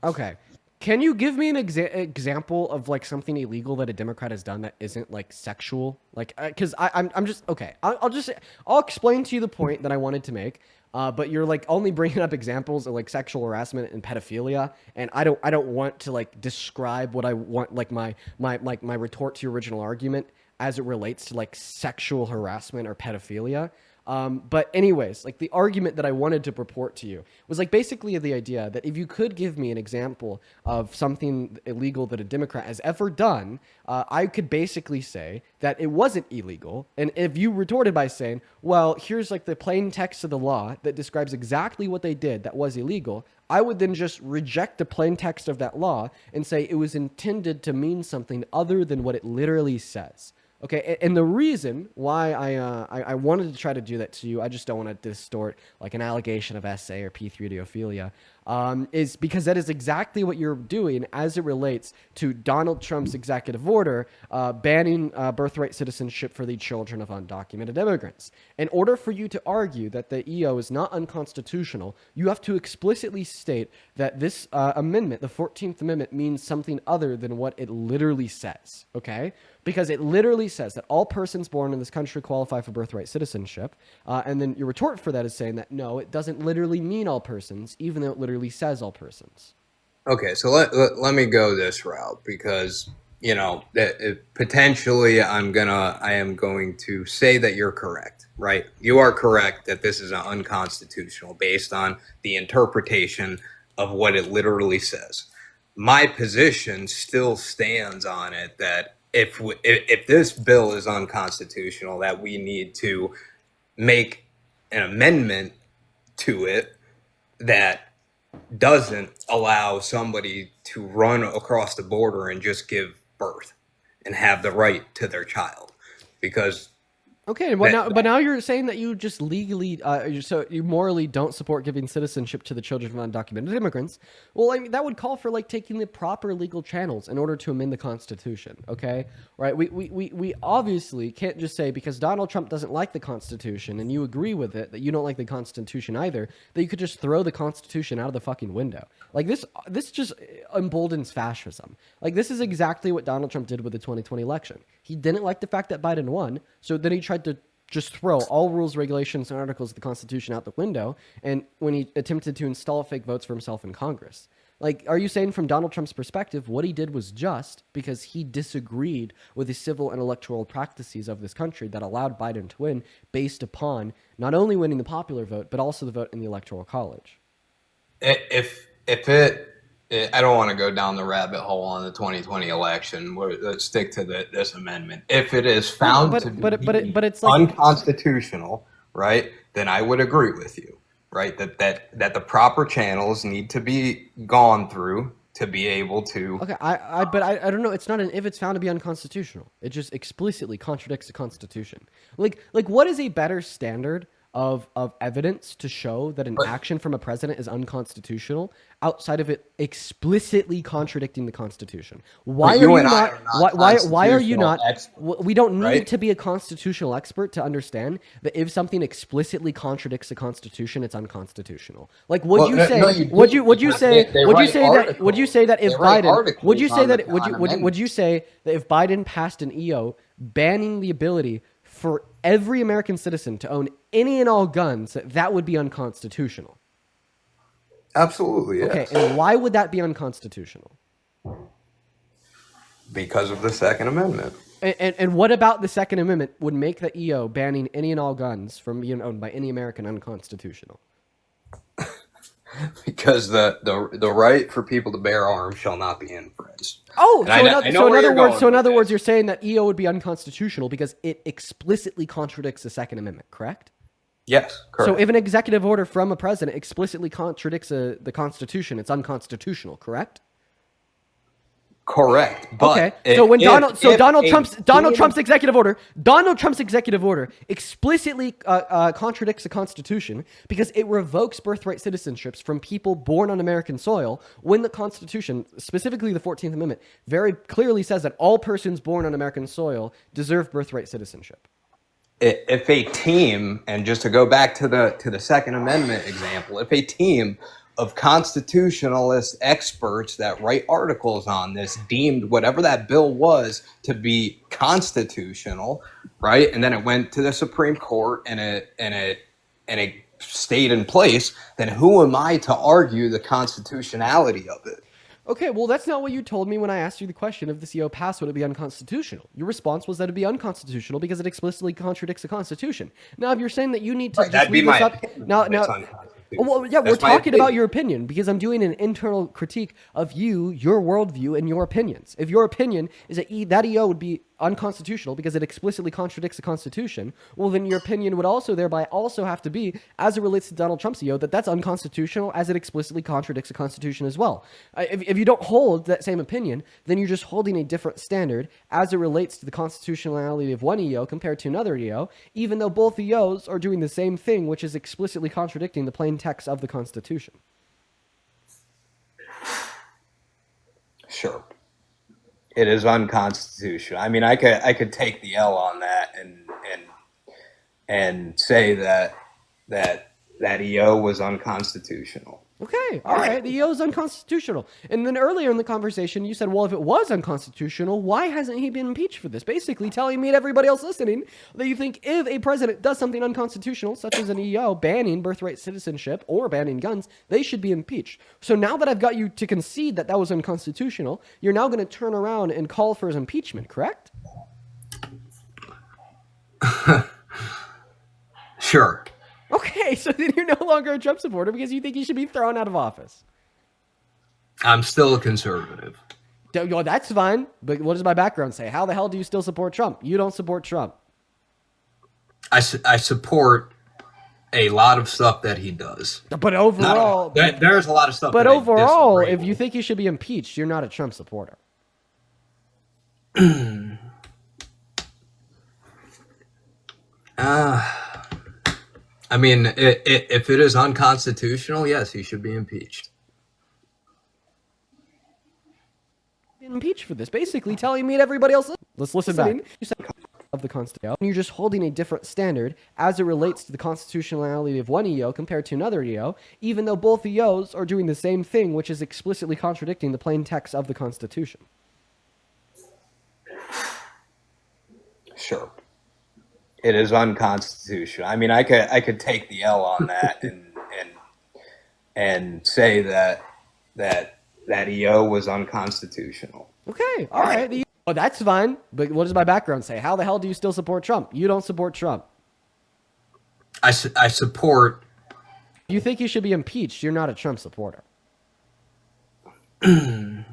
Okay. Can you give me an example of like something illegal that a Democrat has done that isn't like sexual? Like, because I'm just okay. I'll explain to you the point that I wanted to make. But you're like only bringing up examples of like sexual harassment and pedophilia, and I don't want to like describe what I want like my retort to your original argument as it relates to like sexual harassment or pedophilia. But anyways, like the argument that I wanted to purport to you was like basically the idea that if you could give me an example of something illegal that a Democrat has ever done, I could basically say that it wasn't illegal. And if you retorted by saying, well, here's like the plain text of the law that describes exactly what they did that was illegal, I would then just reject the plain text of that law and say it was intended to mean something other than what it literally says. Okay, and the reason why I wanted to try to do that to you, I just don't want to distort like an allegation of SA or P3 is because that is exactly what you're doing as it relates to Donald Trump's executive order banning birthright citizenship for the children of undocumented immigrants. In order for you to argue that the EO is not unconstitutional, you have to explicitly state that this amendment, the 14th Amendment, means something other than what it literally says, okay? Because it literally says that all persons born in this country qualify for birthright citizenship. And then your retort for that is saying that, no, it doesn't literally mean all persons, even though it literally says all persons. Okay, so let me go this route because, you know, potentially I am going to say that you're correct, right? You are correct that this is unconstitutional based on the interpretation of what it literally says. My position still stands on it that if this bill is unconstitutional, that we need to make an amendment to it that doesn't allow somebody to run across the border and just give birth and have the right to their child, because Okay, but now you're saying that you just legally, you morally don't support giving citizenship to the children of undocumented immigrants. Well, I mean, that would call for like taking the proper legal channels in order to amend the Constitution. Okay, right? We obviously can't just say because Donald Trump doesn't like the Constitution and you agree with it that you don't like the Constitution either, that you could just throw the Constitution out of the fucking window. Like this just emboldens fascism. Like this is exactly what Donald Trump did with the 2020 election. He didn't like the fact that Biden won, so then he tried to just throw all rules, regulations, and articles of the Constitution out the window, and when he attempted to install fake votes for himself in Congress. Like, are you saying from Donald Trump's perspective, what he did was just because he disagreed with the civil and electoral practices of this country that allowed Biden to win based upon not only winning the popular vote, but also the vote in the Electoral College? I don't want to go down the rabbit hole on the 2020 election. Let's stick to this amendment. If it is found to be it's like, unconstitutional, right, then I would agree with you, right, that the proper channels need to be gone through to be able to. Okay, I don't know. It's not if it's found to be unconstitutional. It just explicitly contradicts the Constitution. Like what is a better standard of evidence to show that an action from a president is unconstitutional outside of it explicitly contradicting the Constitution? Why are you not? Why are you not? We don't need to be a constitutional expert to understand that if something explicitly contradicts the Constitution, it's unconstitutional. Like, would you say that if Biden passed an EO banning the ability for every American citizen to own any and all guns, that would be unconstitutional? Absolutely, yes. Okay, and why would that be unconstitutional? Because of the Second Amendment. And what about the Second Amendment would make the EO banning any and all guns from being owned by any American unconstitutional? Because the right for people to bear arms shall not be infringed. Oh, so in other words, you're saying that EO would be unconstitutional because it explicitly contradicts the Second Amendment, correct? Yes, correct. So if an executive order from a president explicitly contradicts the Constitution, it's unconstitutional, correct? Correct. But okay. So when Donald Trump's executive order explicitly contradicts the Constitution because it revokes birthright citizenships from people born on American soil, when the Constitution, specifically the 14th Amendment, very clearly says that all persons born on American soil deserve birthright citizenship. If a team, and just to go back to the Second Amendment example, if a team of constitutionalist experts that write articles on this deemed whatever that bill was to be constitutional, right, and then it went to the Supreme Court and it stayed in place, then who am I to argue the constitutionality of it? Okay, well, that's not what you told me when I asked you the question if the CO passed, would it be unconstitutional? Your response was that it'd be unconstitutional because it explicitly contradicts the Constitution. Now, if you're saying that you need to just leave this up, well, yeah, we're talking about your opinion because I'm doing an internal critique of you, your worldview, and your opinions. If your opinion is that that EO would be unconstitutional because it explicitly contradicts the Constitution, well, then your opinion would also thereby also have to be, as it relates to Donald Trump's EO, that that's unconstitutional as it explicitly contradicts the Constitution as well. If you don't hold that same opinion, then you're just holding a different standard as it relates to the constitutionality of one EO compared to another EO, even though both EOs are doing the same thing, which is explicitly contradicting the plain text of the Constitution. Sure. It is unconstitutional. I mean, I could take the L on that and say that EO was unconstitutional. Okay, all right. The EO is unconstitutional. And then earlier in the conversation, you said, well, if it was unconstitutional, why hasn't he been impeached for this? Basically telling me and everybody else listening that you think if a president does something unconstitutional, such as an EO banning birthright citizenship or banning guns, they should be impeached. So now that I've got you to concede that that was unconstitutional, you're now going to turn around and call for his impeachment, correct? Sure. Okay, so then you're no longer a Trump supporter because you think he should be thrown out of office. I'm still a conservative. Well, that's fine, but what does my background say? How the hell do you still support Trump? You don't support Trump. I support A lot of stuff that he does. But overall, there's a lot of stuff. But that I overall, disagree if you think he should be impeached, you're not a Trump supporter. I mean, if it is unconstitutional, yes, he should be impeached. Impeached for this, basically telling me and everybody else. Let's listen back. You said of the Constitution. You're just holding a different standard as it relates to the constitutionality of one EO compared to another EO, even though both EOs are doing the same thing, which is explicitly contradicting the plain text of the Constitution. Sure. It is unconstitutional. I mean, I could take the L on that and say that EO was unconstitutional. Okay, all right. Oh, that's fine. But what does my background say? How the hell do you still support Trump? You don't support Trump. I support. You think he should be impeached? You're not a Trump supporter. I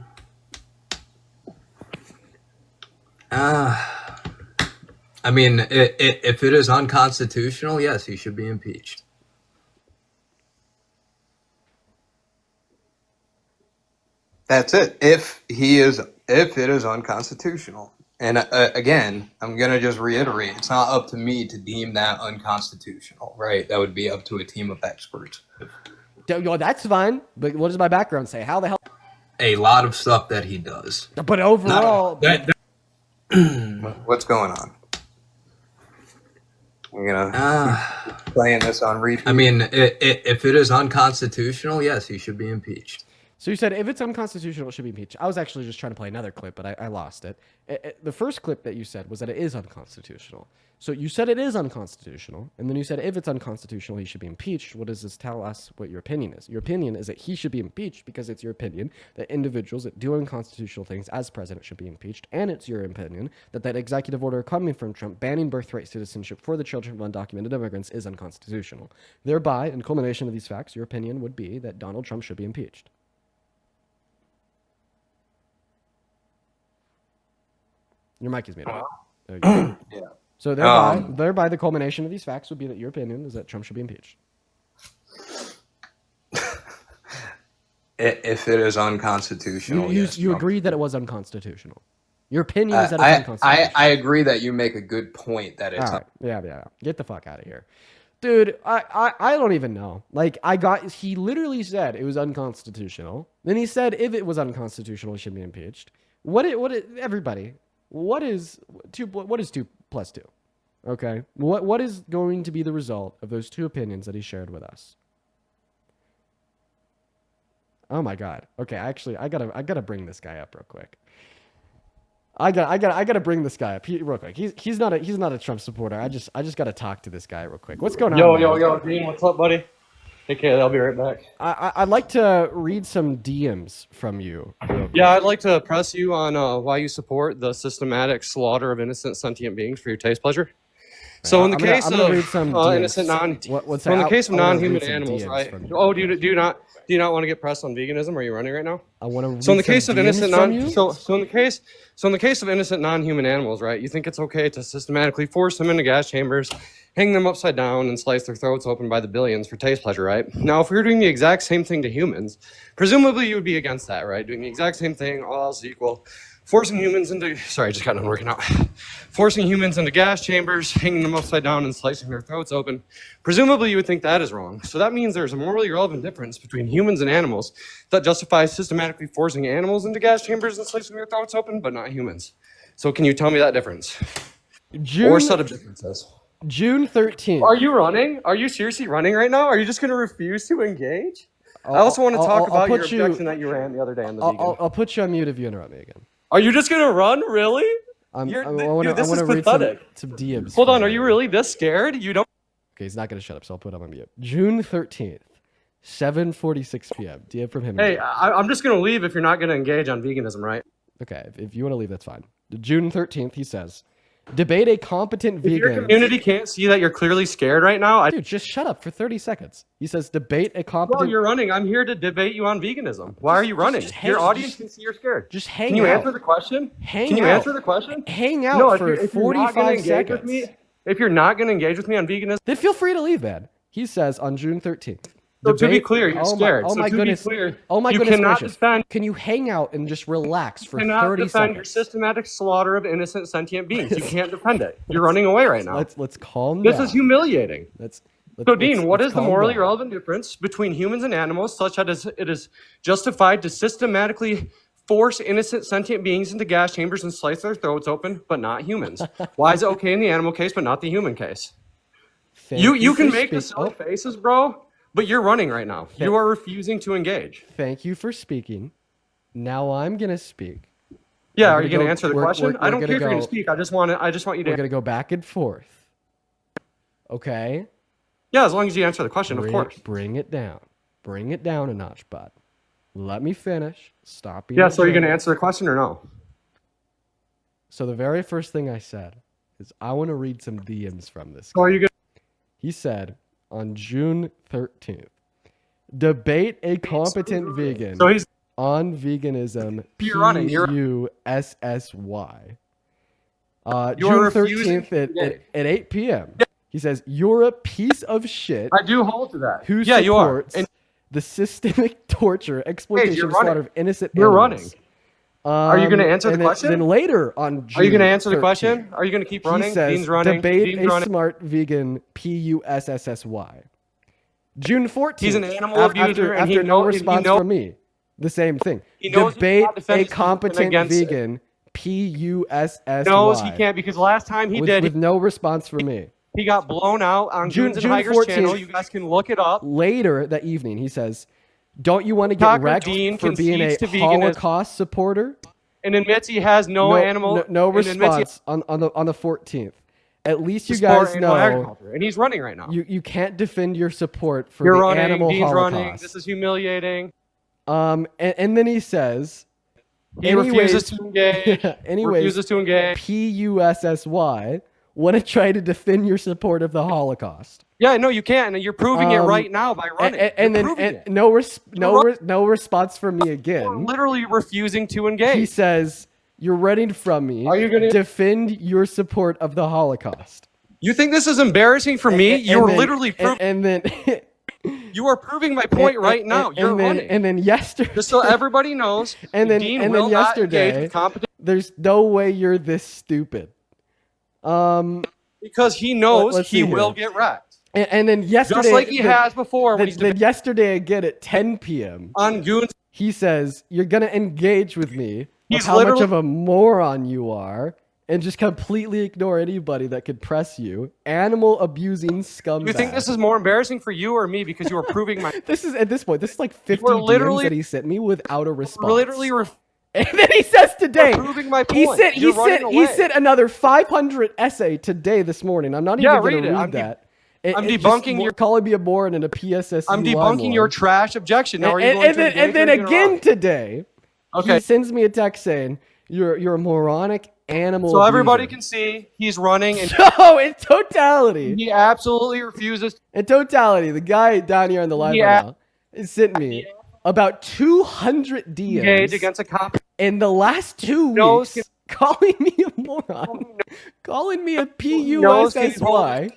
mean, if it is unconstitutional, yes, he should be impeached. That's it. If it is unconstitutional. And again, I'm going to just reiterate, it's not up to me to deem that unconstitutional, right? That would be up to a team of experts. That's fine. But what does my background say? How the hell? A lot of stuff that he does. But overall... What's going on? I'm going to playing this on repeat. I mean, if it is unconstitutional, yes, he should be impeached. So you said if it's unconstitutional, it should be impeached. I was actually just trying to play another clip, but I lost it. The first clip that you said was that it is unconstitutional. So you said it is unconstitutional, and then you said if it's unconstitutional, he should be impeached. What does this tell us what your opinion is? Your opinion is that he should be impeached because it's your opinion that individuals that do unconstitutional things as president should be impeached, and it's your opinion that that executive order coming from Trump banning birthright citizenship for the children of undocumented immigrants is unconstitutional. Thereby, in culmination of these facts, your opinion would be that Donald Trump should be impeached. Your mic is muted. There you go. Yeah. So thereby, the culmination of these facts would be that your opinion is that Trump should be impeached. If it is unconstitutional, you agreed that it was unconstitutional. Your opinion is that it's unconstitutional. I agree that you make a good point that it's. All right. Yeah. Get the fuck out of here. Dude, I don't even know. Like, he literally said it was unconstitutional. Then he said if it was unconstitutional, it should be impeached. Everybody... What is 2 plus 2? Okay. What is going to be the result of those two opinions that he shared with us? Oh my God. Okay, actually, I gotta bring this guy up real quick. I gotta bring this guy up real quick. He's not a Trump supporter. I just gotta talk to this guy real quick. What's going on? Yo, Dean, what's up, buddy? Take care. I'll be right back. I'd like to read some DMs from you. Yeah, I'd like to press you on why you support the systematic slaughter of innocent sentient beings for your taste pleasure. So in the case of innocent non-human animals, right? Oh, do you not want to get pressed on veganism? Are you running right now? I want to. So in the case of innocent in the case of innocent non-human animals, right? You think it's okay to systematically force them into gas chambers, hang them upside down, and slice their throats open by the billions for taste pleasure, right? Now, if we were doing the exact same thing to humans, presumably you would be against that, right? Doing the exact same thing, all else equal. Forcing humans into... Sorry, I just got done working out. Forcing humans into gas chambers, hanging them upside down, and slicing their throats open. Presumably you would think that is wrong. So that means there's a morally relevant difference between humans and animals that justifies systematically forcing animals into gas chambers and slicing their throats open, but not humans. So can you tell me that difference? Or set of differences? June 13th. Are you running? Are you seriously running right now? Are you just going to refuse to engage? I also want to talk about your objection that you ran the other day on the vegan. I'll put you on mute if you interrupt me again. Are you just going to run? Really? I want to read some DMs. Hold on. Are you really this scared? You don't... Okay, he's not going to shut up, so I'll put him on mute. June 13th, 7:46 p.m. DM from him. Hey, I'm just going to leave if you're not going to engage on veganism, right? Okay, if you want to leave, that's fine. June 13th, he says... Debate a competent vegan. If your community can't see that you're clearly scared right now, dude, just shut up for 30 seconds. He says, debate a competent. Well, you're running. I'm here to debate you on veganism. Why are you running? Your audience can see you're scared. Just hang out. Can you answer the question? Can you answer the question? Hang out for 45 seconds. If you're not going to engage with me on veganism, then feel free to leave, man. He says on June 13th. So to be clear, you're scared. Oh So my to goodness. be clear, Oh my you goodness cannot gracious. defend. Can you hang out and just relax for Cannot 30 defend seconds? your systematic slaughter of innocent sentient beings. You can't defend it. You're running away right now. Let's calm down. This is humiliating. So Dean, what is the morally relevant difference between humans and animals such that it is justified to systematically force innocent sentient beings into gas chambers and slice their throats open, but not humans? Why is it okay in the animal case, but not the human case? You can make the silly faces, bro, but you're running right now. You are refusing to engage. Thank you for speaking. Now I'm going to speak. Yeah, are you going to answer the question? I don't care if you're going to speak. I just want you to. We're going to go back and forth. Okay? Yeah, as long as you answer the question, of course. Bring it down. Bring it down a notch, bud. Let me finish. Stop being Yeah, so are you going to answer the question or no? So the very first thing I said is I want to read some DMs from this guy. So are you going He said on June 13th, debate a competent vegan on veganism, You're running. PUSSY. June 13th at 8 p.m. He says, you're a piece of shit. I do hold to that. Who yeah, you are. supports the systemic torture, exploitation, slaughter of innocent You're animals. running. Are you going to answer the question? Then later on June Are you going to answer the 13th, question? Are you going to keep running? He says, Dean's running. debate Dean's a running. smart vegan, PUSSY. June 14th. He's an animal abuser, and after no response from me. The same thing. He knows Debate he cannot defend a his position competent against it. vegan, PUSSY. Knows he can't because last time he did, with no response from me. he got blown out on June's and Higer's 14th, channel. You guys can look it up. Later that evening, he says, don't you want to get Tucker wrecked Dean for being a concedes to veganism. Holocaust supporter? And admits he has no animal. No and admits he- response on the 14th. At least you support guys animal know agriculture. And he's running right now. you can't defend your support for You're the running. animal Dean's holocaust. running. This is humiliating. And then he says, He refuses to engage. anyways, Refuses to engage. PUSSY, want to try to defend your support of the Holocaust. Yeah, no, you can't, and you're proving it right now by running. And You're then proving it. no response from me again. You're literally refusing to engage. He says, you're running from me. Are you gonna defend your support of the Holocaust? You think this is embarrassing for me? You're literally proving. And then you are proving my point right now. You're running. And then yesterday, just so everybody knows, and then Dean and will then not engage yesterday, with competent. there's no way you're this stupid. Because he knows let's he see will here. get wrecked. And then yesterday, Just like he has before when he's then yesterday again at 10 p.m. on Goons. He says, you're going to engage with me He's of how much literally- of a moron you are and just completely ignore anybody that could press you. Animal abusing scumbag. You think this is more embarrassing for you or me because you are proving my. This is, at this point, this is like 50 are DMs literally- that he sent me without a response. Literally. And then he says today, proving my he point. sent, You're running he away. sent another 500 essay today this morning. I'm not even going to read that. I'm debunking your calling me a moron and a PSS. I'm debunking your trash objection. Now, are you going to engage and then or are you gonna again run? today, Okay. he sends me a text saying you're a moronic animal. So everybody abuser." can see he's running and So in totality, he absolutely refuses. In totality, the guy down here on the live Yeah. right now has sent me about 200 Engage DMs against a cop. in the last 2 Knows weeks, calling me a moron, calling me a Knows PUSSY,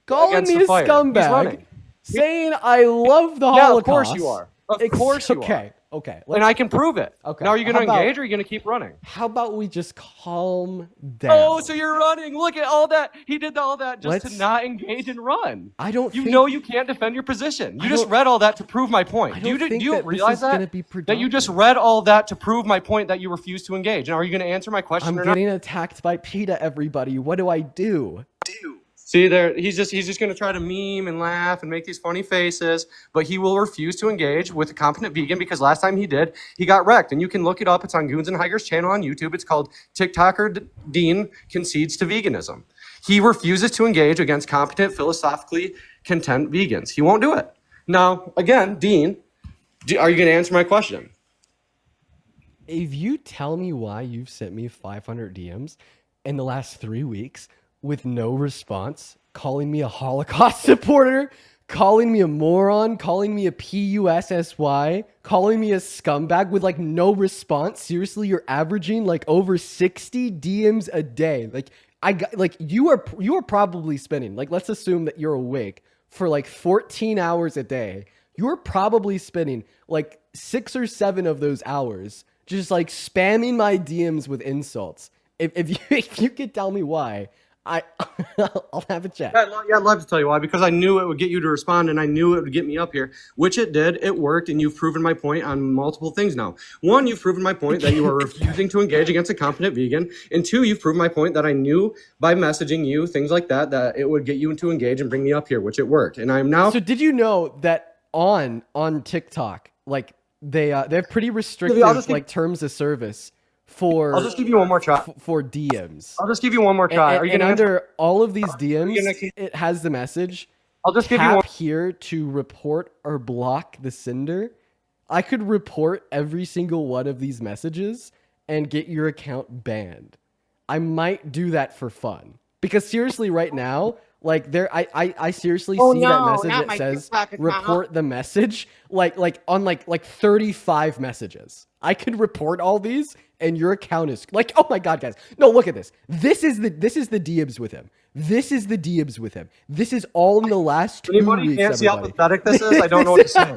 calling against me the a fire. He's scumbag, running. saying I love the Yeah, Holocaust. of course you are. Of course you are. Okay. Okay. And I can prove it. Okay. Now, are you going to How about- engage or are you going to keep running? How about we just calm down? Oh, so you're running. Look at all that. He did all that just Let's- to not engage and run. I don't You think- know you can't defend your position. You I just don't- read all that to prove my point. I Do you, don't do think you that this realize is that? gonna be That you just read all that to prove my point that you refuse to engage. Now, are you going to answer my question I'm or not? getting attacked by PETA, everybody. What do I do? See there, he's just going to try to meme and laugh and make these funny faces, but he will refuse to engage with a competent vegan because last time he did, he got wrecked. And you can look it up. It's on Goons and Hikers channel on YouTube. It's called TikToker Dean Concedes to Veganism. He refuses to engage against competent, philosophically content vegans. He won't do it. Now, again, Dean, are you going to answer my question? If you tell me why you've sent me 500 DMs in the last 3 weeks with no response, calling me a Holocaust supporter, calling me a moron, calling me a PUSSY, calling me a scumbag with like no response. Seriously, you're averaging like over 60 DMs a day. Like you are probably spending, like let's assume that you're awake for like 14 hours a day, you're probably spending like 6 or 7 of those hours just like spamming my DMs with insults. If you could tell me why, I'll have a chat. Yeah, I'd love to tell you why, because I knew it would get you to respond and I knew it would get me up here, which it did. It worked, and you've proven my point on multiple things now. One, you've proven my point that you are refusing to engage against a competent vegan. And two, you've proven my point that I knew by messaging you, things like that, that it would get you to engage and bring me up here, which it worked. And I'm now... So did you know that on TikTok, like they have pretty restrictive like terms of service for... I'll just give you one more try. For DMs. I'll just give you one more try. Are you gonna under all of these DMs, it has the message. I'll just give you tap one here to report or block the sender. I could report every single one of these messages and get your account banned. I might do that for fun because seriously, right now, like I seriously see that message that says report the message like on like 35 messages. I could report all these and your account is like, oh my God, guys. No, look at this. This is the DMs with him. This is the DMs with him. This is all in the last 2 weeks. Can't see how pathetic this is. I don't know what to say.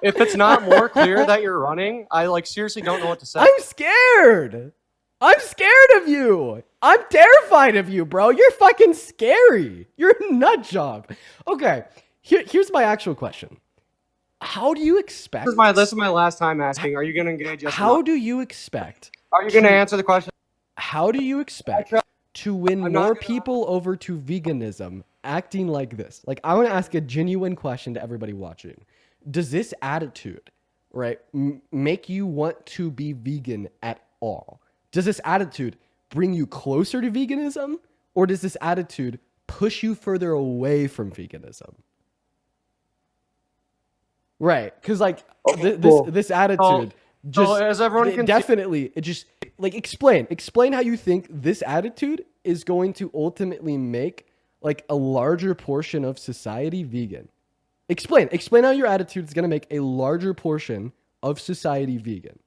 If it's not more clear that you're running, I like seriously don't know what to say. I'm scared. I'm scared of you. I'm terrified of you, bro. You're fucking scary. You're a nut job. Okay, here's my actual question. How do you expect... This is my last time asking. Are you going to engage? Yes, how do you expect... Are you going to answer the question? How do you expect to win more people over to veganism acting like this? Like, I want to ask a genuine question to everybody watching. Does this attitude, right, make you want to be vegan at all? Does this attitude bring you closer to veganism, or does this attitude push you further away from veganism? Right, because like this attitude as everyone can definitely it just like explain how you think this attitude is going to ultimately make like a larger portion of society vegan. Explain how your attitude is going to make a larger portion of society vegan.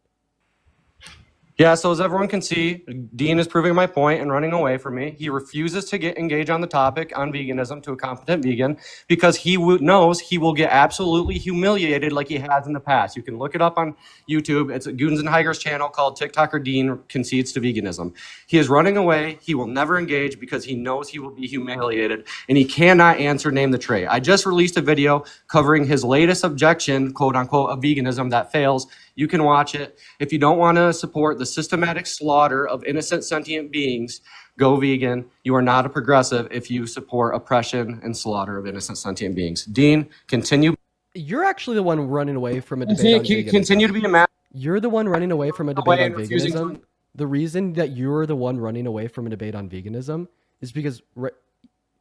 Yeah, so as everyone can see, Dean is proving my point and running away from me. He refuses to engage on the topic on veganism to a competent vegan because he knows he will get absolutely humiliated like he has in the past. You can look it up on YouTube. It's at Goons and Hikers channel called TikToker Dean Concedes to Veganism. He is running away. He will never engage because he knows he will be humiliated and he cannot answer Name the Tray. I just released a video covering his latest objection, quote unquote, of veganism that fails. You can watch it. If you don't want to support the systematic slaughter of innocent sentient beings, go vegan. You are not a progressive if you support oppression and slaughter of innocent sentient beings. Dean, continue. You're actually the one running away from a debate on veganism. Continue to be a man. You're the one running away from a debate on veganism. The reason that you're the one running away from a debate on veganism is because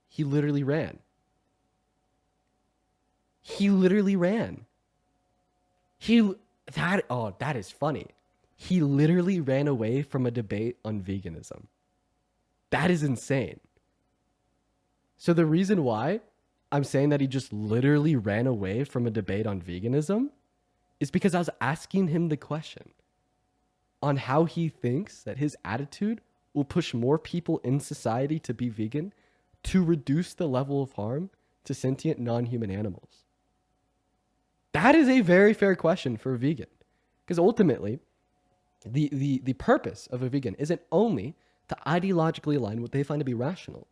he literally ran. He literally ran. That is funny. He literally ran away from a debate on veganism. That is insane. So the reason why I'm saying that he just literally ran away from a debate on veganism is because I was asking him the question on how he thinks that his attitude will push more people in society to be vegan to reduce the level of harm to sentient non-human animals. That is a very fair question for a vegan. Because ultimately, the purpose of a vegan isn't only to ideologically align what they find to be rational,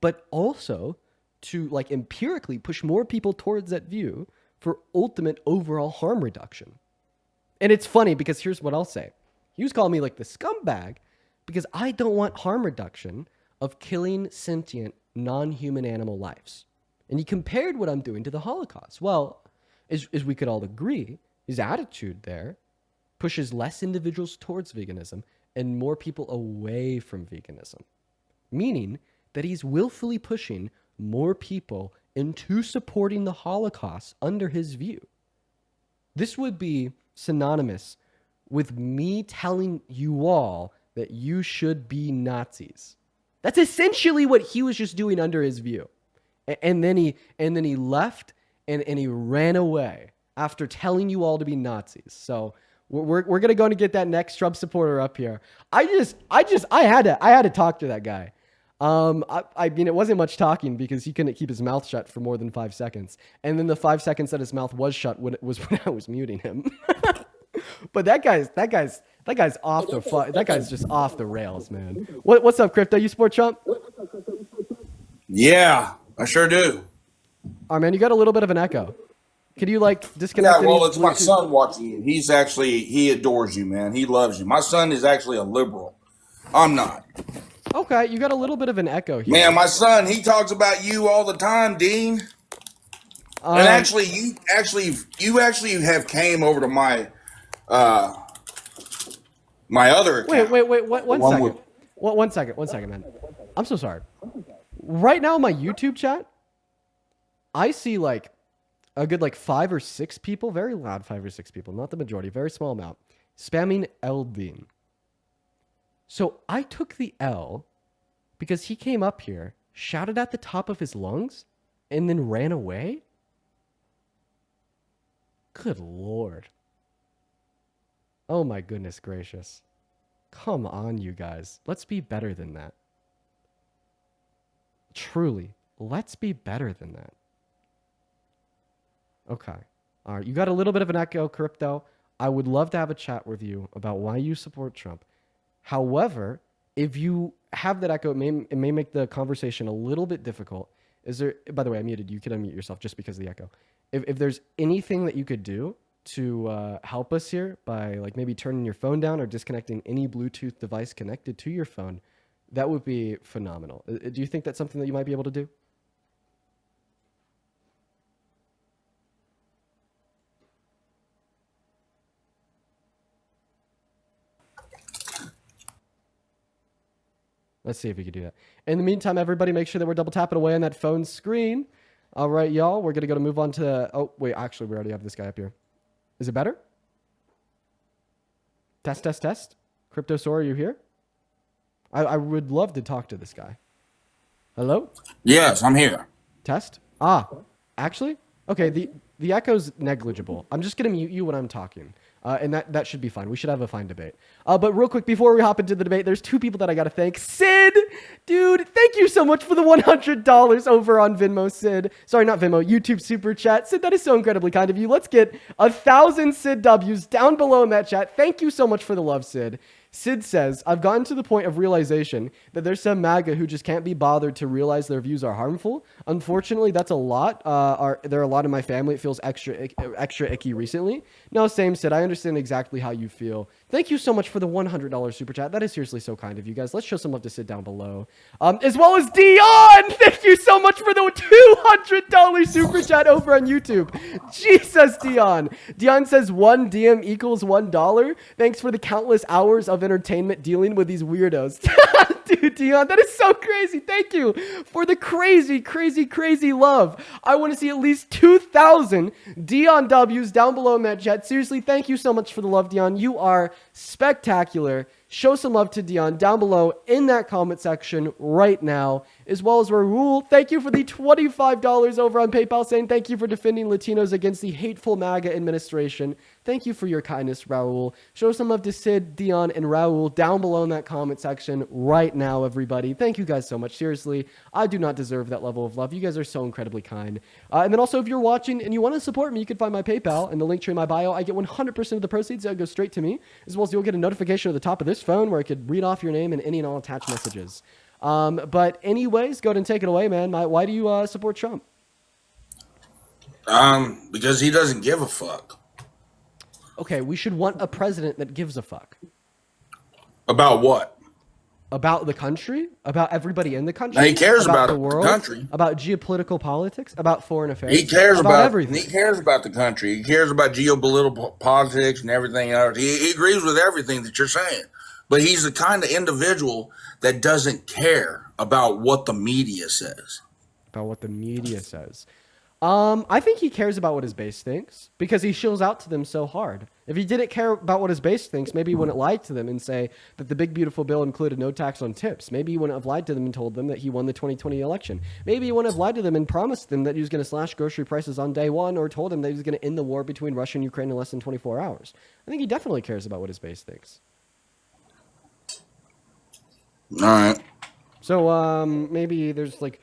but also to like empirically push more people towards that view for ultimate overall harm reduction. And it's funny because here's what I'll say. He was calling me like the scumbag because I don't want harm reduction of killing sentient non-human animal lives. And he compared what I'm doing to the Holocaust. Well, as we could all agree, his attitude there pushes less individuals towards veganism and more people away from veganism, meaning that he's willfully pushing more people into supporting the Holocaust under his view. This would be synonymous with me telling you all that you should be Nazis. That's essentially what he was just doing under his view. And then he left and he ran away after telling you all to be Nazis. So we're gonna go and get that next Trump supporter up here. I had to talk to that guy. I mean, it wasn't much talking because he couldn't keep his mouth shut for more than 5 seconds. And then the 5 seconds that his mouth was shut when I was muting him. But that guy's off that guy's just off the rails, man. What's up, Crypto? You support Trump? Yeah, I sure do. Oh man, you got a little bit of an echo. Could you like disconnect? Yeah, well, any it's my Bluetooth? son watching you. He adores you, man. He loves you. My son is actually a liberal. I'm not. Okay, you got a little bit of an echo here. Man, my son, he talks about you all the time, Dean. And actually, you actually have came over to my my other account. Wait, one second, man. I'm so sorry. Right now, in my YouTube chat, I see like a good like 5 or 6 people, very loud 5 or 6 people, not the majority, very small amount, spamming L Dean. So I took the L because he came up here, shouted at the top of his lungs, and then ran away? Good Lord. Oh my goodness gracious. Come on, you guys. Let's be better than that. Truly, let's be better than that. Okay. All right. You got a little bit of an echo, Crypto. I would love to have a chat with you about why you support Trump. However, if you have that echo, it may make the conversation a little bit difficult. Is there, by the way, I muted you. You can unmute yourself just because of the echo. If there's anything that you could do to help us here by like maybe turning your phone down or disconnecting any Bluetooth device connected to your phone, that would be phenomenal. Do you think that's something that you might be able to do? Let's see if we can do that. In the meantime, everybody make sure that we're double tapping away on that phone screen. All right, y'all. We're going to move on to... Oh, wait. Actually, we already have this guy up here. Is it better? Test, test, test. Cryptosaur, are you here? I would love to talk to this guy. Hello? Yes, I'm here. Test? Actually? Okay, the echo's negligible. I'm just going to mute you when I'm talking. And that should be fine. We should have a fine debate. But real quick, before we hop into the debate, there's 2 people that I got to thank. Sid! Dude, thank you so much for the $100 over on Venmo, Sid. Sorry, not Venmo, YouTube Super Chat. Sid, that is so incredibly kind of you. Let's get 1,000 Sid W's down below in that chat. Thank you so much for the love, Sid. Sid says, I've gotten to the point of realization that there's some MAGA who just can't be bothered to realize their views are harmful. Unfortunately, that's a lot. There are a lot in my family. It feels extra icky recently. No, same, Sid. I understand exactly how you feel. Thank you so much for the $100 super chat. That is seriously so kind of you guys. Let's show some love to Sid down below. As well as Dion. Thank you so much for the $200 super chat over on YouTube. Jesus, Dion. Dion says 1 DM equals $1. Thanks for the countless hours of entertainment dealing with these weirdos. Dude, Dion, that is so crazy. Thank you for the crazy, crazy, crazy love. I want to see at least 2,000 Dion W's down below in that chat. Seriously, thank you so much for the love, Dion. You are spectacular. Show some love to Dion down below in that comment section right now, as well as Raul. Thank you for the $25 over on PayPal saying thank you for defending Latinos against the hateful MAGA administration. Thank you for your kindness, Raul. Show some love to Sid, Dion, and Raul down below in that comment section right now, everybody. Thank you guys so much. Seriously, I do not deserve that level of love. You guys are so incredibly kind. And then also, if you're watching and you want to support me, you can find my PayPal in the link tree in my bio. I get 100% of the proceeds that go straight to me, as well as you'll get a notification at the top of this phone where I could read off your name and any and all attached messages. But anyways, go ahead and take it away, man. Why do you support Trump? Because he doesn't give a fuck. Okay, we should want a president that gives a fuck. About what? About the country? About everybody in the country? He cares about the world? the country. About geopolitical politics? About foreign affairs? He cares about everything. He cares about the country. He cares about geopolitical politics and everything else. He agrees with everything that you're saying. But he's the kind of individual that doesn't care about what the media says. About what the media says. I think he cares about what his base thinks because he shills out to them so hard. If he didn't care about what his base thinks, maybe he wouldn't lie to them and say that the big beautiful bill included no tax on tips. Maybe he wouldn't have lied to them and told them that he won the 2020 election. Maybe he wouldn't have lied to them and promised them that he was going to slash grocery prices on day one or told them that he was going to end the war between Russia and Ukraine in less than 24 hours. I think he definitely cares about what his base thinks. All right. So maybe there's like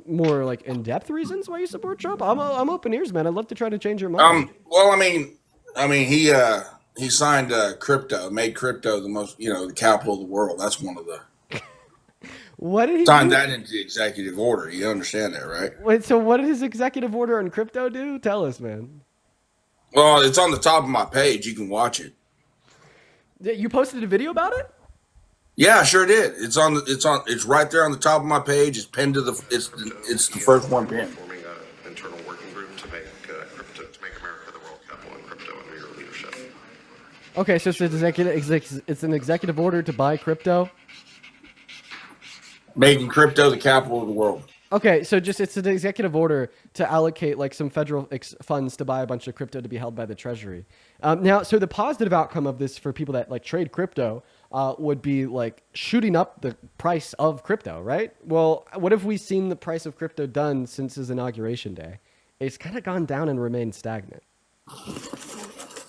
more like in-depth reasons why you support Trump. I'm open ears, man. I'd love to try to change your mind. Well, I mean, he signed crypto, made crypto the most, the capital of the world. That's one of the What did he signed do? that into executive order. You understand that, right? Wait, so what did his executive order on crypto do? Tell us, man. Well, it's on the top of my page. You can watch it. You posted a video about it? Yeah, I sure did. It's right there on the top of my page. It's pinned to it's the first one pinned. Forming an internal working group to make crypto, to make America the world capital in crypto under your leadership. Okay, so it's an executive order to buy crypto. Making crypto the capital of the world. Okay, so it's an executive order to allocate like some federal funds to buy a bunch of crypto to be held by the Treasury. Now, so the positive outcome of this for people that like trade crypto would be like shooting up the price of crypto, right? Well, what have we seen the price of crypto done since his inauguration day? It's kind of gone down and remained stagnant.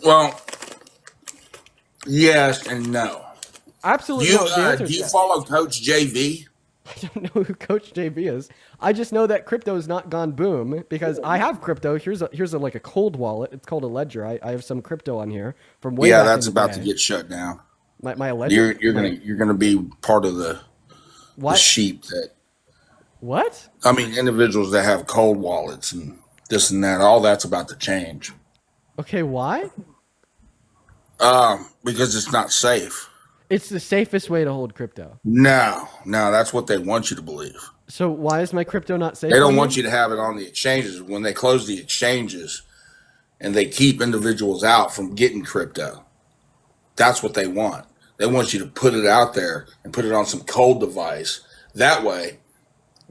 Well, yes and no. Absolutely. Do you follow Coach JV? I don't know who Coach JV is. I just know that crypto has not gone boom because I have crypto. Here's like a cold wallet. It's called a ledger. I have some crypto on here from way back that's in the about day. to get shut down. My ledger. You're gonna be part of the sheep that. What? I mean, individuals that have cold wallets and this and that. All that's about to change. Okay, why? Because it's not safe. It's the safest way to hold crypto. No, that's what they want you to believe. So why is my crypto not safe? They don't want you to have it on the exchanges. When they close the exchanges and they keep individuals out from getting crypto, that's what they want. They want you to put it out there and put it on some cold device. That way,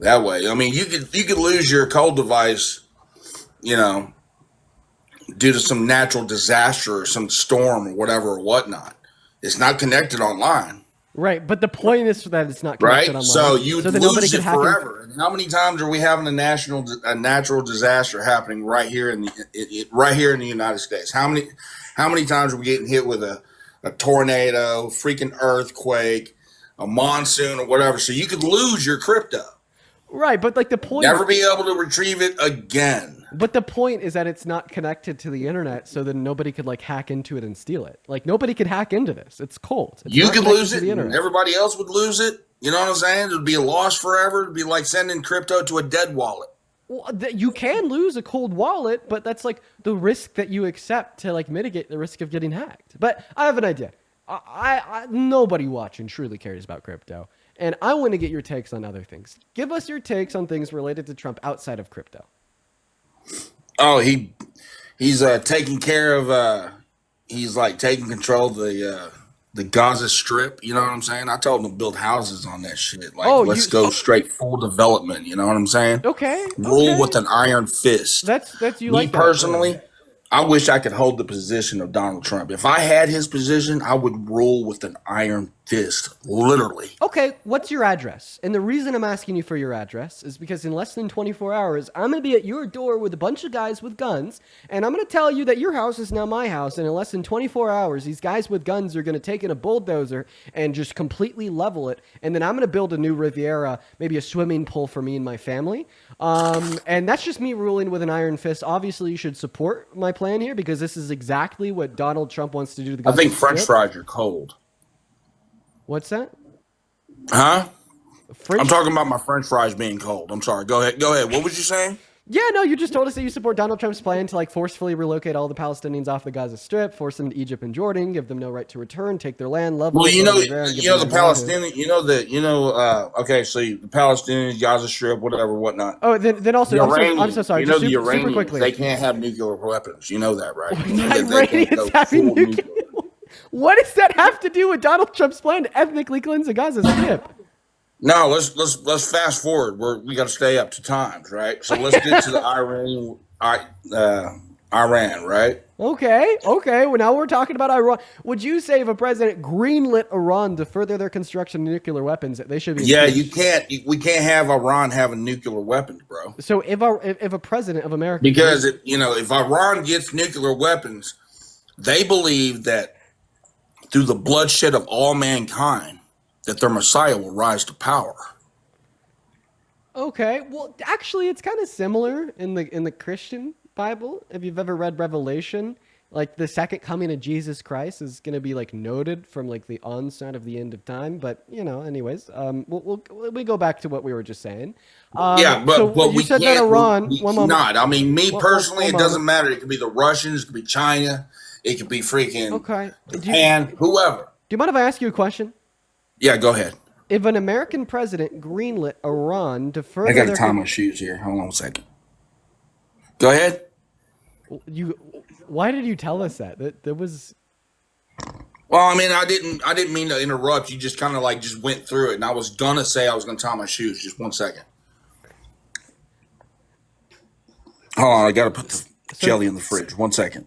I mean, you could lose your cold device, due to some natural disaster or some storm or whatever or whatnot. It's not connected online. Right, but the point is that it's not connected online. So you that nobody lose can it hack forever. And how many times are we having a natural disaster happening right here in the United States? How many times are we getting hit with a tornado, freaking earthquake, a monsoon, or whatever? So you could lose your crypto. Right, but like the point, never be able to retrieve it again. But the point is that it's not connected to the internet, so then nobody could like hack into it and steal it. Like nobody could hack into this. It's cold. It's You not could connected lose to it, the and internet. everybody else would lose it. You know what I'm saying? It would be a loss forever. It'd be like sending crypto to a dead wallet. Well, you can lose a cold wallet, but that's like the risk that you accept to like mitigate the risk of getting hacked. But I have an idea. Nobody watching truly cares about crypto, and I want to get your takes on other things. Give us your takes on things related to Trump outside of crypto. Oh, he's taking care of. He's like taking control of the Gaza Strip. You know what I'm saying? I told him to build houses on that shit. Like, let's go straight full development. You know what I'm saying? Okay. Rule with an iron fist. That's you Me like that. personally, I wish I could hold the position of Donald Trump. If I had his position, I would rule with an iron fist, literally. Okay, what's your address? And the reason I'm asking you for your address is because in less than 24 hours, I'm going to be at your door with a bunch of guys with guns, and I'm going to tell you that your house is now my house, and in less than 24 hours, these guys with guns are going to take in a bulldozer and just completely level it, and then I'm going to build a new Riviera, maybe a swimming pool for me and my family, and that's just me ruling with an iron fist. Obviously, you should support my plan here because this is exactly what Donald Trump wants to do to the I think Gaza French Strip. fries are cold. What's that? Huh? I'm talking about my French fries being cold. I'm sorry. Go ahead. What was you saying? Yeah, no, you just told us that you support Donald Trump's plan to like forcefully relocate all the Palestinians off the Gaza Strip, force them to Egypt and Jordan, give them no right to return, take their land, level Well, it, you go know, over there and give you know them the their livelihood. Palestinian. Okay, so the Palestinians, Gaza Strip, whatever, whatnot. Oh, then also, I'm so sorry. You know Just the super Iranians, quickly. they can't have nuclear weapons. You know that, right? The They can't Iranians go having full nuclear. What does that have to do with Donald Trump's plan to ethnically cleanse the Gaza Strip? No, let's fast forward. We got to stay up to times, right? So let's get to the Iran, right? Okay. Well, now we're talking about Iran. Would you say if a president greenlit Iran to further their construction of nuclear weapons, that they should be? Yeah, impeached? we can't have Iran having nuclear weapons, bro. So if a president of America, Because if Iran gets nuclear weapons, they believe that through the bloodshed of all mankind, that their Messiah will rise to power. Okay, well, actually, it's kind of similar in the Christian Bible. If you've ever read Revelation, like the second coming of Jesus Christ is going to be like noted from like the onset of the end of time. But anyways, we go back to what we were just saying. Yeah, So but you we said that can't. Iran. We One moment. cannot. I mean, me personally, One it doesn't moment. matter. It could be the Russians, it could be China, it could be freaking Okay. Japan, whoever. Do you mind if I ask you a question? Yeah, go ahead. If an American president greenlit Iran to I further got to their tie my shoes here. Hold on a second. Go ahead. Why did you tell us that? That was. Well, I mean, I didn't mean to interrupt. You just kind of like just went through it, and I was gonna say I was gonna tie my shoes. Just 1 second. Hold on, I gotta put the jelly in the fridge. 1 second.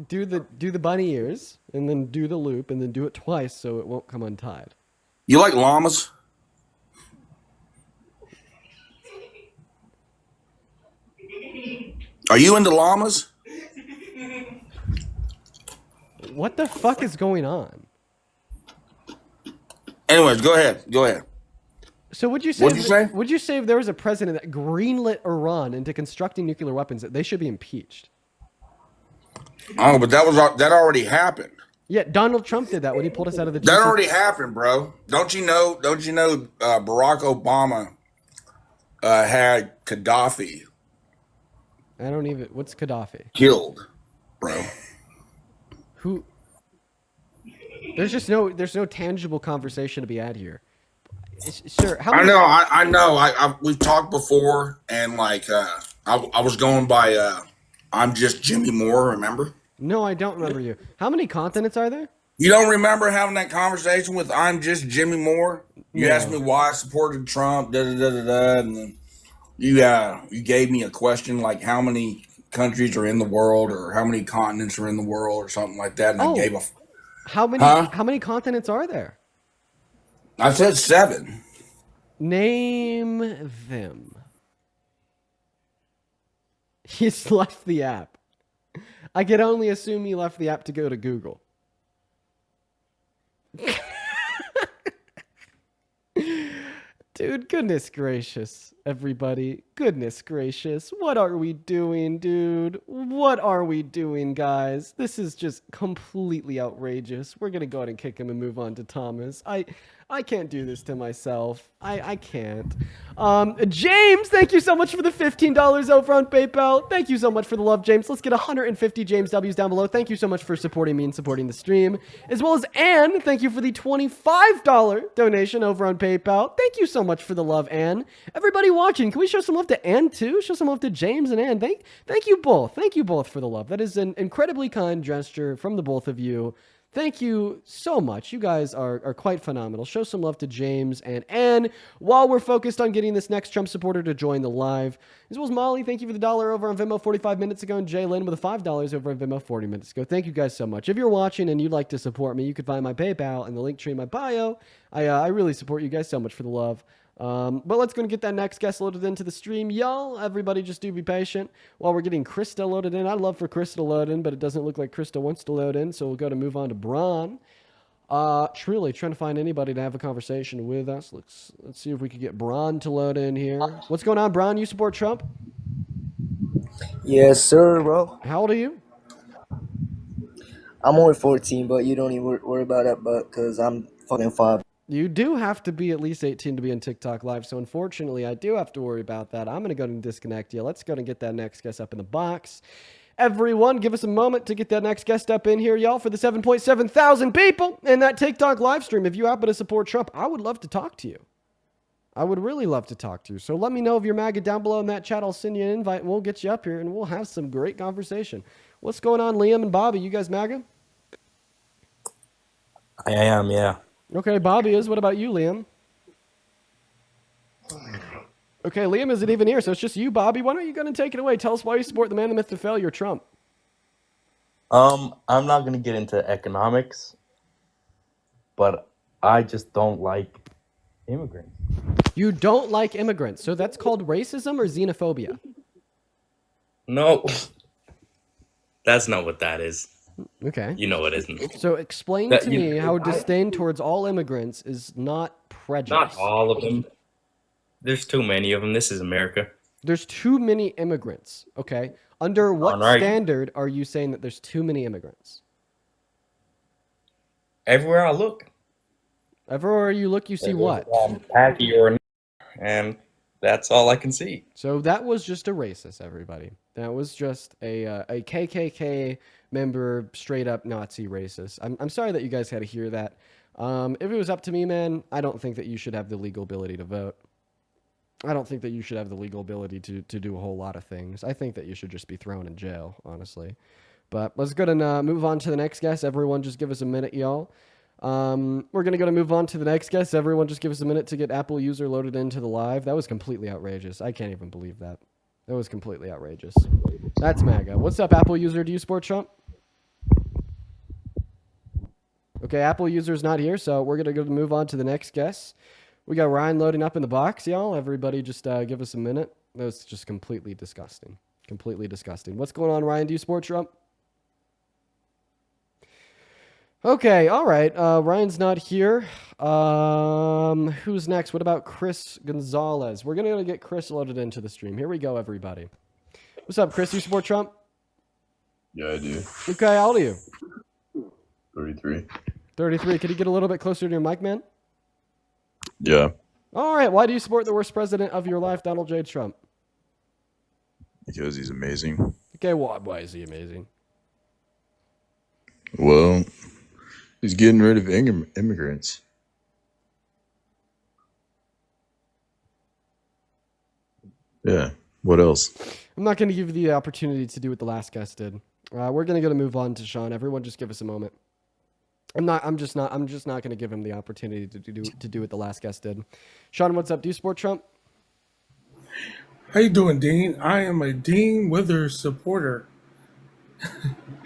Do the bunny ears, and then do the loop, and then do it twice so it won't come untied. You like llamas? Are you into llamas? What the fuck is going on? Anyways, go ahead. Go ahead. So would you say? What'd you say? Would you say if there was a president that greenlit Iran into constructing nuclear weapons, that they should be impeached? Oh, but that already happened. Yeah, Donald Trump did that when he pulled us out of the. That already happened, bro. Don't you know? Barack Obama had Gaddafi. I don't even. What's Gaddafi? Killed, bro. Who? There's no tangible conversation to be had here. Sir, how many... I know. We've talked before, and like I was going by I'm just Jimmy Moore. Remember? No, I don't remember you. How many continents are there? You don't remember having that conversation with I'm just Jimmy Moore? You asked me why I supported Trump, and then you gave me a question like how many countries are in the world or how many continents are in the world or something like that, and I gave a how many continents are there? I said 7. Name them. He's left the app. I can only assume he left the app to go to Google. Dude, goodness gracious, everybody. Goodness gracious. What are we doing, dude? What are we doing, guys? This is just completely outrageous. We're going to go ahead and kick him and move on to Thomas. I can't do this to myself. I can't. James, thank you so much for the $15 over on PayPal. Thank you so much for the love, James. Let's get 150 James W's down below. Thank you so much for supporting me and supporting the stream. As well as Ann, thank you for the $25 donation over on PayPal. Thank you so much for the love, Ann. Everybody watching, can we show some love to Ann too? Show some love to James and Ann. Thank you both. Thank you both for the love. That is an incredibly kind gesture from the both of you. Thank you so much. You guys are quite phenomenal. Show some love to James and Ann while we're focused on getting this next Trump supporter to join the live. As well as Molly, thank you for the $1 over on Venmo 45 minutes ago, and Jay Lynn with the $5 over on Venmo 40 minutes ago. Thank you guys so much. If you're watching and you'd like to support me, you can find my PayPal in the link tree in my bio. I really support you guys so much for the love. But let's go and get that next guest loaded into the stream. Y'all, everybody just do be patient while we're getting Krista loaded in. I'd love for Krista to load in, but it doesn't look like Krista wants to load in, so we'll go to move on to Braun. Truly trying to find anybody to have a conversation with us. Let's see if we can get Braun to load in here. What's going on, Braun? You support Trump? Yes, sir, bro. How old are you? I'm only 14, but you don't even worry about that, but because I'm fucking 5. You do have to be at least 18 to be in TikTok Live, so unfortunately, I do have to worry about that. I'm going to go and disconnect you. Let's go and get that next guest up in the box. Everyone, give us a moment to get that next guest up in here, y'all, for the 7.7 thousand people in that TikTok live stream. If you happen to support Trump, I would love to talk to you. I would really love to talk to you. So let me know if you're MAGA down below in that chat. I'll send you an invite, and we'll get you up here, and we'll have some great conversation. What's going on, Liam and Bobby? You guys MAGA? I am, yeah. Okay, Bobby is. What about you, Liam? Okay, Liam isn't even here, so it's just you, Bobby. Why don't you go and take it away? Tell us why you support the man, the myth, the failure, Trump. I'm not gonna get into economics, but I just don't like immigrants. You don't like immigrants, so that's called racism or xenophobia? No, that's not what that is. Okay. You know it isn't. So explain to me how disdain towards all immigrants is not prejudice. Not all of them. There's too many of them. This is America. There's too many immigrants. Okay. Under what All right. standard are you saying that there's too many immigrants? Everywhere I look. Everywhere you look, you see what? Packy or and that's all I can see. So that was just a racist, everybody. That was just a KKK member, straight up Nazi racist. I'm sorry that you guys had to hear that. If it was up to me, man, I don't think that you should have the legal ability to vote. I don't think that you should have the legal ability to do a whole lot of things. I think that you should just be thrown in jail, honestly. But let's go and move on to the next guest. Everyone just give us a minute, y'all. We're going to move on to the next guest. Everyone just give us a minute to get Apple user loaded into the live. That was completely outrageous. I can't even believe that. That was completely outrageous. That's MAGA. What's up, Apple user? Do you support Trump? Okay, Apple user's not here, so we're going to move on to the next guest. We got Ryan loading up in the box, y'all. Everybody just give us a minute. That was just completely disgusting. Completely disgusting. What's going on, Ryan? Do you support Trump? Okay, all right. Ryan's not here. Who's next? What about Chris Gonzalez? We're going to get Chris loaded into the stream. Here we go, everybody. What's up, Chris? Do you support Trump? Yeah, I do. Okay, how old are you? 33. 33. Could you get a little bit closer to your mic, man? Yeah, All right. Why do you support the worst president of your life, Donald J. Trump? because he's amazing. Okay, why is he amazing? Well, he's getting rid of immigrants. Yeah. What else? I'm not going to give you the opportunity to do what the last guest did. We're going to move on to Sean. Everyone just give us a moment. I'm just not going to give him the opportunity to do what the last guest did. Sean, what's up? Do you support Trump? How you doing, Dean? I am a Dean Withers supporter.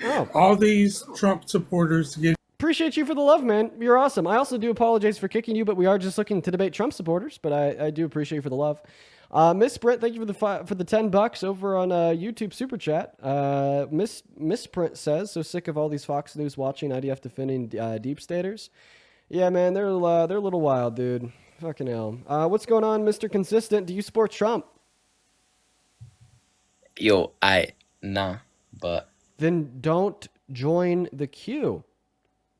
Oh. All these Trump supporters get. Appreciate you for the love, man. You're awesome. I also do apologize for kicking you, but we are just looking to debate Trump supporters. But I do appreciate you for the love. Miss Brent, thank you for the $10 over on YouTube Super Chat. Miss Brent says, so sick of all these Fox News watching IDF defending deep staters. Yeah, man, they're a little wild, dude. Fucking hell. What's going on, Mr. Consistent? Do you support Trump? Yo, nah, but Then don't join the queue.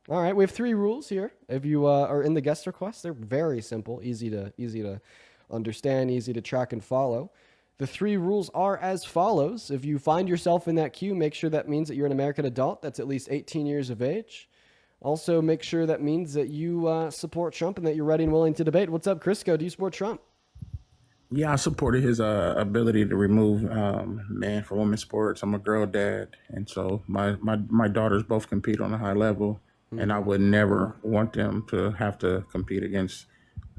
All right, we have 3 rules here. If you are in the guest request, they're very simple, easy to understand, easy to track and follow. The 3 rules are as follows. If you find yourself in that queue, make sure that means that you're an American adult that's at least 18 years of age. Also, make sure that means that you support Trump and that you're ready and willing to debate. What's up, Crisco? Do you support Trump? Yeah, I supported his ability to remove man for women sports. I'm a girl dad, and so my daughters both compete on a high level, and I would never want them to have to compete against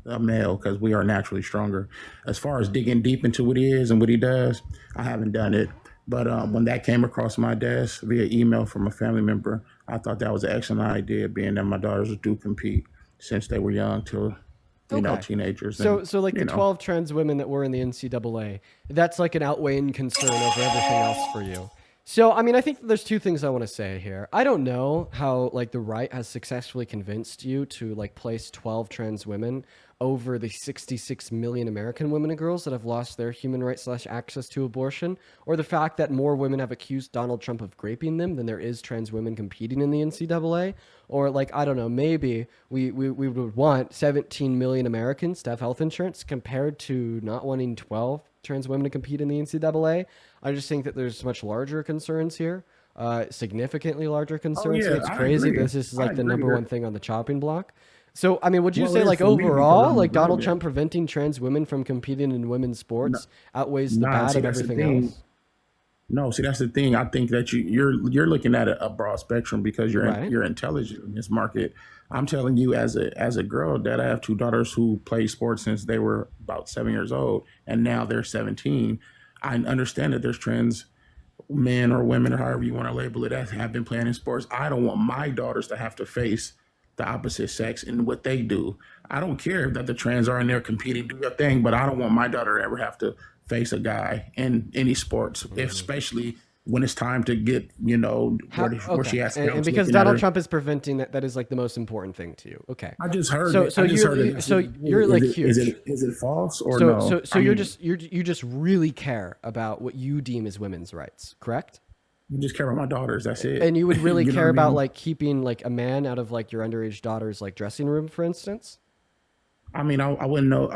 a male because we are naturally stronger. As far as digging deep into what he is and what he does, I haven't done it. But when that came across my desk via email from a family member, I thought that was an excellent idea, being that my daughters do compete since they were young till teenagers. So and, like the you know. 12 trans women that were in the NCAA, that's like an outweighing concern over everything else for you. So, I mean, I think there's 2 things I want to say here. I don't know how like the right has successfully convinced you to like place 12 trans women over the 66 million American women and girls that have lost their human rights / access to abortion, or the fact that more women have accused Donald Trump of raping them than there is trans women competing in the NCAA, or like, I don't know, maybe we would want 17 million Americans to have health insurance compared to not wanting 12 trans women to compete in the NCAA. I just think that there's much larger concerns here, significantly larger concerns. yeah, It's I crazy. agree. This is I like the agree number that- one thing on the chopping block. So, I mean, would you Well, say it is like for me because overall, I'm like a Donald girl Trump dad. preventing trans women from competing in women's sports outweighs the Nah, bad see, of that's the everything thing. else? No, see, that's the thing. I think that you're looking at a broad spectrum because Right. you're intelligent in this market. I'm telling you, as a girl, that I have 2 daughters who play sports since they were about 7 years old, and now they're 17. I understand that there's trans men or women or however you want to label it that have been playing in sports. I don't want my daughters to have to face the opposite sex in what they do. I don't care that the trans are in there competing, do their thing, but I don't want my daughter to ever have to face a guy in any sports, especially when it's time to get, where she has to go. And to because looking at Donald her. Trump is preventing that, that is like the most important thing to you. Okay. I just heard So it. so I just you heard it. so you're like huge. Is it false or so no? so you just really care about what you deem as women's rights, correct? You just care about my daughters. That's it. And you would really You know care what I about mean? like keeping like a man out of like your underage daughter's like dressing room, for instance? I mean, I wouldn't know.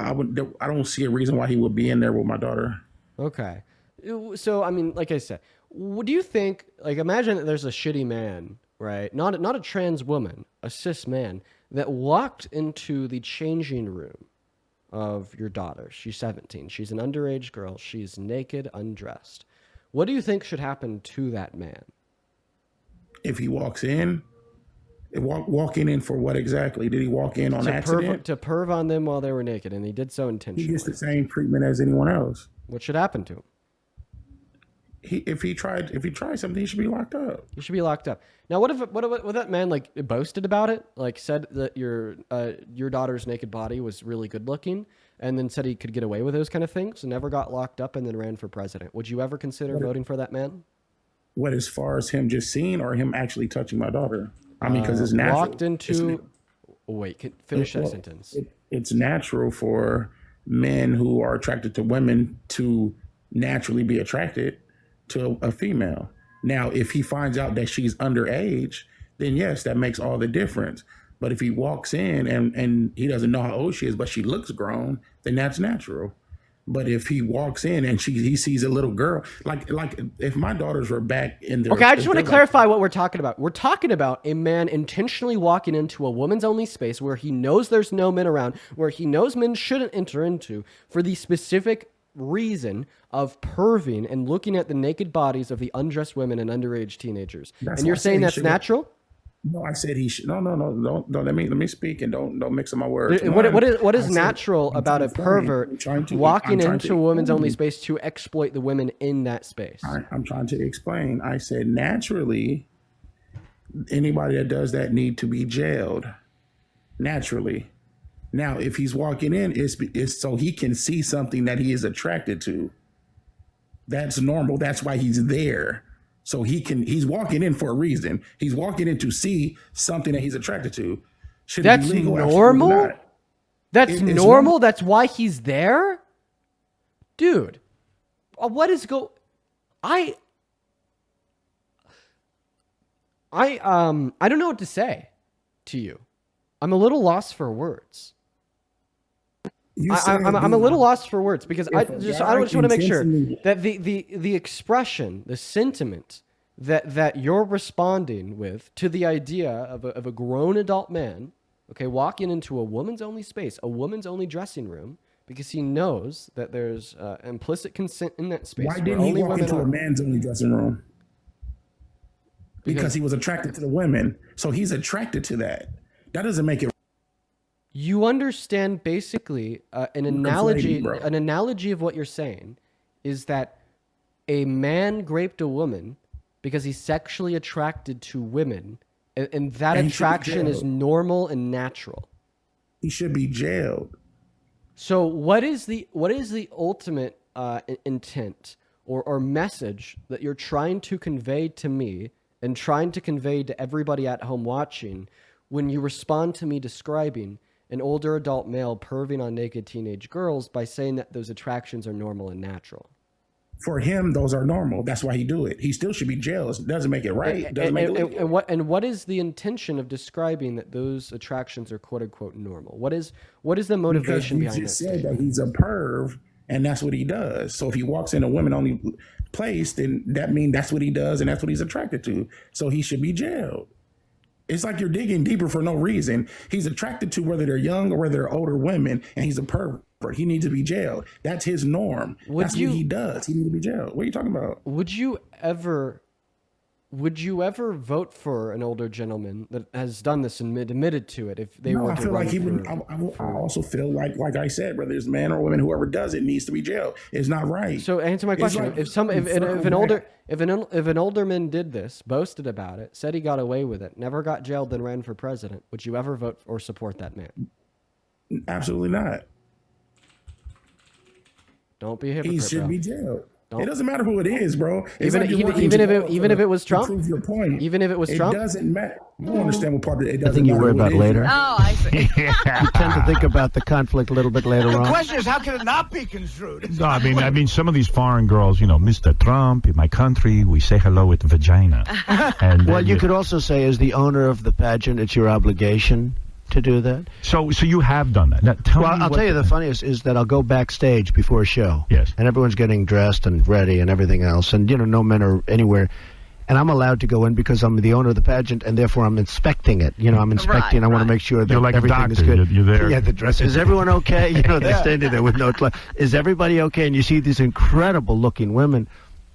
I don't see a reason why he would be in there with my daughter. Okay. So I mean, like I said, what do you think? Like, imagine that there's a shitty man, right? Not a trans woman, a cis man that walked into the changing room of your daughter. She's 17. She's an underage girl. She's naked, undressed. What do you think should happen to that man? If he walks in, walking in for what exactly? Did he walk in on accident? To perv on them while they were naked, and he did so He intentionally. gets the same treatment as anyone else. What should happen to him? If he tried something, he should be locked up. You should be locked up. Now, what if that man like boasted about it, like said that your daughter's naked body was really good looking, and then said he could get away with those kind of things, and never got locked up, and then ran for president? Would you ever consider voting for that man? What, as far as him just seeing or him actually touching my daughter? I mean, because it's natural. Walked into. Wait, finish that sentence. It's natural for men who are attracted to women to naturally be attracted to a female. Now, if he finds out that she's underage, then yes, that makes all the difference. But if he walks in and he doesn't know how old she is, but she looks grown, then that's natural. But if he walks in and he sees a little girl, like if my daughters were back in their... Okay, I just want to clarify what we're talking about. We're talking about a man intentionally walking into a woman's only space where he knows there's no men around, where he knows men shouldn't enter into, for the specific reason of perving and looking at the naked bodies of the undressed women and underage teenagers. That's And you're why I said saying he that's should- natural? No, I said he should. No. Don't let me speak and don't mix up my words. What is I said- natural I'm about a trying to pervert explain. walking I'm trying into to a women's only explain. space to exploit the women in that space? I'm trying to explain. I said naturally, anybody that does that need to be jailed. Naturally. Now, if he's walking in, it's so he can see something that he is attracted to. That's normal. That's why he's there. So he's walking in for a reason. He's walking in to see something that he's attracted to. Should it be That's legal? Absolutely normal? not. That's It's normal? That's why he's there? Dude, what is I don't know what to say to you. I'm a little lost for words. I'm a little lost for words because I just want to make sure that the expression, the sentiment that you're responding with to the idea of a grown adult man, okay, walking into a woman's only space, a woman's only dressing room, because he knows that there's implicit consent in that space. Why didn't he walk into a man's only dressing room? Because he was attracted to the women. So he's attracted to that. That doesn't make it. You understand basically an analogy of what you're saying is that a man raped a woman because he's sexually attracted to women, and that And he should be attraction is jailed. normal and natural. He should be jailed. So what is the ultimate intent or message that you're trying to convey to me and trying to convey to everybody at home watching when you respond to me describing an older adult male perving on naked teenage girls by saying that those attractions are normal and natural? For him, those are normal. That's why he do it. He still should be jailed. It doesn't make it right. It doesn't make it legal. And what is the intention of describing that those attractions are quote unquote normal? What is the motivation Because behind you that just said statement? that he's a perv, and that's what he does. So if he walks in a women only place, then that means that's what he does, and that's what he's attracted to. So he should be jailed. It's like you're digging deeper for no reason. He's attracted to whether they're young or whether they're older women, and he's a pervert. He needs to be jailed. That's his norm. That's what he does. He needs to be jailed. What are you talking about? Would you ever vote for an older gentleman that has done this and admitted to it if they No, were I to feel run like he would. for- I also feel like I said, whether it's man or woman, whoever does it needs to be jailed. It's not right. So answer my It's question: like- if an older man did this, boasted about it, said he got away with it, never got jailed, then ran for president, would you ever vote or support that man? Absolutely not. Don't be a hypocrite. He should bro. be jailed. Don't. It doesn't matter who it is, bro. It's Even like you're working even if together it was to Trump, prove your point. even if it was It Trump, doesn't matter. You don't understand what part of it I doesn't think you matter worry who about it is. later. Oh, I see. You tend to think about the conflict a little bit later The on. question is, how can it not be construed? No, I mean, some of these foreign girls, Mr. Trump, in my country, we say hello with vagina. And Well, you could also say, as the owner of the pageant, it's your obligation to do that. So you have done that. Now, I'll tell you the funniest is that I'll go backstage before a show. Yes. And everyone's getting dressed and ready and everything else. And, no men are anywhere. And I'm allowed to go in because I'm the owner of the pageant, and therefore I'm inspecting it. I'm inspecting. I want to make sure that You're like everything a is doctor. good. You're there. Yeah, the dress. Is everyone okay? They're standing there with no clothes. Is everybody okay? And you see these incredible-looking women.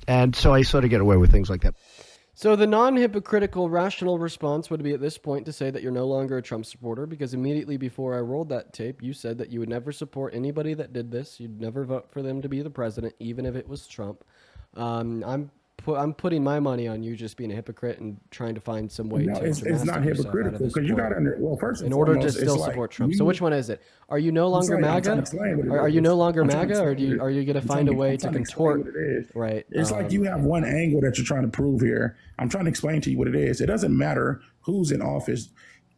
And so I sort of get away with things like that. So the non-hypocritical, rational response would be at this point to say that you're no longer a Trump supporter, because immediately before I rolled that tape, you said that you would never support anybody that did this. You'd never vote for them to be the president, even if it was Trump. I'm putting my money on you just being a hypocrite and trying to find some way No, to it's not hypocritical because you got to. Well, first and in order foremost, to still it's support like Trump. So which one is it? Are you no longer I'm trying MAGA? to explain what it Are you is. no longer I'm trying to MAGA, or explain are you going to I'm find a trying way to explain what contort? it is. Right. It's like you have one angle that you're trying to prove here. I'm trying to explain to you what it is. It doesn't matter who's in office.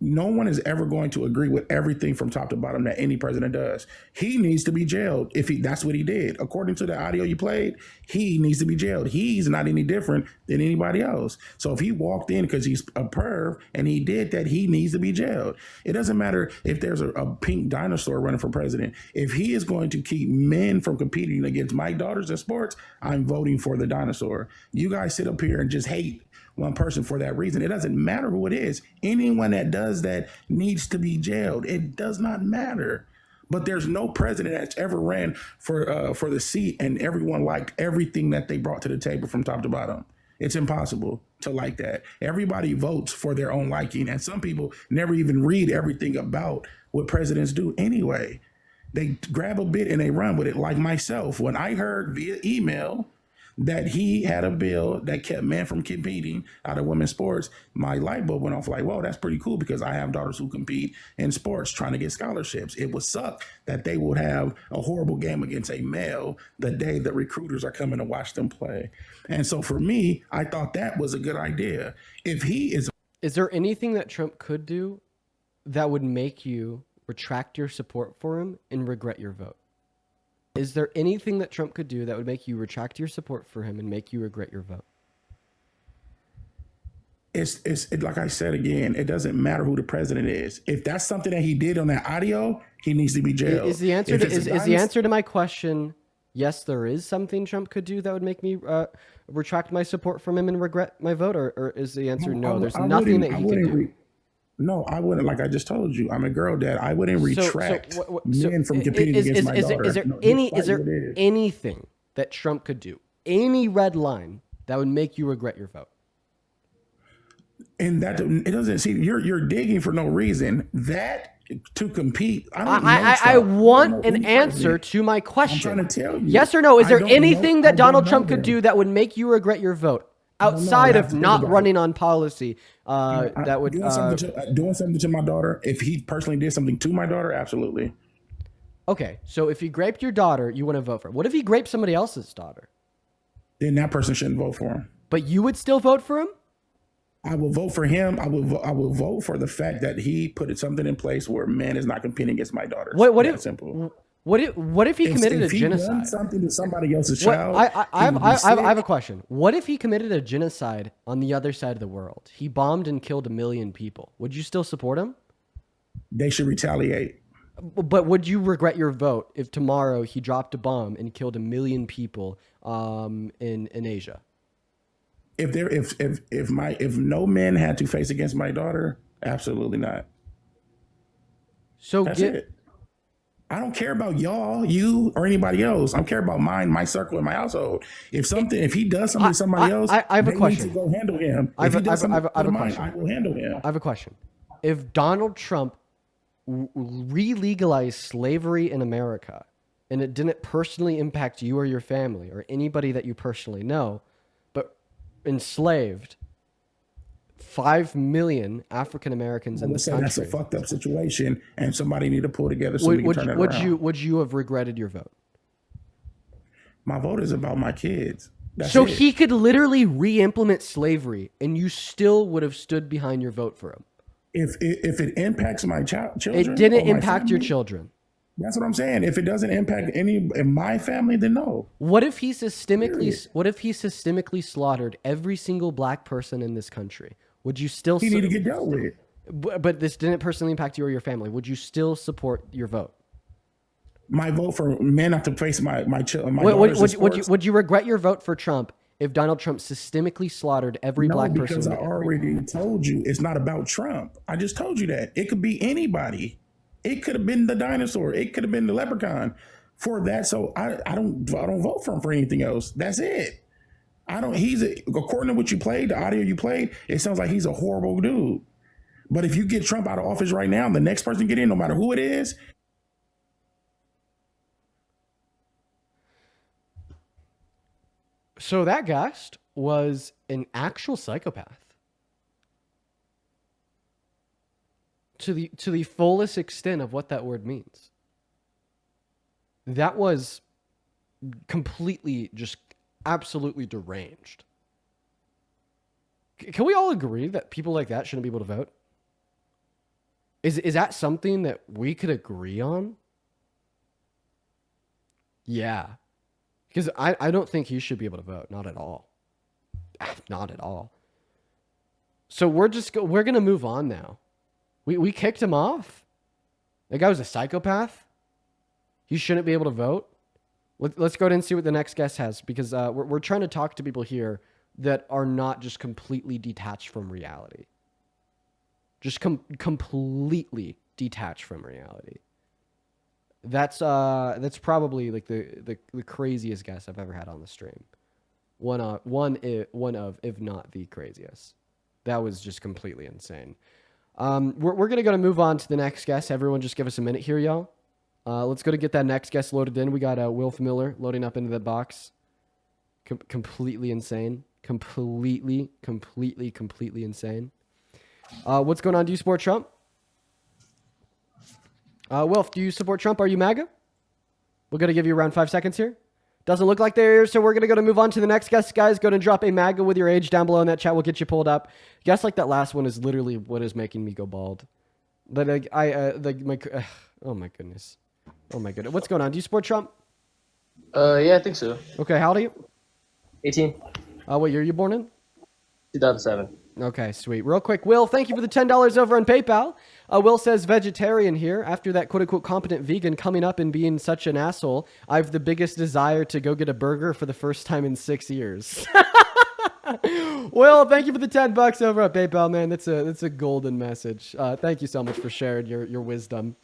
No one is ever going to agree with everything from top to bottom that any president does. He needs to be jailed if that's what he did. According to the audio you played, he needs to be jailed. He's not any different than anybody else. So if he walked in because he's a perv and he did that, he needs to be jailed. It doesn't matter if there's a pink dinosaur running for president. If he is going to keep men from competing against my daughters in sports, I'm voting for the dinosaur. You guys sit up here and just hate one person for that reason. It doesn't matter who it is. Anyone that does that needs to be jailed. It does not matter. But there's no president that's ever ran for the seat and everyone liked everything that they brought to the table from top to bottom. It's impossible to like that. Everybody votes for their own liking, and some people never even read everything about what presidents do anyway. They grab a bit and they run with it. Like myself, when I heard via email that he had a bill that kept men from competing out of women's sports, my light bulb went off like, whoa, that's pretty cool, because I have daughters who compete in sports trying to get scholarships. It would suck that they would have a horrible game against a male the day the recruiters are coming to watch them play. And so for me, I thought that was a good idea. If he is... Is there anything that Trump could do that would make you retract your support for him and regret your vote? Is there anything that Trump could do that would make you retract your support for him and make you regret your vote? It's like I said again, it doesn't matter who the president is. If that's something that he did on that audio, he needs to be jailed. Is the answer to my question, yes, there is something Trump could do that would make me retract my support from him and regret my vote, or is the answer no? There's nothing that he can do. No, I wouldn't. Like I just told you, I'm a girl dad. I wouldn't retract men from competing against my daughter. Is there anything that Trump could do, any red line that would make you regret your vote? And that it doesn't see you're digging for no reason. That to compete, I want an answer to my question. I'm trying to tell you. Yes or no? Is there anything that Donald Trump could do that would make you regret your vote? Outside of not running on policy, that would doing something to my daughter. If he personally did something to my daughter, absolutely. Okay, so if he graped your daughter, you want to vote for him. What if he graped somebody else's daughter? Then that person shouldn't vote for him. But you would still vote for him? I will vote for him. I will vote for the fact that he put something in place where man is not competing against my daughter. What if he committed a genocide? Done something to somebody else's child. I have a question. What if he committed a genocide on the other side of the world? He bombed and killed 1 million people. Would you still support him? They should retaliate. But would you regret your vote if tomorrow he dropped a bomb and killed 1 million people in Asia? If no men had to face against my daughter, absolutely not. So that's it. I don't care about y'all, you, or anybody else. I care about my circle, and my household. If he does something to somebody else, I have a question. Need to go handle him. I have a question. I will handle him. I have a question. If Donald Trump re-legalized slavery in America, and it didn't personally impact you or your family or anybody that you personally know, but enslaved 5 million African Americans in this country. That's a fucked up situation, and somebody need to pull together so we can turn it around. Would you have regretted your vote? My vote is about my kids. That's So it. he could literally re-implement slavery, and you still would have stood behind your vote for him. If it impacts my children, It didn't or my impact your family, children. That's what I'm saying. If it doesn't impact any in my family, then no. What if he systemically slaughtered every single black person in this country? Would you still? He need to get dealt with. But this didn't personally impact you or your family. Would you still support your vote? My vote for men not to face my daughters. Would you regret your vote for Trump if Donald Trump systemically slaughtered every black person? Because I already told you it's not about Trump. I just told you that. It could be anybody. It could have been the dinosaur. It could have been the leprechaun. For that, so I don't vote for him for anything else. That's it. According to what you played, the audio you played, it sounds like he's a horrible dude. But if you get Trump out of office right now, the next person get in, no matter who it is. So that guest was an actual psychopath. To the fullest extent of what that word means. That was completely, just absolutely deranged. Can we all agree that people like that shouldn't be able to vote? Is that something that we could agree on? Yeah. Because I don't think he should be able to vote. Not at all. Not at all. So we're going to move on now. We kicked him off. That guy was a psychopath. He shouldn't be able to vote. Let's go ahead and see what the next guest has, because we're trying to talk to people here that are not just completely detached from reality. Just completely detached from reality. That's probably like the craziest guest I've ever had on the stream. One of, if not the craziest. That was just completely insane. We're going to move on to the next guest. Everyone just give us a minute here, y'all. Let's go to get that next guest loaded in. We got Wilf Miller loading up into the box. Completely insane. Completely insane. What's going on? Do you support Trump? Wilf, do you support Trump? Are you MAGA? We're going to give you around 5 seconds here. Doesn't look like they're here, so we're going to move on to the next guest, guys. Go and drop a MAGA with your age down below in that chat. We'll get you pulled up. Guess like that last one is literally what is making me go bald. But oh my goodness. Oh my goodness. What's going on? Do you support Trump? Yeah, I think so. Okay, how old are you? 18. What year are you born in? 2007. Okay, sweet. Real quick, Will, thank you for the $10 over on PayPal. Will says, vegetarian here. After that quote-unquote competent vegan coming up and being such an asshole, I have the biggest desire to go get a burger for the first time in 6 years. Will, thank you for the $10 over at PayPal, man. That's a golden message. Thank you so much for sharing your wisdom.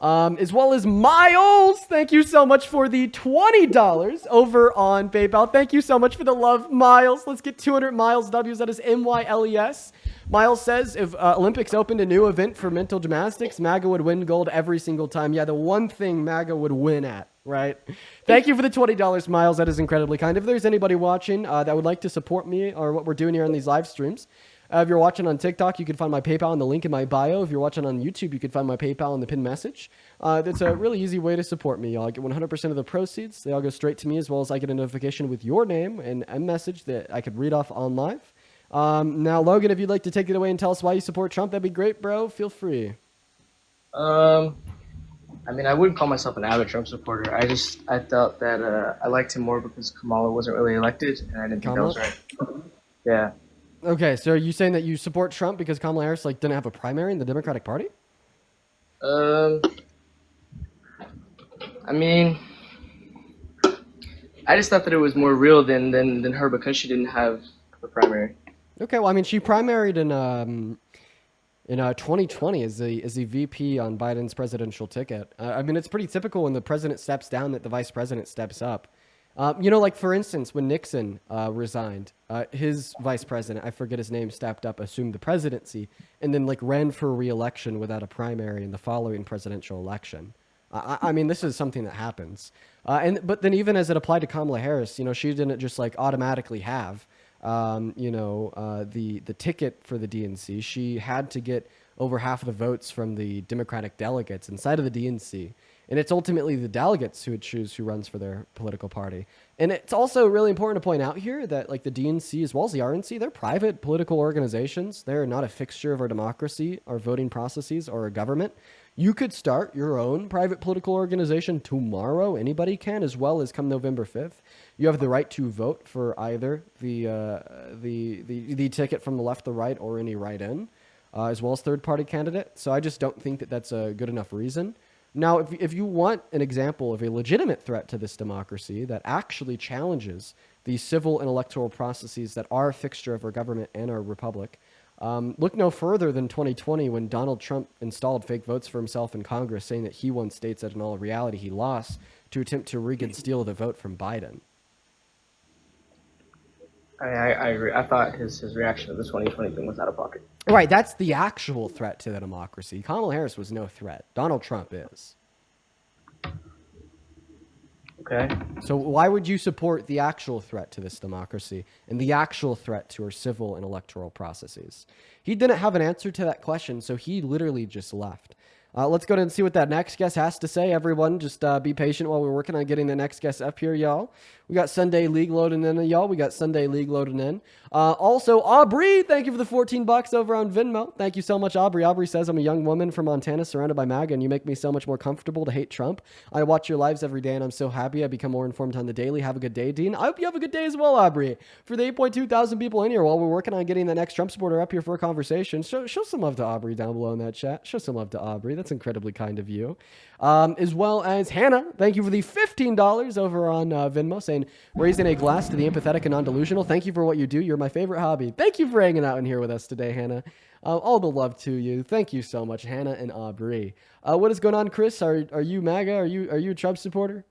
As well as Miles, thank you so much for the $20 over on PayPal. Thank you so much for the love, Miles. Let's get 200 Miles W's. That is MYLES. Miles says, if Olympics opened a new event for mental gymnastics, MAGA would win gold every single time. Yeah, the one thing MAGA would win at, right? Thank you for the $20, Miles. That is incredibly kind. If there's anybody watching that would like to support me or what we're doing here on these live streams, if you're watching on TikTok, you can find my PayPal in the link in my bio. If you're watching on YouTube, you can find my PayPal in the pinned message. That's a really easy way to support me, y'all. I get 100% of the proceeds. They all go straight to me, as well as I get a notification with your name and a message that I could read off on live. Now, Logan, if you'd like to take it away and tell us why you support Trump, that'd be great, bro. Feel free. I mean, I wouldn't call myself an avid Trump supporter. I thought that I liked him more because Kamala wasn't really elected, and I didn't think that was right. Yeah. Okay, so are you saying that you support Trump because Kamala Harris didn't have a primary in the Democratic Party? I mean, I just thought that it was more real than her because she didn't have a primary. Okay, well, I mean, she primaried in 2020 as the VP on Biden's presidential ticket. I mean, it's pretty typical when the president steps down that the vice president steps up. Like for instance, when Nixon resigned, his vice president, I forget his name, stepped up, assumed the presidency, and then ran for re-election without a primary in the following presidential election. I mean, this is something that happens. But then even as it applied to Kamala Harris, she didn't just automatically have, the ticket for the DNC. She had to get over half of the votes from the Democratic delegates inside of the DNC. And it's ultimately the delegates who would choose who runs for their political party. And it's also really important to point out here that like the DNC as well as the RNC, they're private political organizations. They're not a fixture of our democracy, our voting processes, or our government. You could start your own private political organization tomorrow. Anybody can, as well as come November 5th. You have the right to vote for either the ticket from the left, the right, or any write-in, as well as third-party candidate. So I just don't think that that's a good enough reason. Now, if you want an example of a legitimate threat to this democracy that actually challenges the civil and electoral processes that are a fixture of our government and our republic, look no further than 2020 when Donald Trump installed fake votes for himself in Congress, saying that he won states that in all reality he lost to attempt to rig and steal the vote from Biden. I agree. I thought his reaction to the 2020 thing was out of pocket. Right, that's the actual threat to the democracy. Kamala Harris was no threat. Donald Trump is. Okay. So why would you support the actual threat to this democracy and the actual threat to our civil and electoral processes? He didn't have an answer to that question, so he literally just left. Let's go ahead and see what that next guest has to say. Everyone, just be patient while we're working on getting the next guest up here, y'all. We got Sunday League loading in, y'all. We got Sunday League loading in. Also, Aubrey, thank you for the $14 over on Venmo. Thank you so much, Aubrey. Aubrey says, I'm a young woman from Montana surrounded by MAGA, and you make me so much more comfortable to hate Trump. I watch your lives every day, and I'm so happy I become more informed on the daily. Have a good day, Dean. I hope you have a good day as well, Aubrey. For the 8.2 thousand people in here, while we're working on getting the next Trump supporter up here for a conversation, show some love to Aubrey down below in that chat. Show some love to Aubrey. That's incredibly kind of you. As well as Hannah, thank you for the $15 over on Venmo, saying, raising a glass to the empathetic and non-delusional. Thank you for what you do. You're my favorite hobby. Thank you for hanging out in here with us today, Hannah. All the love to you. Thank you so much, Hannah and Aubrey. What is going on, Chris? Are you MAGA? Are you a Trump supporter?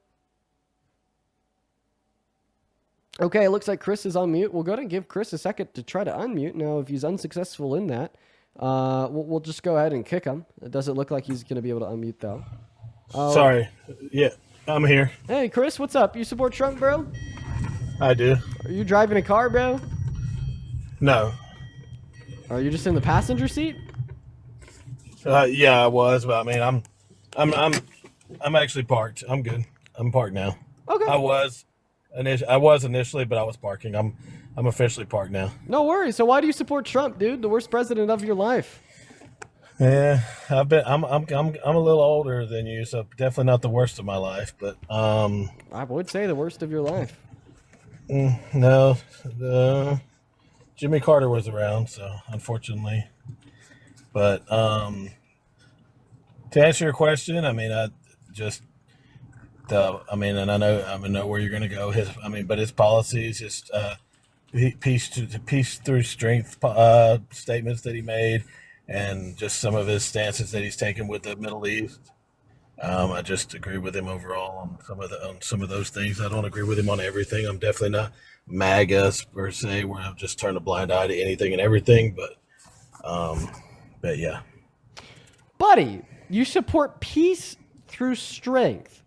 Okay, it looks like Chris is on mute. We'll go ahead and give Chris a second to try to unmute. Now, if he's unsuccessful in that, we'll just go ahead and kick him. It doesn't look like he's going to be able to unmute, though. Sorry. Yeah, I'm here. Hey, Chris, what's up? You support Trump, bro? I do. Are you driving a car, bro? No. Are you just in the passenger seat? Yeah, I was, but I mean, I'm actually parked. I'm good. I'm parked now. Okay. I was initially, but I was parking. I'm officially parked now. No worries. So why do you support Trump, dude? The worst president of your life. Yeah, I'm a little older than you, so definitely not the worst of my life, but I would say the worst of your life. No, Jimmy Carter was around, so unfortunately. But to answer your question, I mean, and I know where you're going to go. But his policies, just peace through strength statements that he made, and just some of his stances that he's taken with the Middle East. I just agree with him overall on some of those things. I don't agree with him on everything. I'm definitely not MAGA per se, where I've just turned a blind eye to anything and everything. But yeah, buddy, you support peace through strength.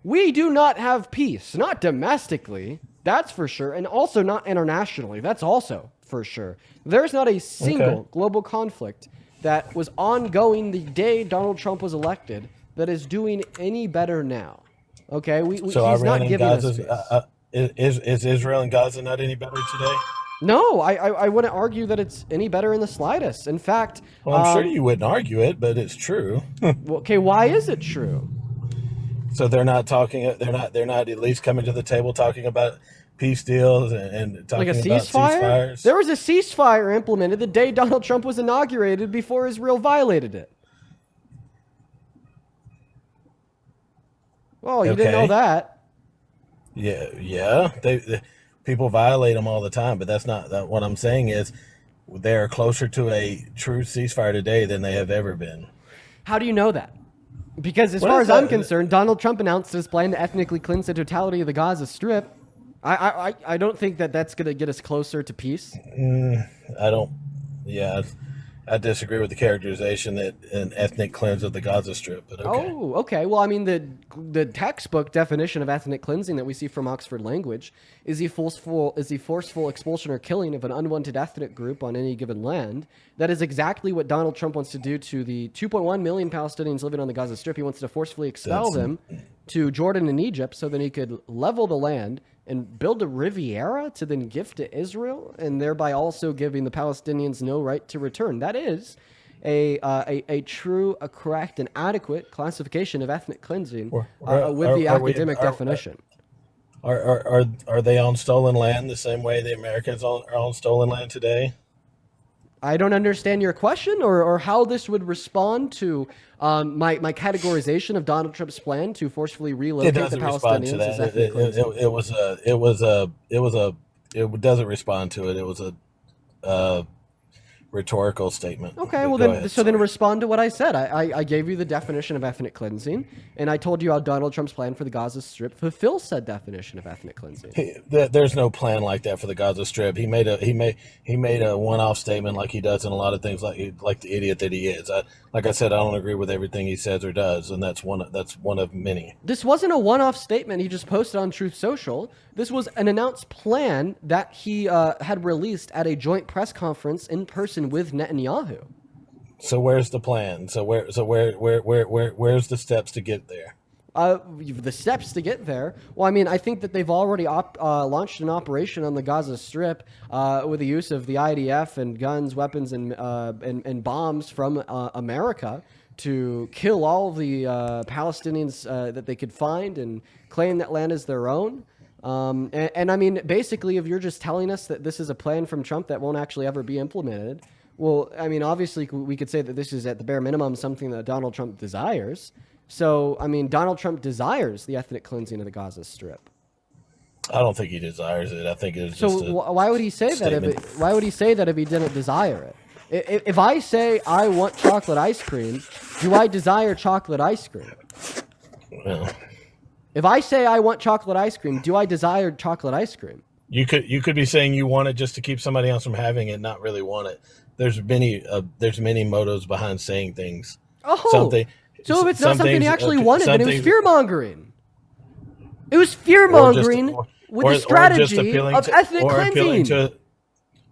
We do not have peace, not domestically, that's for sure, and also not internationally, that's also for sure. There's not a single global conflict that was ongoing the day Donald Trump was elected that is doing any better now. Okay, he's Iran not giving us peace. Is Israel and Gaza not any better today? No, I wouldn't argue that it's any better in the slightest. In fact, well, I'm sure you wouldn't argue it, but it's true. Well, okay, why is it true? So they're not at least coming to the table talking about peace deals and talking like a about ceasefires. There was a ceasefire implemented the day Donald Trump was inaugurated before Israel violated it. Well, you didn't know that. Yeah. They people violate them all the time, but that's not what I'm saying is they are closer to a true ceasefire today than they have ever been. How do you know that? Because as far as I'm concerned, Donald Trump announced his plan to ethnically cleanse the totality of the Gaza Strip. I don't think that that's going to get us closer to peace. I don't. Yeah, I disagree with the characterization that an ethnic cleanse of the Gaza Strip, but okay. Oh, okay. Well, I mean, the textbook definition of ethnic cleansing that we see from Oxford Language is the forceful expulsion or killing of an unwanted ethnic group on any given land. That is exactly what Donald Trump wants to do to the 2.1 million Palestinians living on the Gaza Strip. He wants to forcefully expel them to Jordan and Egypt so then he could level the land and build a Riviera to then give to Israel, and thereby also giving the Palestinians no right to return. That is a true, a correct, and adequate classification of ethnic cleansing with the academic definition. Are they on stolen land the same way the Americans are on stolen land today? I don't understand your question or how this would respond to my categorization of Donald Trump's plan to forcefully relocate the Palestinians as ethnic cleansing. It doesn't respond to it. It was a rhetorical statement. Okay, well then respond to what I said. I gave you the definition of ethnic cleansing, and I told you how Donald Trump's plan for the Gaza Strip fulfills said definition of ethnic cleansing. There's no plan like that for the Gaza Strip. He made a one-off statement like he does in a lot of things, like the idiot that he is. Like I said, I don't agree with everything he says or does, and that's one of many. This wasn't a one-off statement he just posted on Truth Social. This was an announced plan that he had released at a joint press conference in person with Netanyahu. So where's the plan? So where's the steps to get there? The steps to get there. Well, I mean, I think that they've already launched an operation on the Gaza Strip with the use of the IDF and guns, weapons, and bombs from America to kill all of the Palestinians that they could find and claim that land as their own. And I mean, basically, if you're just telling us that this is a plan from Trump that won't actually ever be implemented, well, I mean, obviously, we could say that this is at the bare minimum something that Donald Trump desires. So, I mean, Donald Trump desires the ethnic cleansing of the Gaza Strip. I don't think he desires it. I think it's just why would he say that? Why would he say that if he didn't desire it? If I say I want chocolate ice cream, do I desire chocolate ice cream? Well, if I say I want chocolate ice cream, do I desire chocolate ice cream? You could be saying you want it just to keep somebody else from having it, not really want it. There's many motives behind saying things. So if it's not something he actually wanted, then it was fear mongering. It was fear mongering with the strategy of ethnic cleansing,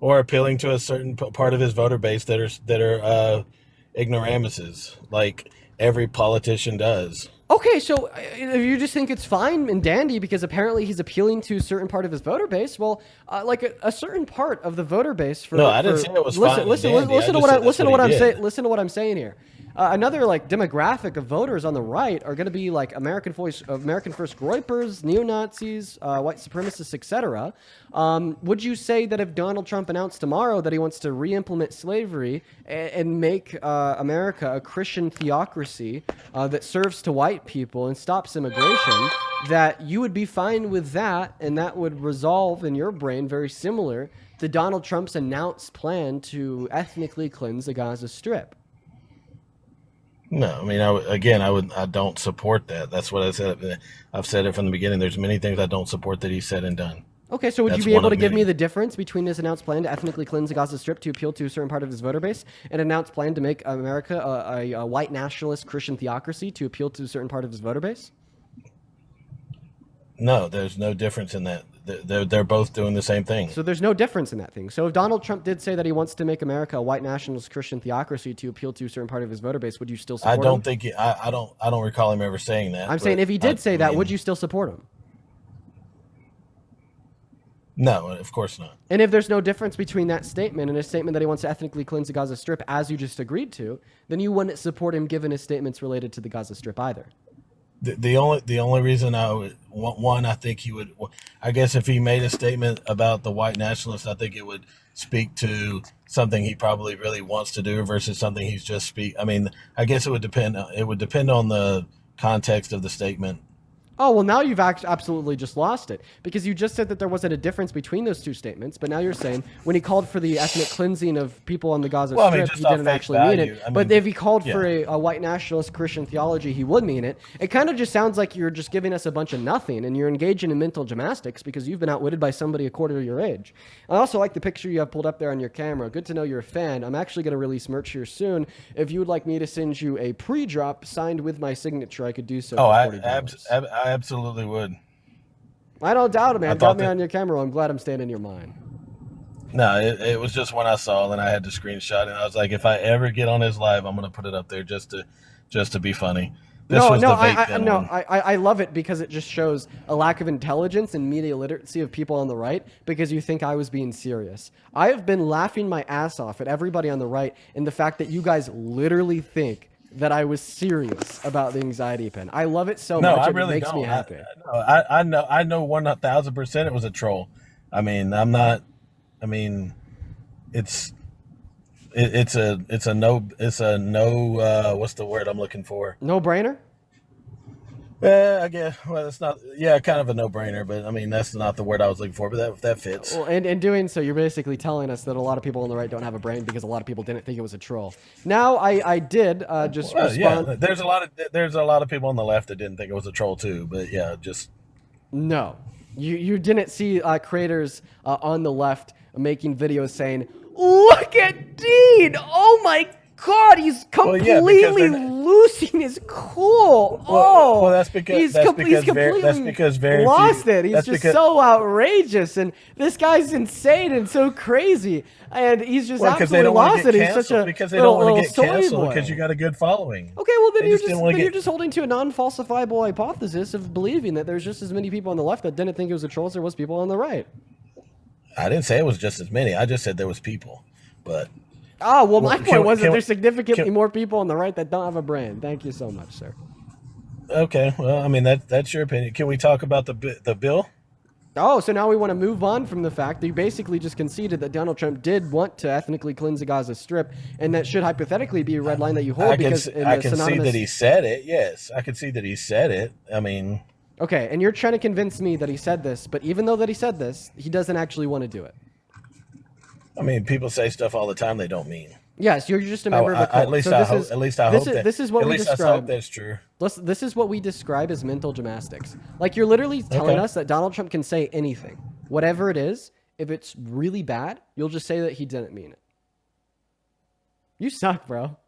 or appealing to a certain part of his voter base that are ignoramuses, like every politician does. Okay, so if you just think it's fine and dandy because apparently he's appealing to a certain part of his voter base, well, like a certain part of the voter base for I didn't say it was fine. Listen to what I'm saying here. Another like demographic of voters on the right are going to be like American First Groypers, neo-Nazis, white supremacists, etc. Would you say that if Donald Trump announced tomorrow that he wants to re-implement slavery and make America a Christian theocracy that serves to white people and stops immigration, that you would be fine with that, and that would resolve in your brain very similar to Donald Trump's announced plan to ethnically cleanse the Gaza Strip? No, I mean, I don't support that. That's what I said. I've said it from the beginning. There's many things I don't support that he said and done. Okay, so would you be able to give me the difference between his announced plan to ethnically cleanse the Gaza Strip to appeal to a certain part of his voter base and an announced plan to make America a white nationalist Christian theocracy to appeal to a certain part of his voter base? No, there's no difference in that. They're both doing the same thing. So there's no difference in that thing. So if Donald Trump did say that he wants to make America a white nationalist Christian theocracy to appeal to a certain part of his voter base, would you still support him? I don't recall him ever saying that. I'm saying if he did say that, would you still support him? No, of course not. And if there's no difference between that statement and a statement that he wants to ethnically cleanse the Gaza Strip, as you just agreed to, then you wouldn't support him given his statements related to the Gaza Strip either. The only reason I would want, I think he would, I guess if he made a statement about the white nationalists, I think it would speak to something he probably really wants to do versus something he's just I mean, I guess it would depend on the context of the statement. Oh, well, now you've absolutely just lost it because you just said that there wasn't a difference between those two statements. But now you're saying when he called for the ethnic cleansing of people on the Gaza Well, I mean, Strip, just he off didn't face actually mean value. it. I But mean, if he called yeah. for a white nationalist Christian theology, he would mean it. It kind of just sounds like you're just giving us a bunch of nothing and you're engaging in mental gymnastics because you've been outwitted by somebody a quarter of your age. I also like the picture you have pulled up there on your camera. Good to know you're a fan. I'm actually going to release merch here soon. If you would like me to send you a pre-drop signed with my signature, I could do so Oh, for I $40. I absolutely would. I don't doubt it, man. Got me that- on your camera. I'm glad I'm staying in your mind. No, it was just when I saw it and I had to screenshot it. And I was like, if I ever get on his live, I'm gonna put it up there just to be funny. I love it because it just shows a lack of intelligence and media literacy of people on the right because you think I was being serious. I have been laughing my ass off at everybody on the right in the fact that you guys literally think that I was serious about the anxiety pen. I love it so much. It really makes me happy. I know 1,000% it was a troll. I mean, I'm not. I mean, it's a no. What's the word I'm looking for? No brainer. I guess. Well, it's not. Yeah, kind of a no-brainer, but I mean that's not the word I was looking for. But that fits. Well, and in doing so, you're basically telling us that a lot of people on the right don't have a brain because a lot of people didn't think it was a troll. Now, I did just respond. Yeah, there's a lot of people on the left that didn't think it was a troll too. But yeah, just no. You didn't see creators on the left making videos saying, "Look at Dean! Oh my God, he's completely losing his cool. Well, that's because he's that's completely because very lost few, it. He's just so outrageous, and this guy's insane and so crazy, and he's just absolutely lost it. He's such a because they don't want to get soy canceled boy. because you got a good following. Okay, well then you're just holding to a non-falsifiable hypothesis of believing that there's just as many people on the left that didn't think it was a troll as there was people on the right. I didn't say it was just as many. I just said there was people, but. Oh, well, my point was that there's significantly more people on the right that don't have a brain. Thank you so much, sir. Okay, well, I mean, that's your opinion. Can we talk about the bill? Oh, so now we want to move on from the fact that you basically just conceded that Donald Trump did want to ethnically cleanse the Gaza Strip, and that should hypothetically be a red line that you hold I because can see that he said it. Yes, I can see that he said it. I mean... Okay, and you're trying to convince me that he said this, but even though that he said this, he doesn't actually want to do it. I mean, people say stuff all the time they don't mean. Yes, you're just a member of a cult. At least I hope this is what we describe. I hope that's true. This is what we describe as mental gymnastics. Like you're literally telling us that Donald Trump can say anything, whatever it is. If it's really bad, you'll just say that he didn't mean it. You suck, bro.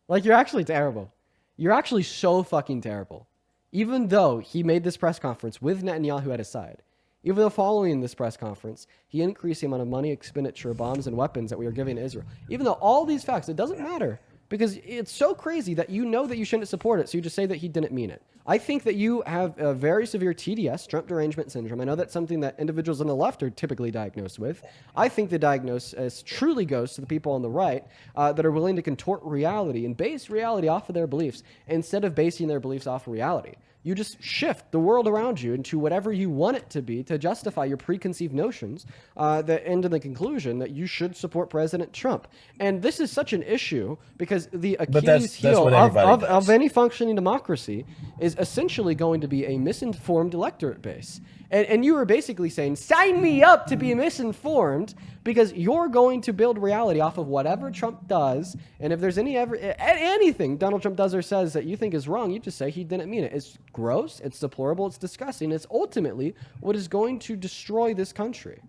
Like you're actually terrible. You're actually so fucking terrible. Even though he made this press conference with Netanyahu at his side. Even though following this press conference, he increased the amount of money, expenditure, bombs, and weapons that we are giving to Israel. Even though all these facts, it doesn't matter. Because it's so crazy that you know that you shouldn't support it, so you just say that he didn't mean it. I think that you have a very severe TDS, Trump derangement syndrome. I know that's something that individuals on the left are typically diagnosed with. I think the diagnosis truly goes to the people on the right that are willing to contort reality and base reality off of their beliefs instead of basing their beliefs off of reality. You just shift the world around you into whatever you want it to be to justify your preconceived notions that end in the conclusion that you should support President Trump. And this is such an issue because the Achilles heel of any functioning democracy is essentially going to be a misinformed electorate base. And you were basically saying, sign me up to be misinformed because you're going to build reality off of whatever Trump does. And if there's anything Donald Trump does or says that you think is wrong, you just say he didn't mean it. It's gross, it's deplorable, it's disgusting. It's ultimately what is going to destroy this country.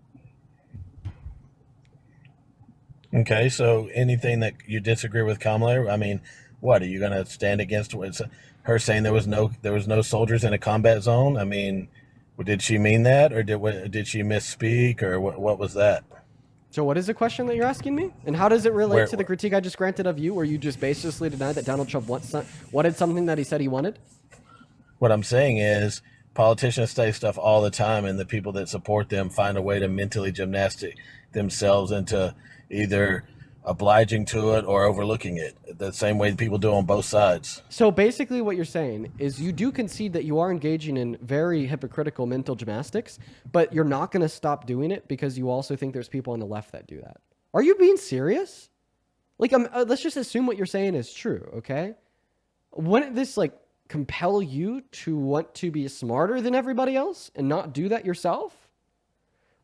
Okay, so anything that you disagree with Kamala, I mean, what are you going to stand against her saying there was no soldiers in a combat zone? I mean, did she mean that, or did she misspeak, or what was that? So what is the question that you're asking me? And how does it relate to the critique I just granted of you, where you just basically denied that Donald Trump wanted something that he said he wanted? What I'm saying is politicians say stuff all the time, and the people that support them find a way to mentally gymnastic themselves into either obliging to it or overlooking it, the same way people do on both sides. So basically what you're saying is you do concede that you are engaging in very hypocritical mental gymnastics, but you're not going to stop doing it because you also think there's people on the left that do that. Are you being serious? Like, let's just assume what you're saying is true, okay? Wouldn't this, like, compel you to want to be smarter than everybody else and not do that yourself?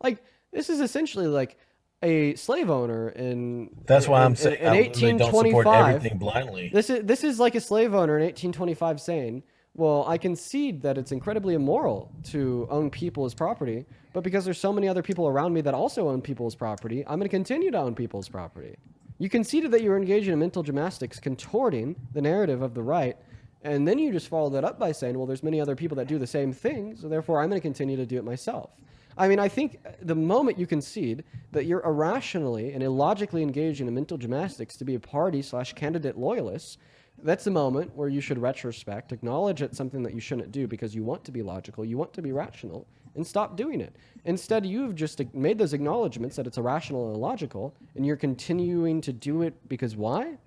Like, this is essentially like a slave owner in That's why I'm saying in I literally don't support 1825. everything blindly. This is like a slave owner in 1825 saying, well, I concede that it's incredibly immoral to own people as property, but because there's so many other people around me that also own people's property, I'm going to continue to own people's property. You conceded that you were engaging in mental gymnastics, contorting the narrative of the right, and then you just followed that up by saying, well, there's many other people that do the same thing, so therefore I'm going to continue to do it myself. I mean, I think the moment you concede that you're irrationally and illogically engaging in mental gymnastics to be a party/candidate loyalist, that's the moment where you should retrospect, acknowledge it's something that you shouldn't do because you want to be logical, you want to be rational, and stop doing it. Instead, you've just made those acknowledgments that it's irrational and illogical, and you're continuing to do it because why?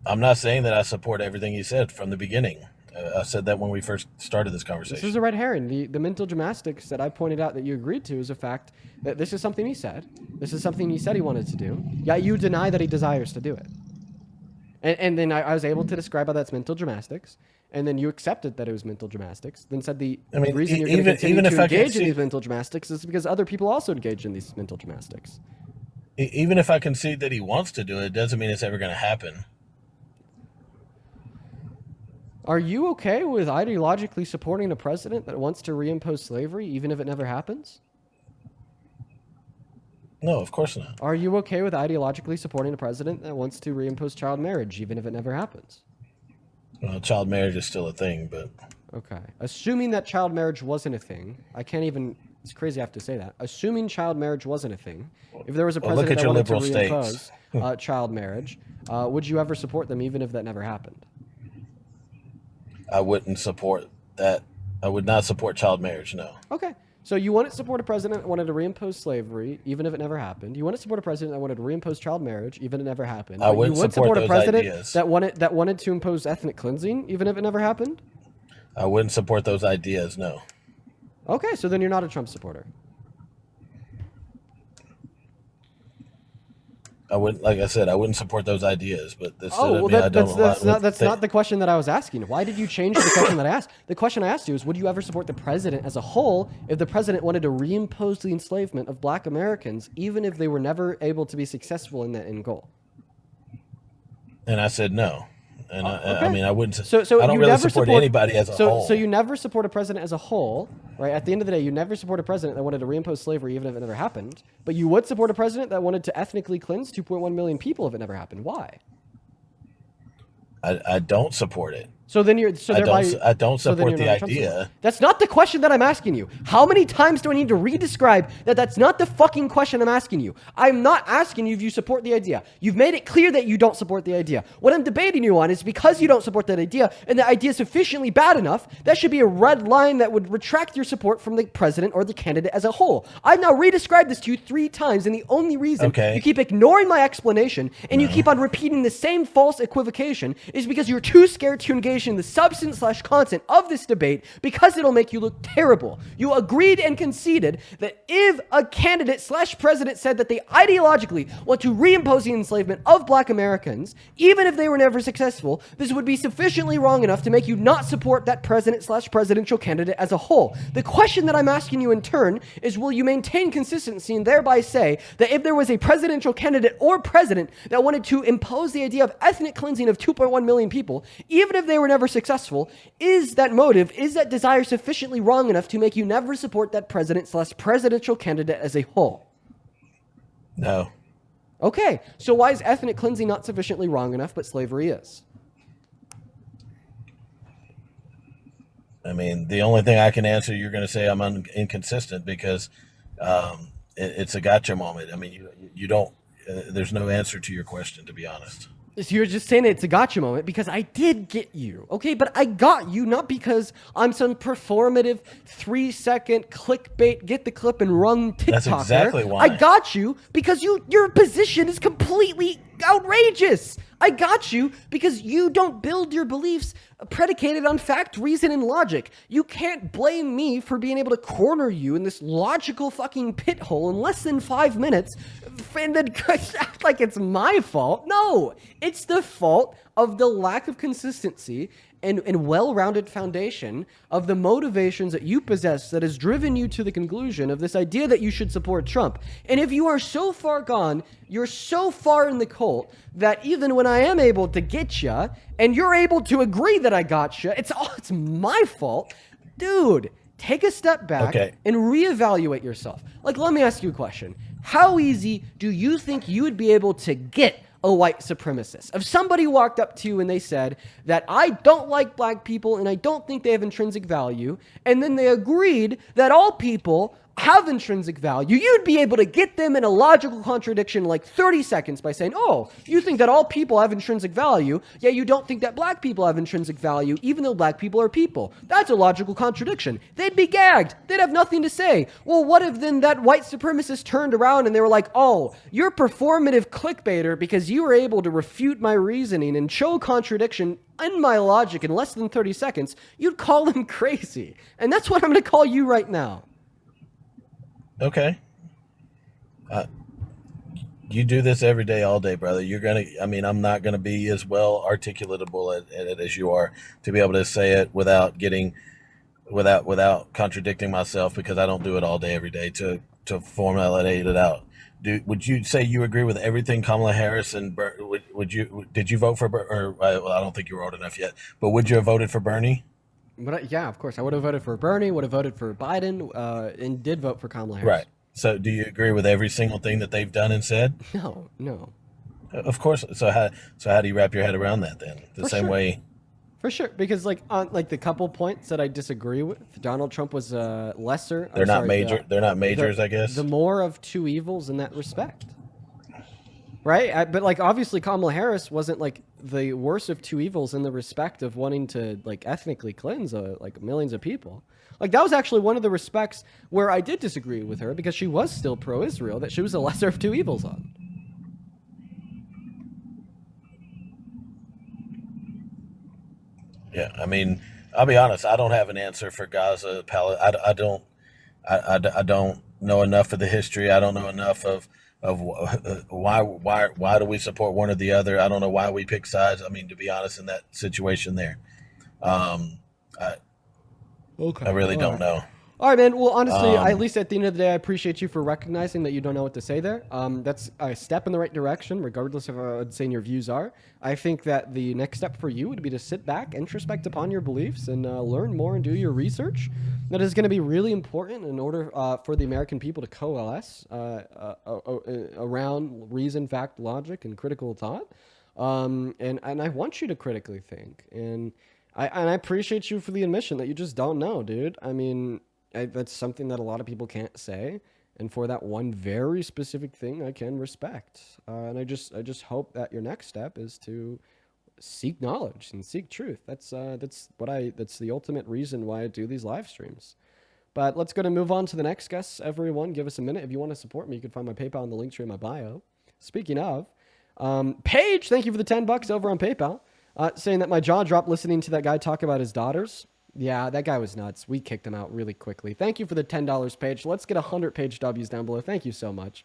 I'm not saying that I support everything you said from the beginning. I said that when we first started this conversation. This is a red herring. The mental gymnastics that I pointed out that you agreed to is a fact that this is something he said. This is something he said he wanted to do. Yet you deny that he desires to do it. And then I was able to describe how that's mental gymnastics. And then you accepted that it was mental gymnastics. Then said the reason you're going to continue to engage in these mental gymnastics is because other people also engage in these mental gymnastics. Even if I concede that he wants to do it, doesn't mean it's ever going to happen. Are you okay with ideologically supporting a president that wants to reimpose slavery, even if it never happens? No, of course not. Are you okay with ideologically supporting a president that wants to reimpose child marriage, even if it never happens? Well, child marriage is still a thing, but... Okay. Assuming that child marriage wasn't a thing, I can't even... It's crazy I have to say that. Assuming child marriage wasn't a thing, if there was a president that wanted to reimpose child marriage, would you ever support them, even if that never happened? I wouldn't support that. I would not support child marriage, no. Okay. So you wouldn't support a president that wanted to reimpose slavery, even if it never happened. You wouldn't support a president that wanted to reimpose child marriage, even if it never happened. I wouldn't support a president ideas. that wanted to impose ethnic cleansing, even if it never happened? I wouldn't support those ideas, no. Okay, so then you're not a Trump supporter. I wouldn't, like I said, I wouldn't support those ideas, but that's not the question that I was asking. Why did you change the question that I asked? The question I asked you is, would you ever support the president as a whole if the president wanted to reimpose the enslavement of black Americans, even if they were never able to be successful in that end goal? And I said no. And okay. I mean, I wouldn't. So I don't really support anybody as a whole. So you never support a president as a whole, right? At the end of the day, you never support a president that wanted to reimpose slavery, even if it never happened. But you would support a president that wanted to ethnically cleanse 2.1 million people if it never happened. Why? I don't support it. So then you're I don't support the idea. That's not the question that I'm asking you. How many times do I need to re-describe that that's not the fucking question I'm asking you? I'm not asking you if you support the idea. You've made it clear that you don't support the idea. What I'm debating you on is because you don't support that idea and the idea is sufficiently bad enough, that should be a red line that would retract your support from the president or the candidate as a whole. I've now re-described this to you 3 times, and the only reason you keep ignoring my explanation and you keep on repeating the same false equivocation is because you're too scared to engage in the substance/content of this debate because it'll make you look terrible. You agreed and conceded that if a candidate/president said that they ideologically want to reimpose the enslavement of black Americans, even if they were never successful, this would be sufficiently wrong enough to make you not support that president/presidential candidate as a whole. The question that I'm asking you in turn is, will you maintain consistency and thereby say that if there was a presidential candidate or president that wanted to impose the idea of ethnic cleansing of 2.1 million people, even if they were never successful, is that motive, is that desire sufficiently wrong enough to make you never support that president/presidential candidate as a whole? No. Okay, so why is ethnic cleansing not sufficiently wrong enough, but slavery is? I mean, the only thing I can answer, you're going to say I'm inconsistent because it's a gotcha moment. I mean, you don't, there's no answer to your question, to be honest. So you're just saying it's a gotcha moment because I did get you, okay? But I got you not because I'm some performative 3-second clickbait, get the clip and run TikToker. That's exactly why. I got you because your position is completely outrageous. I got you because you don't build your beliefs predicated on fact, reason, and logic. You can't blame me for being able to corner you in this logical fucking pit hole in less than 5 minutes and then act like it's my fault. No, it's the fault of the lack of consistency and well-rounded foundation of the motivations that you possess that has driven you to the conclusion of this idea that you should support Trump. And if you are so far gone, you're so far in the cult that even when I am able to get you and you're able to agree that I got you, it's my fault. Dude, take a step back and reevaluate yourself. Like, let me ask you a question. How easy do you think you would be able to get a white supremacist? If somebody walked up to you and they said that I don't like black people and I don't think they have intrinsic value, and then they agreed that all people have intrinsic value, you'd be able to get them in a logical contradiction in like 30 seconds by saying, oh, you think that all people have intrinsic value, yet you don't think that black people have intrinsic value, even though black people are people. That's a logical contradiction. They'd be gagged. They'd have nothing to say. Well, what if then that white supremacist turned around and they were like, oh, you're performative clickbaiter because you were able to refute my reasoning and show contradiction in my logic in less than 30 seconds, you'd call them crazy. And that's what I'm going to call you right now. Okay. You do this every day, all day, brother. I'm not gonna be as well articulatable at it as you are to be able to say it without contradicting myself, because I don't do it all day, every day to formulate it out. Would you say you agree with everything Kamala Harris and did you vote for well, I don't think you were old enough yet, but would you have voted for Bernie? Yeah, of course. I would have voted for Bernie, would have voted for Biden, and did vote for Kamala Harris. Right. So do you agree with every single thing that they've done and said? No. Of course. So how do you wrap your head around that then? The same way. For sure, because on the couple points that I disagree with, Donald Trump was lesser. They're not majors, I guess. The more of two evils in that respect. Right? But obviously Kamala Harris wasn't the worst of two evils in the respect of wanting to ethnically cleanse millions of people. That was actually one of the respects where I did disagree with her, because she was still pro-Israel, that she was the lesser of two evils on. Yeah, I'll be honest. I don't have an answer for Gaza, Palestine. I don't know enough of the history. I don't know enough of why do we support one or the other. I don't know why we pick sides. To be honest, in that situation there, I really don't know. All right, man. Well, honestly, at least at the end of the day, I appreciate you for recognizing that you don't know what to say there. That's a step in the right direction, regardless of what I would say your views are. I think that the next step for you would be to sit back, introspect upon your beliefs, and learn more and do your research. That is going to be really important in order for the American people to coalesce around reason, fact, logic, and critical thought. And I want you to critically think. And I appreciate you for the admission that you just don't know, dude. That's something that a lot of people can't say, and for that one very specific thing, I can respect. And I just hope that your next step is to seek knowledge and seek truth. That's the ultimate reason why I do these live streams. But let's go to move on to the next guest. Everyone, give us a minute. If you want to support me, you can find my PayPal in the link tree in my bio. Speaking of, Paige, thank you for the $10 over on PayPal. Saying that my jaw dropped listening to that guy talk about his daughters. Yeah, that guy was nuts. We kicked him out really quickly. Thank you for the $10 page. Let's get 100 page W's down below. Thank you so much.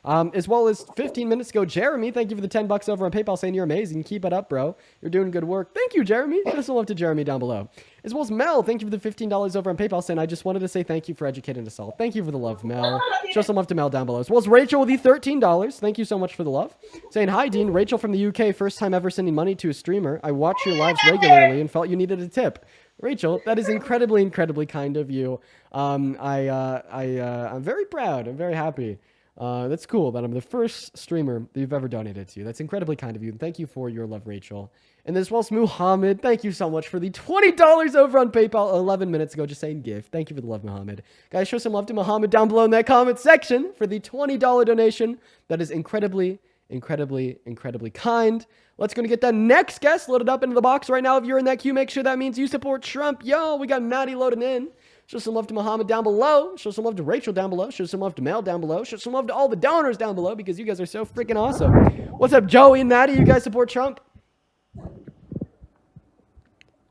As well as 15 minutes ago, Jeremy, thank you for the $10 over on PayPal, saying you're amazing. Keep it up, bro. You're doing good work. Thank you, Jeremy. Show some love to Jeremy down below. As well as Mel, thank you for the $15 over on PayPal, saying I just wanted to say thank you for educating us all. Thank you for the love, Mel. Show some love to Mel down below. As well as Rachel with the $13. Thank you so much for the love. Saying, hi, Dean. Rachel from the UK, first time ever sending money to a streamer. I watch your lives regularly and felt you needed a tip. Rachel, that is incredibly, incredibly kind of you. I'm very proud. I'm very happy. That's cool that I'm the first streamer that you've ever donated to. That's incredibly kind of you. And thank you for your love, Rachel. And as well as Muhammad, thank you so much for the $20 over on PayPal 11 minutes ago, just saying gift. Thank you for the love, Muhammad. Guys, show some love to Muhammad down below in that comment section for the $20 donation. That is incredibly, incredibly, incredibly kind. Let's go to get that next guest loaded up into the box right now. If you're in that queue, make sure that means you support Trump. Yo, we got Maddie loading in. Show some love to Muhammad down below. Show some love to Rachel down below. Show some love to Mel down below. Show some love to all the donors down below because you guys are so freaking awesome. What's up, Joey and Maddie? You guys support Trump?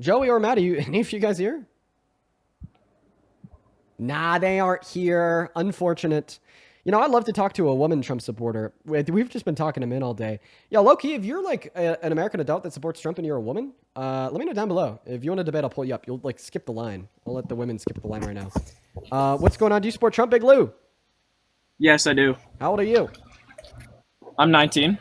Joey or Maddie, any of you guys here? Nah, they aren't here. Unfortunate. You know, I'd love to talk to a woman Trump supporter. We've just been talking to men all day. Yeah, low-key, if you're like an American adult that supports Trump and you're a woman, let me know down below. If you want to debate, I'll pull you up. You'll like skip the line. I'll let the women skip the line right now. What's going on? Do you support Trump, Big Lou? Yes, I do. How old are you? I'm 19.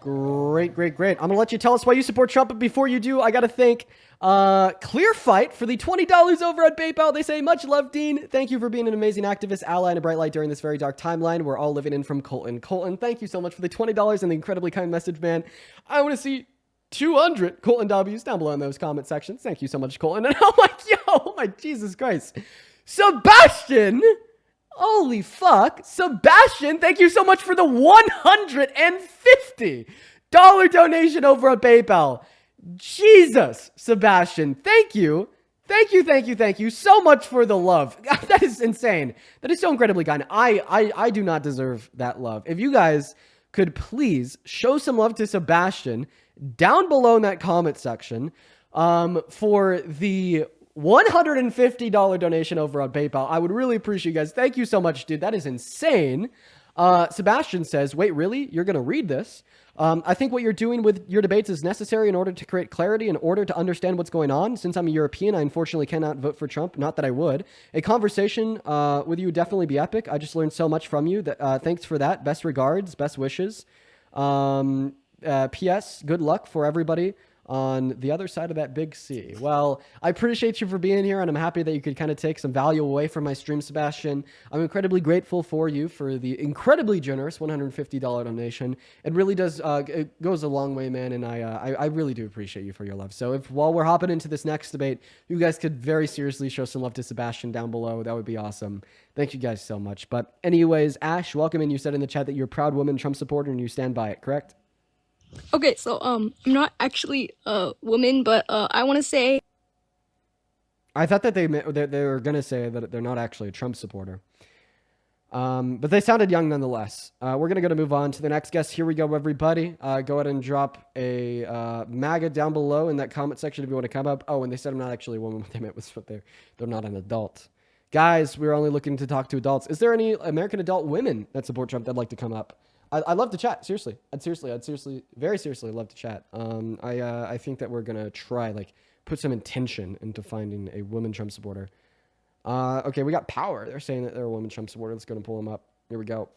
Great. I'm going to let you tell us why you support Trump, but before you do, I got to thank Clear Fight for the $20 over at PayPal. They say, much love, Dean. Thank you for being an amazing activist, ally, and a bright light during this very dark timeline we're all living in from Colton. Colton, thank you so much for the $20 and the incredibly kind message, man. I want to see 200 Colton W's down below in those comment sections. Thank you so much, Colton. And oh my Jesus Christ. Sebastian! Holy fuck. Sebastian, thank you so much for the $150 donation over on PayPal. Jesus, Sebastian, thank you. Thank you so much for the love. That is insane. That is so incredibly kind. I do not deserve that love. If you guys could please show some love to Sebastian down below in that comment section for the $150 donation over on PayPal. I would really appreciate you guys. Thank you so much, dude. That is insane. Sebastian says, wait, really? You're going to read this? I think what you're doing with your debates is necessary in order to create clarity, in order to understand what's going on. Since I'm a European, I unfortunately cannot vote for Trump. Not that I would. A conversation with you would definitely be epic. I just learned so much from you. Thanks for that. Best regards. Best wishes. P.S. Good luck for everybody on the other side of that big C. Well, I appreciate you for being here, and I'm happy that you could kind of take some value away from my stream, Sebastian. I'm incredibly grateful for you for the incredibly generous $150 donation. It really does, it goes a long way, man, and I really do appreciate you for your love. So if while we're hopping into this next debate, you guys could very seriously show some love to Sebastian down below, that would be awesome. Thank you guys so much. But anyways, Ash, welcome in. You said in the chat that you're a proud woman Trump supporter and you stand by it, correct? Okay, so I'm not actually a woman, but I want to say I thought that they were gonna say that they're not actually a Trump supporter, but they sounded young nonetheless. We're gonna move on to the next guest. Here we go, everybody. Go ahead and drop a MAGA down below in that comment section if you want to come up. Oh, and they said I'm not actually a woman. What they meant was they're not an adult. Guys, we're only looking to talk to adults. Is there any American adult women that support Trump that'd like to come up? I'd love to chat. Seriously. I'd very seriously love to chat. I think that we're going to try, put some intention into finding a woman Trump supporter. Okay, we got Power. They're saying that they're a woman Trump supporter. Let's go and pull them up. Here we go.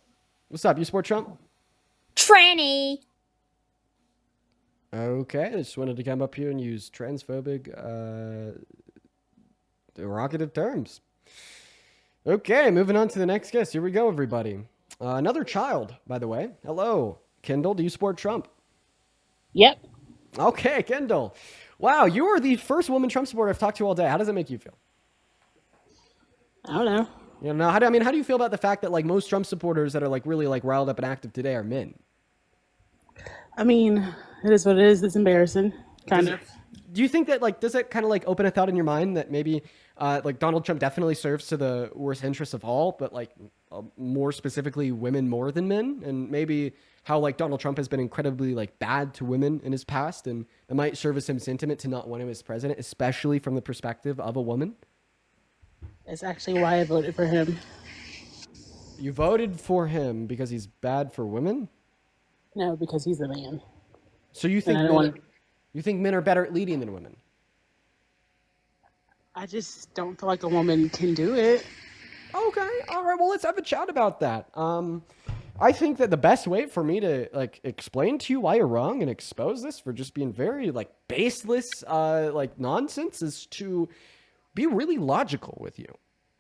What's up? You support Trump? tranny. Okay, I just wanted to come up here and use transphobic, derogative terms. Okay, moving on to the next guest. Here we go, everybody. Another child, by the way. Hello, Kendall. Do you support Trump? Yep. Okay, Kendall. Wow, you are the first woman Trump supporter I've talked to all day. How does that make you feel? I don't know. You know, how do you feel about the fact that most Trump supporters that are really riled up and active today are men? I mean, it is what it is. It's embarrassing, kind of. Do you think that does it kind of open a thought in your mind that maybe Donald Trump definitely serves to the worst interests of all, but more specifically women more than men, and maybe how Donald Trump has been incredibly bad to women in his past, and it might serve as some sentiment to not want him as president, especially from the perspective of a woman? It's actually why I voted for him. You voted for him because he's bad for women? No, because he's a man. So you think you think men are better at leading than women? I just don't feel like a woman can do it. Okay, all right. Well, let's have a chat about that. I think that the best way for me to explain to you why you're wrong and expose this for just being very baseless nonsense is to be really logical with you.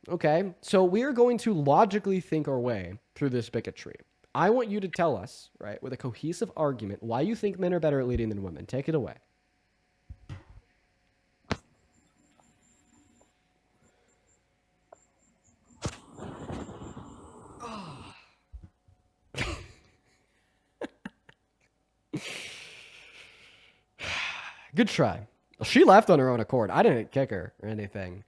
Okay, so we are going to logically think our way through this bigotry. I want you to tell us, right, with a cohesive argument, why you think men are better at leading than women. Take it away. Good try. She left on her own accord. I didn't kick her or anything.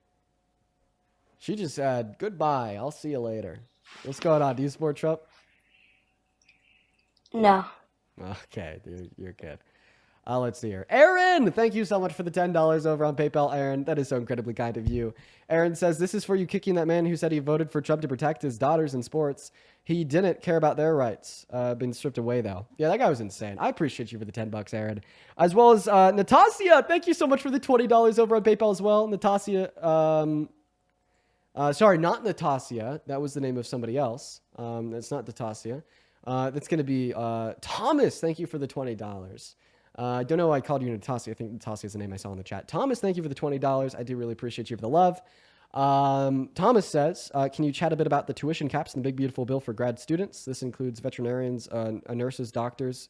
She just said, goodbye. I'll see you later. What's going on? Do you support Trump? No. Okay, dude, you're good. Let's see here. Aaron, thank you so much for the $10 over on PayPal, Aaron. That is so incredibly kind of you. Aaron says, this is for you kicking that man who said he voted for Trump to protect his daughters in sports. He didn't care about their rights. Been stripped away, though. Yeah, that guy was insane. I appreciate you for the $10, Aaron. As well as Natasha, thank you so much for the $20 over on PayPal as well. Natasha, sorry, not Natasha. That was the name of somebody else. That's not Natasha. That's going to be Thomas. Thank you for the $20. I don't know why I called you Natasha. I think Natasha is the name I saw in the chat. Thomas, thank you for the $20. I do really appreciate you for the love. Thomas says, can you chat a bit about the tuition caps and the big beautiful bill for grad students? This includes veterinarians, nurses, doctors.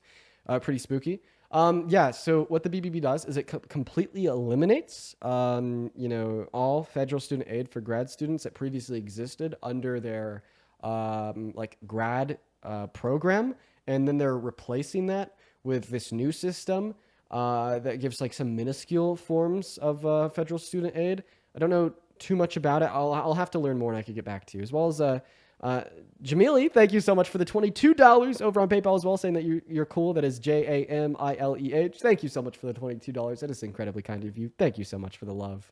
Pretty spooky. Yeah, so what the BBB does is it completely eliminates, all federal student aid for grad students that previously existed under their grad program, and then they're replacing that with this new system that gives some minuscule forms of federal student aid. I don't know too much about it. I'll have to learn more and I could get back to you. As well as Jamili, thank you so much for the $22 over on PayPal as well, saying that you're cool. That is JAMILEH. Thank you so much for the $22. That is incredibly kind of you. Thank you so much for the love.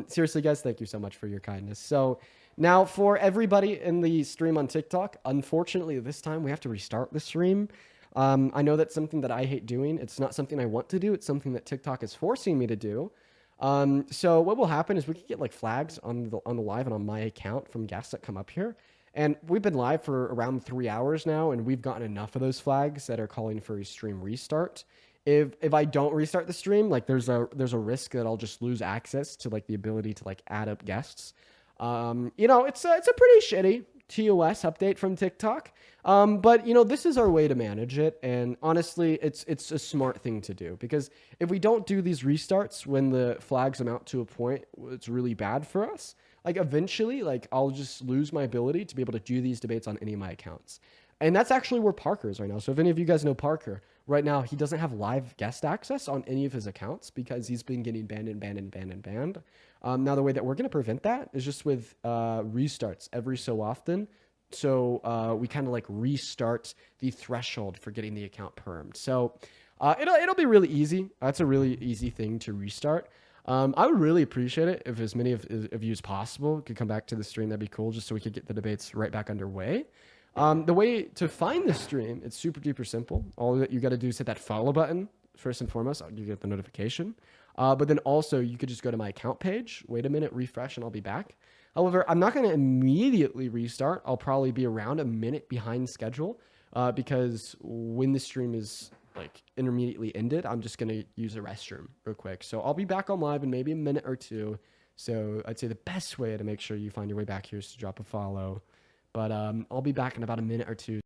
Seriously, guys, thank you so much for your kindness. So now for everybody in the stream on TikTok, unfortunately, this time we have to restart the stream. I know that's something that I hate doing. It's not something I want to do. It's something that TikTok is forcing me to do. So what will happen is we can get flags on the live and on my account from guests that come up here. And we've been live for around 3 hours now, and we've gotten enough of those flags that are calling for a stream restart. If I don't restart the stream, there's a risk that I'll just lose access to the ability to add up guests. It's a pretty shitty TOS update from TikTok. But this is our way to manage it. And honestly, it's a smart thing to do, because if we don't do these restarts when the flags amount to a point, it's really bad for us. Eventually, I'll just lose my ability to be able to do these debates on any of my accounts. And that's actually where Parker is right now. So if any of you guys know Parker, right now he doesn't have live guest access on any of his accounts because he's been getting banned. Now the way that we're going to prevent that is just with restarts every so often. So we kind of restart the threshold for getting the account permed. So it'll be really easy. That's a really easy thing to restart. I would really appreciate it if as many of you as possible could come back to the stream. That'd be cool, just so we could get the debates right back underway. The way to find the stream, it's super duper simple. All that you got to do is hit that follow button first and foremost. You get the notification. But then also you could just go to my account page, wait a minute, refresh, and I'll be back. However, I'm not going to immediately restart. I'll probably be around a minute behind schedule because when the stream is intermediately ended, I'm just going to use the restroom real quick. So I'll be back on live in maybe a minute or two. So I'd say the best way to make sure you find your way back here is to drop a follow. But I'll be back in about a minute or two.